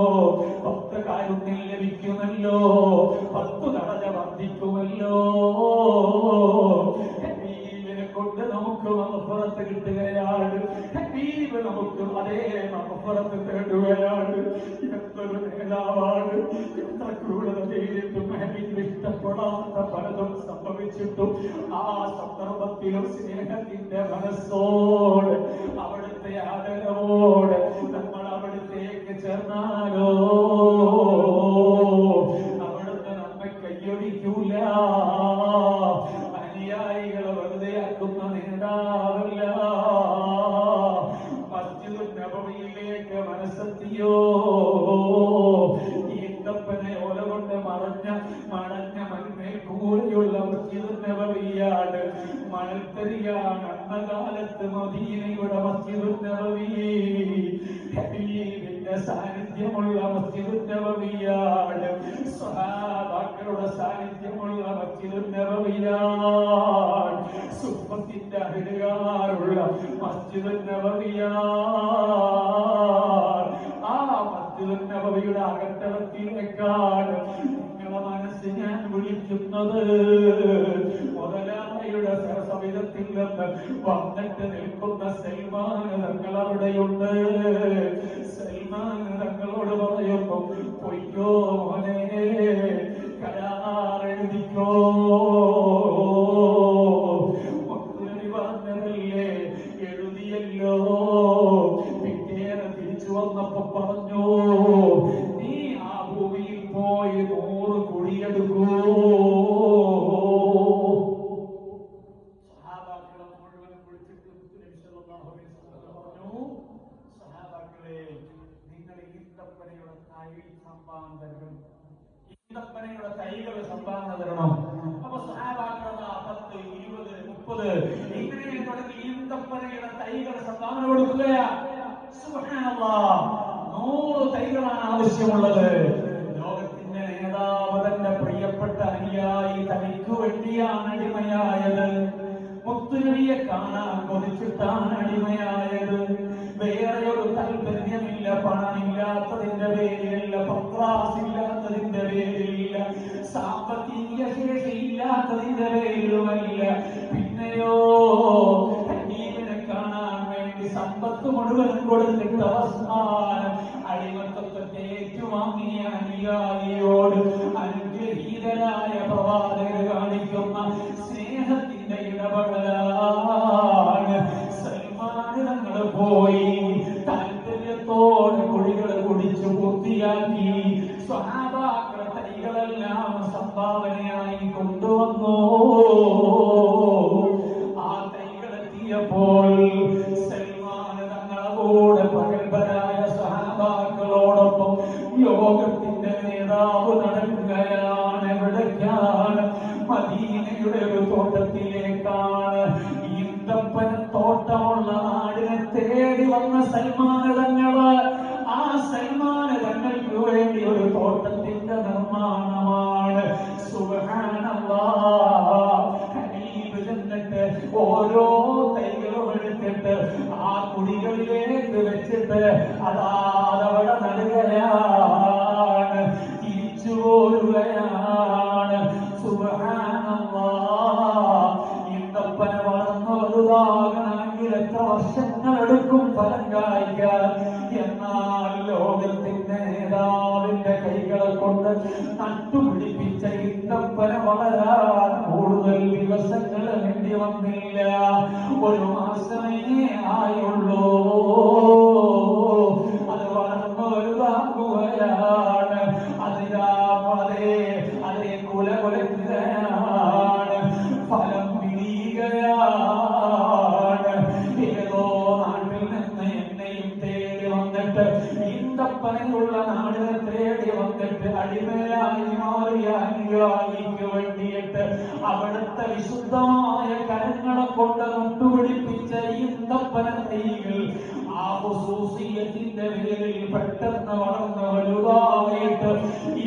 10 കാരുണ്യം ലഭിക്കുമല്ലോ, 10 ദറജ വർദ്ധിക്കുമല്ലോ. ഹബീബിനെ കൊണ്ട് നമുക്ക് മഗ്ഫിറത്ത് കിട്ടുകയാണ്. ഹബീബ് നമുക്ക് അതേ മഗ്ഫിറത്ത് തേടുകയാണ്. എന്തൊരു നേതാവാണ്! എത്ര ക്രൂരത ചെയ്തിട്ടും ഹബീബ് ഇഷ്ടപ്പെടാത്ത പലതും സംഭവിച്ചിട്ടും ആ സന്ദർഭത്തിലും സ്നേഹത്തിന്റെ മനസ്സോട് അവിടുത്തെ ആദരവോട് നമ്മൾ അവിടുത്തേക്ക് ചേർന്നാലോ അവിടുന്ന് നമ്മെ കയ്യൊടിക്കൂല. അനുയായികളെ വെറുതെയാക്കുന്ന നേതാവല്ല. മസ്ജിദുൻ നബവിയിലേക്ക് മനസ്സെത്തിയോ? ഈന്തപ്പനെ ഓല കൊണ്ട് മറഞ്ഞ മൺമേൽക്കൂരയുള്ള മസ്ജിദുൻ നബവിയാണ്, മണൽത്തരിയാണ്. അന്നകാലത്ത് മദീനയുടെ മസ്ജിദുൻ നബവി ഹബീബിന്റെ സാന്നിധ്യമുള്ള മസ്ജിദുൻ നബവിയാണ്. സ്വഹാബാക്കളുടെ സാന്നിധ്യമുള്ള മസ്ജിദുൻ നബവിയാണ്. സുഫത്തിന്റെ അഹിലുകാരുള്ള മസ്ജിദുൻ നബവിയാണ്. ആ മസ്ജിദുൻ നബവിയുടെ അകത്തളത്തിലേക്കാണ് നിങ്ങളെ മനസ്സ് ഞാൻ വിളിക്കുന്നത്. മുതലാളിയുടെ സരസവിധത്തിൽ നിന്ന് വന്നിട്ട് നിൽക്കുന്ന സൽമാൻ തങ്ങൾ അവിടെയുണ്ട്. സൽമാൻ തങ്ങളോട് പറയുന്നു, പൊയ്ക്കോ മോനെ, കരാർ എഴുതിക്കോ. മുത്തുനബി പറഞ്ഞതല്ലേ, എഴുതിയല്ലോ. പിറ്റേന്ന് തിരിച്ചു വന്നപ്പോ പറഞ്ഞു, നീ ആ ഭൂമിയിൽ പോയി 100 കുഴിയെടുക്കൂ. സഹാബാക്കളെ മുഴുവൻ വിളിച്ചിട്ട് മുത്തുനബി സല്ലല്ലാഹു അലൈഹി വസല്ലം പറഞ്ഞു, സഹാബാക്കളെ, നിങ്ങൾ ഈന്തപ്പനയുടെ തൈകൾ സംഭാവന തരണം. ഈന്തപ്പനയുടെ തൈകൾ സംഭാവന തരണം. അപ്പൊ സഹാബാക്കളെ 10, 20, 30 ഇങ്ങനെ തുടങ്ങി ഈന്തപ്പനയുടെ തൈകൾ സംഭാവന കൊടുക്കുകയാ. സുബ്ഹാനല്ലാഹ്, 100 തൈകളാണ് ആവശ്യമുള്ളത്. ലോകത്തിന്റെ നേതാവ് തന്നെ പ്രിയപ്പെട്ട അനുയായി തനിക്ക് വേണ്ടിയാണ് അടിമയായത്. മുത്തുനബിയെ കാണാൻ കൊതിച്ചിട്ടാണ് അടിമയായത്. വേറെ ഒരു താല്പര്യമില്ല. പണമില്ലാത്തതിന്റെ പേരിലല്ല, പത്രാസില്ലാത്തതിന്റെ പേരിലില്ല, സാമ്പത്തിക ശേഷിയില്ലാത്തതിന്റെ പേരിലുമല്ല. പിന്നെയോ ഹബീബിനെ കാണാൻ വേണ്ടി സമ്പത്ത് മുഴുവൻ കൊടുത്തിട്ട് അവസാനം അടിമത്തത്തെ ഏറ്റുവാങ്ങിയ അനുയായിയോട് അനുഗ്രഹീതരായ പ്രവാചകർ കാണിക്കുന്ന സ്നേഹത്തിന്റെ ഇടപെടലാണ്. സൽമാൻ തങ്ങൾ പോയി താല്പര്യത്തോടെ കുഴികൾ കുടിച്ചു പൂർത്തിയാക്കി. സ്വഹാബാക്കളെ തൈകളെല്ലാം സംഭാവനയായി കൊണ്ടുവന്നു. ആ തൈകളെത്തിയപ്പോൾ സൽമാൻ തങ്ങളെ കൂടെ പ്രഗത്ഭരായ സ്വഹാബാക്കളോടൊപ്പം ലോകത്തിന്റെ നേതാവ് നടക്കുകയാണ്. എവിടേക്കാണ്? മദീനയുടെ ഒരു തോട്ടത്തിലേക്കാണ്. ഈന്തപ്പന തോട്ടമുള്ള നാടിനെ തേടി വന്ന സൽമാൻ തങ്ങള്, ആ സൽമാൻ തങ്ങൾക്ക് വേണ്ടി ഒരു തോട്ടത്തിന്റെ നിർമ്മാണമാണ്. സുബ്ഹാനല്ലാഹ്, ഹബീബ് ചെന്നിട്ട് ഓരോ തൈകളും എടുത്തിട്ട് ആ കുടികളിലേക്ക് വെച്ചിട്ട് അതവിടെ നടുകയാണ്, തിരിച്ചു പോരുകയാണ്. സുബ്ഹാനല്ലാഹ്, ഈന്തപ്പന വളർന്നു വലുതാകണമെങ്കിൽ എത്ര വർഷങ്ങളെടുക്കും ഫലം കായ്ക്കാൻ. എന്നാൽ ലോകത്തിന്റെ നേതാവിന്റെ കൈകളെ കൊണ്ട് നട്ടുപിടിപ്പിച്ച ഈന്തപ്പന വളരാൻ കൂടുതൽ ദിവസങ്ങൾ വേണ്ടി വന്നില്ല. 1 മാസമേ ആയുള്ളൂ. അത് വളർന്നു വലുതാകുകയാണ്. അതേ കുലകുലക്കുകയാണ്, ഫലം വിരിയുകയാണ്. ഏതോ നാട്ടിൽ നിന്ന് എന്നെയും തേടി വന്നിട്ട്, ഈന്തപ്പനയുള്ള നാടിനെ തേടി വന്നിട്ട് അടിമയായി മാറിയ അനുയായിക്ക് വേണ്ടിയിട്ട് അവിടുത്തെ വിശുദ്ധമായ കരങ്ങളെ കൊണ്ട് നട്ടുപിടിപ്പിച്ച ഈന്തപ്പന തൈകൾ ആ ഹുസൂസിയത്തിന്റെ പേരിൽ പെട്ടെന്ന് വളർന്ന് വലുതായിട്ട്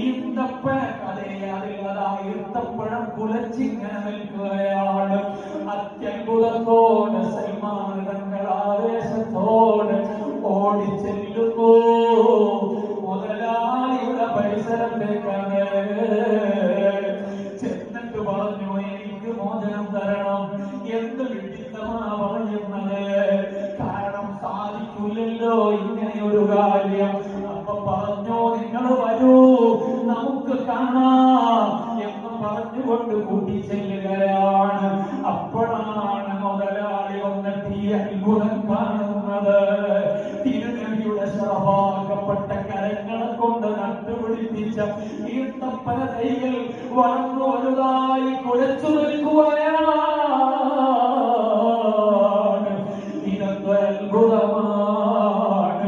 ഈന്തപ്പന ഈന്തപ്പഴം കുലച്ചിങ്ങനെ നിൽക്കുകയാണ്. അത്യത്ഭുതത്തോടെ സൽമാൻ തങ്ങൾ ആവേശത്തോടെ ഓടിച്ചെല്ലുന്നു. മുതലാളിയുടെ പരിസരത്തേക്കാണ് ചെന്നിട്ട് പറഞ്ഞു, എനിക്ക് മോചനം തരണം. എന്ത് വിഡിത്തമാ പറയുന്നത്? കാരണം സാധിക്കില്ലല്ലോ ഇങ്ങനെ ഒരു കാര്യം. അപ്പൊ പറഞ്ഞു, നിങ്ങൾ വരൂ, നമുക്ക് കാണാം എന്ന് പറഞ്ഞുകൊണ്ട് കൂട്ടിച്ചെല്ലുകയാണ്. അപ്പോഴാണ് മുതലാളി വന്നിട്ട് ഈ അത്ഭുതം കാണുന്നത്. തിരുനബിയുടെ ശറഫാക്കപ്പെട്ട കരങ്ങളെ കൊണ്ട് നട്ടുപിടിപ്പിച്ച ഈന്തപ്പന തൈകൾ വളർന്നു വലുതായി കുലച്ചു നിൽക്കുകയാണ്. ഇതൊക്കെ അത്ഭുതമാണ്.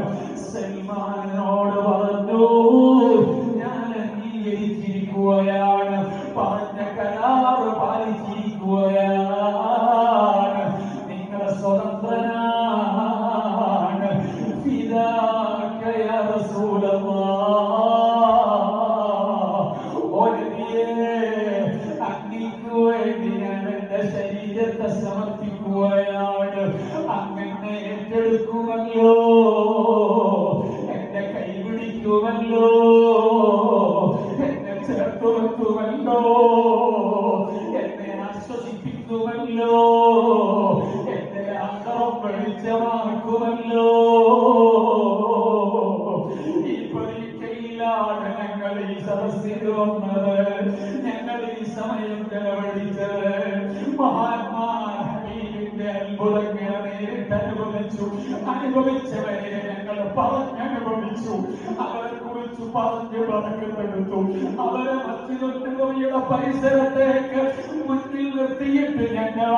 സൽമാനോട് പറഞ്ഞു, ഞാൻ അംഗീകരിച്ചിരിക്കുകയാണ്, പറഞ്ഞ കരാറ് പാലിച്ചിരിക്കുകയാണ്. നിങ്ങളെ സ്വതന്ത്രനാണ്. ഫിദാക യാ റസൂലല്ലാഹ് ആശ്വസിപ്പിക്കുമല്ലോ, എന്റെ ആഗ്രഹം വെളിച്ചമാക്കുമല്ലോ. ഈ പരീക്ഷയിലാണ് ഞങ്ങൾ ഈ സദസ്സിൽ വന്നത്, ഞങ്ങൾ ഈ സമയം ചെലവഴിച്ചത്. മഹാത്മാ ഹബീബിന്റെ അത്ഭുതങ്ങളെ നേരിട്ട് അനുഭവിച്ചവരെ ഞങ്ങൾ പറഞ്ഞനുഭവിച്ചു, അവരെ കുറിച്ച് പറഞ്ഞു പറഞ്ഞെടുത്തു. അവരെ മസ്ജിദുൽ നബവിയുടെ പരിസരത്തേക്ക് മുന്നിൽ നിർത്തിയിട്ട് ഞങ്ങൾ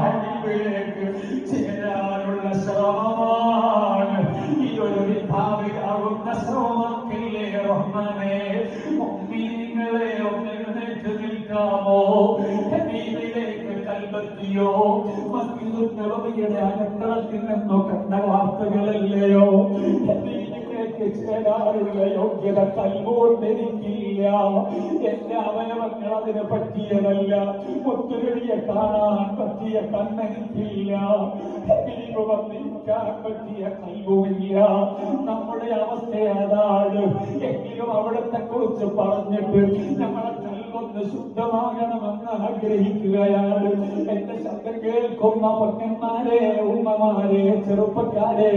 ഹബീബിലേക്ക് ചേരാനുള്ള ശ്രമമാണ്. ഈ ഒരു വിഭാവിലാകുന്ന ശ്രമമാക്കില്ലേ റഹ്മാനേ. മുഅ്മിനീങ്ങളെ ഒന്ന് എഴുന്നേറ്റ് നിൽക്കാമോ? ഹബീബിലേക്ക് കൽബത്തിയോ മസ്ജിദുൽ നബവിയുടെ അകത്തളത്തിൽ നിന്നോ കണ്ട വാർത്തകളല്ലയോ? ഹബീബിലേക്ക് ചേരാനുള്ള യോഗ്യത കൽബുകൊണ്ടെനിക്കില്ല. എന്റെ അവയവങ്ങൾ അതിന് പറ്റിയതല്ല. മുത്തുനബിയെ കാണാൻ പറ്റിയ കണ്ണെനിക്കില്ല. ഹബീബ് വന്നിരിക്കാൻ പറ്റിയ കൽബുമില്ല. നമ്മുടെ അവസ്ഥ അതാണ്. എങ്കിലും അവിടത്തെ കുറിച്ച് പറഞ്ഞിട്ട് നമ്മളെ കൽബൊന്ന് ശുദ്ധമാകണമെന്ന് ആഗ്രഹിക്കുകയാണ്. എന്റെ ശബ്ദം കേൾക്കുന്ന പൊന്നന്മാരെ, ഉമ്മമാരെ, ചെറുപ്പക്കാരെ,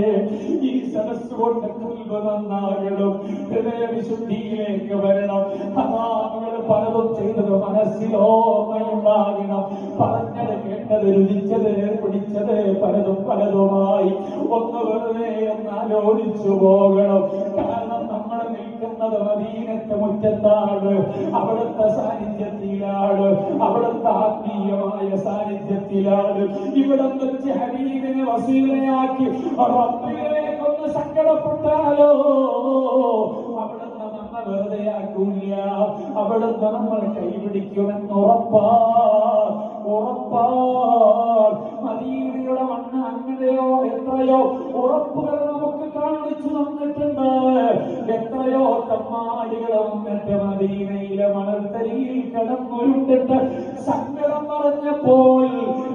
ഈ സദസ് കൊണ്ട് കൽബ് നന്നാകണം, ഹൃദയ വിശുദ്ധിയിലേക്ക് വരണം. ഹറാമുകൾ പലതും ചെയ്തത് മനസ്സിലോർമ്മയുണ്ടാകണം. പറഞ്ഞത് കേട്ടത് രുചിച്ചത് പിടിച്ചത് പലതും പലതുമായി ഒന്ന് വെറുതെ ഒന്ന് ആലോചിച്ചു പോകണം. കാരണം നമ്മൾ നിൽക്കുന്നത് മദീനത്തെ മുറ്റത്താണ്, അവിടുത്തെ സാന്നിധ്യത്തിലാണ്, അവിടുത്തെ ആത്മീയമായ സാന്നിധ്യത്തിലാണ്. ഇവിടെ വെച്ച് ഹബീബിനെ വസീലയാക്കി റബ്ബിലേക്കൊന്ന് സങ്കടപ്പെട്ടാലോ അവിടുന്ന് നമ്മൾ വെറുതെയാക്കൂല, അവിടുന്ന് നമ്മൾ കൈപിടിക്കുമെന്ന് ഉറപ്പാ. മദീനയുടെ മണ്ണ് അങ്ങനെയോ എത്രയോ ഉറപ്പുകൾ നമുക്ക് കാണിച്ചു തന്നിട്ടുണ്ട്. എത്രയോ കമ്മാടികൾ വന്നിട്ട് മദീനയിലെ മണൽത്തരിയിൽ കിടന്നുരുണ്ടിട്ട് സങ്കടം പറഞ്ഞപ്പോൾ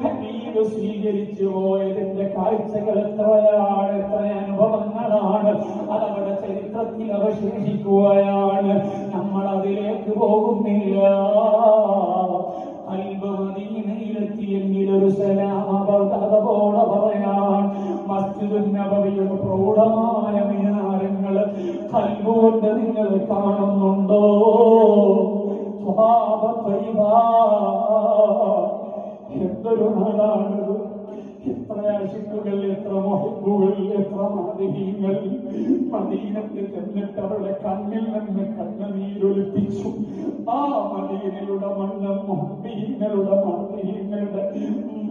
ഹബീബ് സ്വീകരിച്ചു പോയതിന്റെ കാഴ്ചകൾ എത്രയാണ്, എത്ര അനുഭവങ്ങളാണ് അതവിടെ ചരിത്രത്തിൽ അവശേഷിക്കുകയാണ്. നമ്മൾ അതിലേക്ക് പോകുന്നില്ല. കൽബ് മദീനയിലെത്തിയെങ്കിൽ ഒരു സലാമോടെ പറയാൻ മസ്ജിദുൻ നബവിയുടെ പ്രൗഢമായ മിനാരങ്ങൾ കൽബ് കൊണ്ട് നിങ്ങൾ കാണുന്നുണ്ടോ? എന്തൊരു നാടാണ്! എത്ര ആശിക്കുകൾ, എത്ര മുഹബ്ബുകൾ, എത്ര മാദിഹീങ്ങൾ മദീനത്തിൽ ചെന്നിട്ട് അവരുടെ കണ്ണിൽ നിന്ന് കണ്ണുനീരൊലിപ്പിച്ചു. ആ മദീനയുടെ മണ്ണ് മുഹബ്ബീങ്ങളുടെ മാദിഹീങ്ങളുടെ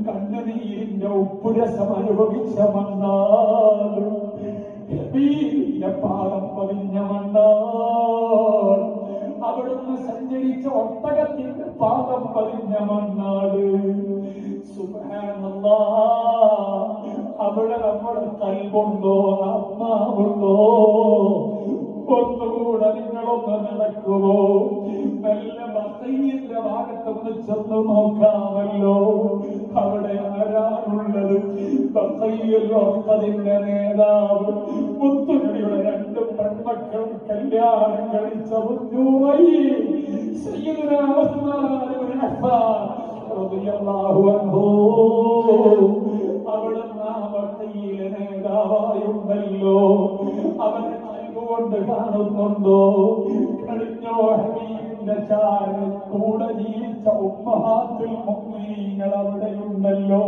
കണ്ണുനീരിന്റെ ഉപ്പുരസം അനുഭവിച്ച മണ്ണാണ്. ഹബീബിന്റെ പാദം പതിഞ്ഞ മണ്ണാണ്. അവിടുന്ന് സഞ്ചരിച്ച ഒട്ടകത്തിന്റെ പാദം പതിഞ്ഞ മണ്ണാട്. സുബ്ഹാനല്ലാഹ്. അവിടെ നമ്മുടെ കൽബുണ്ടോ, ആത്മാവുണ്ടോ? ഒന്നുകൂടെ നിങ്ങളൊന്ന് നടക്കുമോ? നല്ല ബഖീന്റെ ഭാഗത്തൊന്ന് ചെന്ന് നോക്കാമല്ലോ. അവിടെ ആരാണുള്ളത്? ബഖീന്റെ നേതാവ് മുത്തുനബിയുടെ രണ്ട് പെൺമക്കൾ കല്യാണം കഴിച്ച സയ്യിദുനാ ഉസ്മാൻ ഇബ്നു അഫ്ഫാൻ റളിയല്ലാഹു അൻഹു. അവിടുന്ന് ആ ബഖീലെ നേതാവായുണ്ടല്ലോ. അവരെ കൊണ്ട് കാണുന്നുണ്ടോ? കഴിഞ്ഞോ ഹബീബിന്റെ ചാരൽ കൂടെ ജീവിച്ച ഉമ്മഹാത്തുൽ മുഅ്മിനീങ്ങൾ അവിടെയുണ്ടല്ലോ.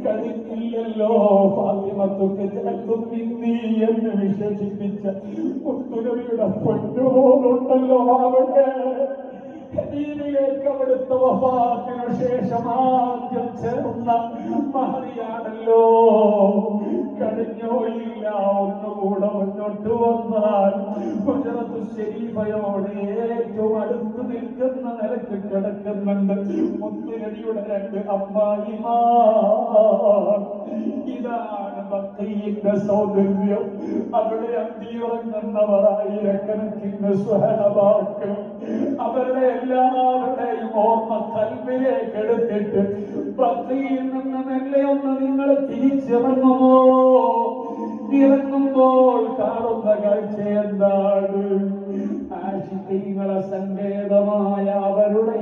കഴിഞ്ഞില്ലല്ലോ ഫാത്തിമത്തുക്ക് ജഅത്തുമിന്നി എന്ന് വിശേഷിപ്പിച്ച മുത്തുനബിയുടെ പൊന്നുപോലുണ്ടല്ലോ അവിടെ. ഹബീബിലേക്ക് അവിടുത്തെ വഫാത്തിനു ശേഷം ആദ്യം ചേർന്ന മഹതിയാണല്ലോ. കഴിഞ്ഞോ ഇല്ല. ഒന്നുകൂടെ മുന്നോട്ട് വന്നാൽ ഹുജറത്തു ശരീഫയോട് ഏറ്റവും അടുത്ത് നിൽക്കുന്ന നിലക്ക് കിടക്കുന്നുണ്ട് മുത്തുനബിയുടെ രണ്ട് അമ്മായിമാർ. ഇതാണ് ബഖീന്റെ സൗന്ദര്യം. അവിടെ അന്തിയുറങ്ങുന്നവർ ആയിരക്കണക്കിന് സ്വഹാബാക്കൾ. അവരുടെ എല്ലാവരുടെയും ഓർമ്മ കൽബിലേക്ക് എടുത്തിട്ട് ബഖീൽ നിന്ന് മെല്ലെ ഒന്ന് നിങ്ങൾ തിരിച്ചിറങ്ങുമോ? ഇറങ്ങുമ്പോൾ കാണുന്ന കാഴ്ച എന്താണ്? ആശിഖീങ്ങളെ സങ്കേതമായ അവരുടെ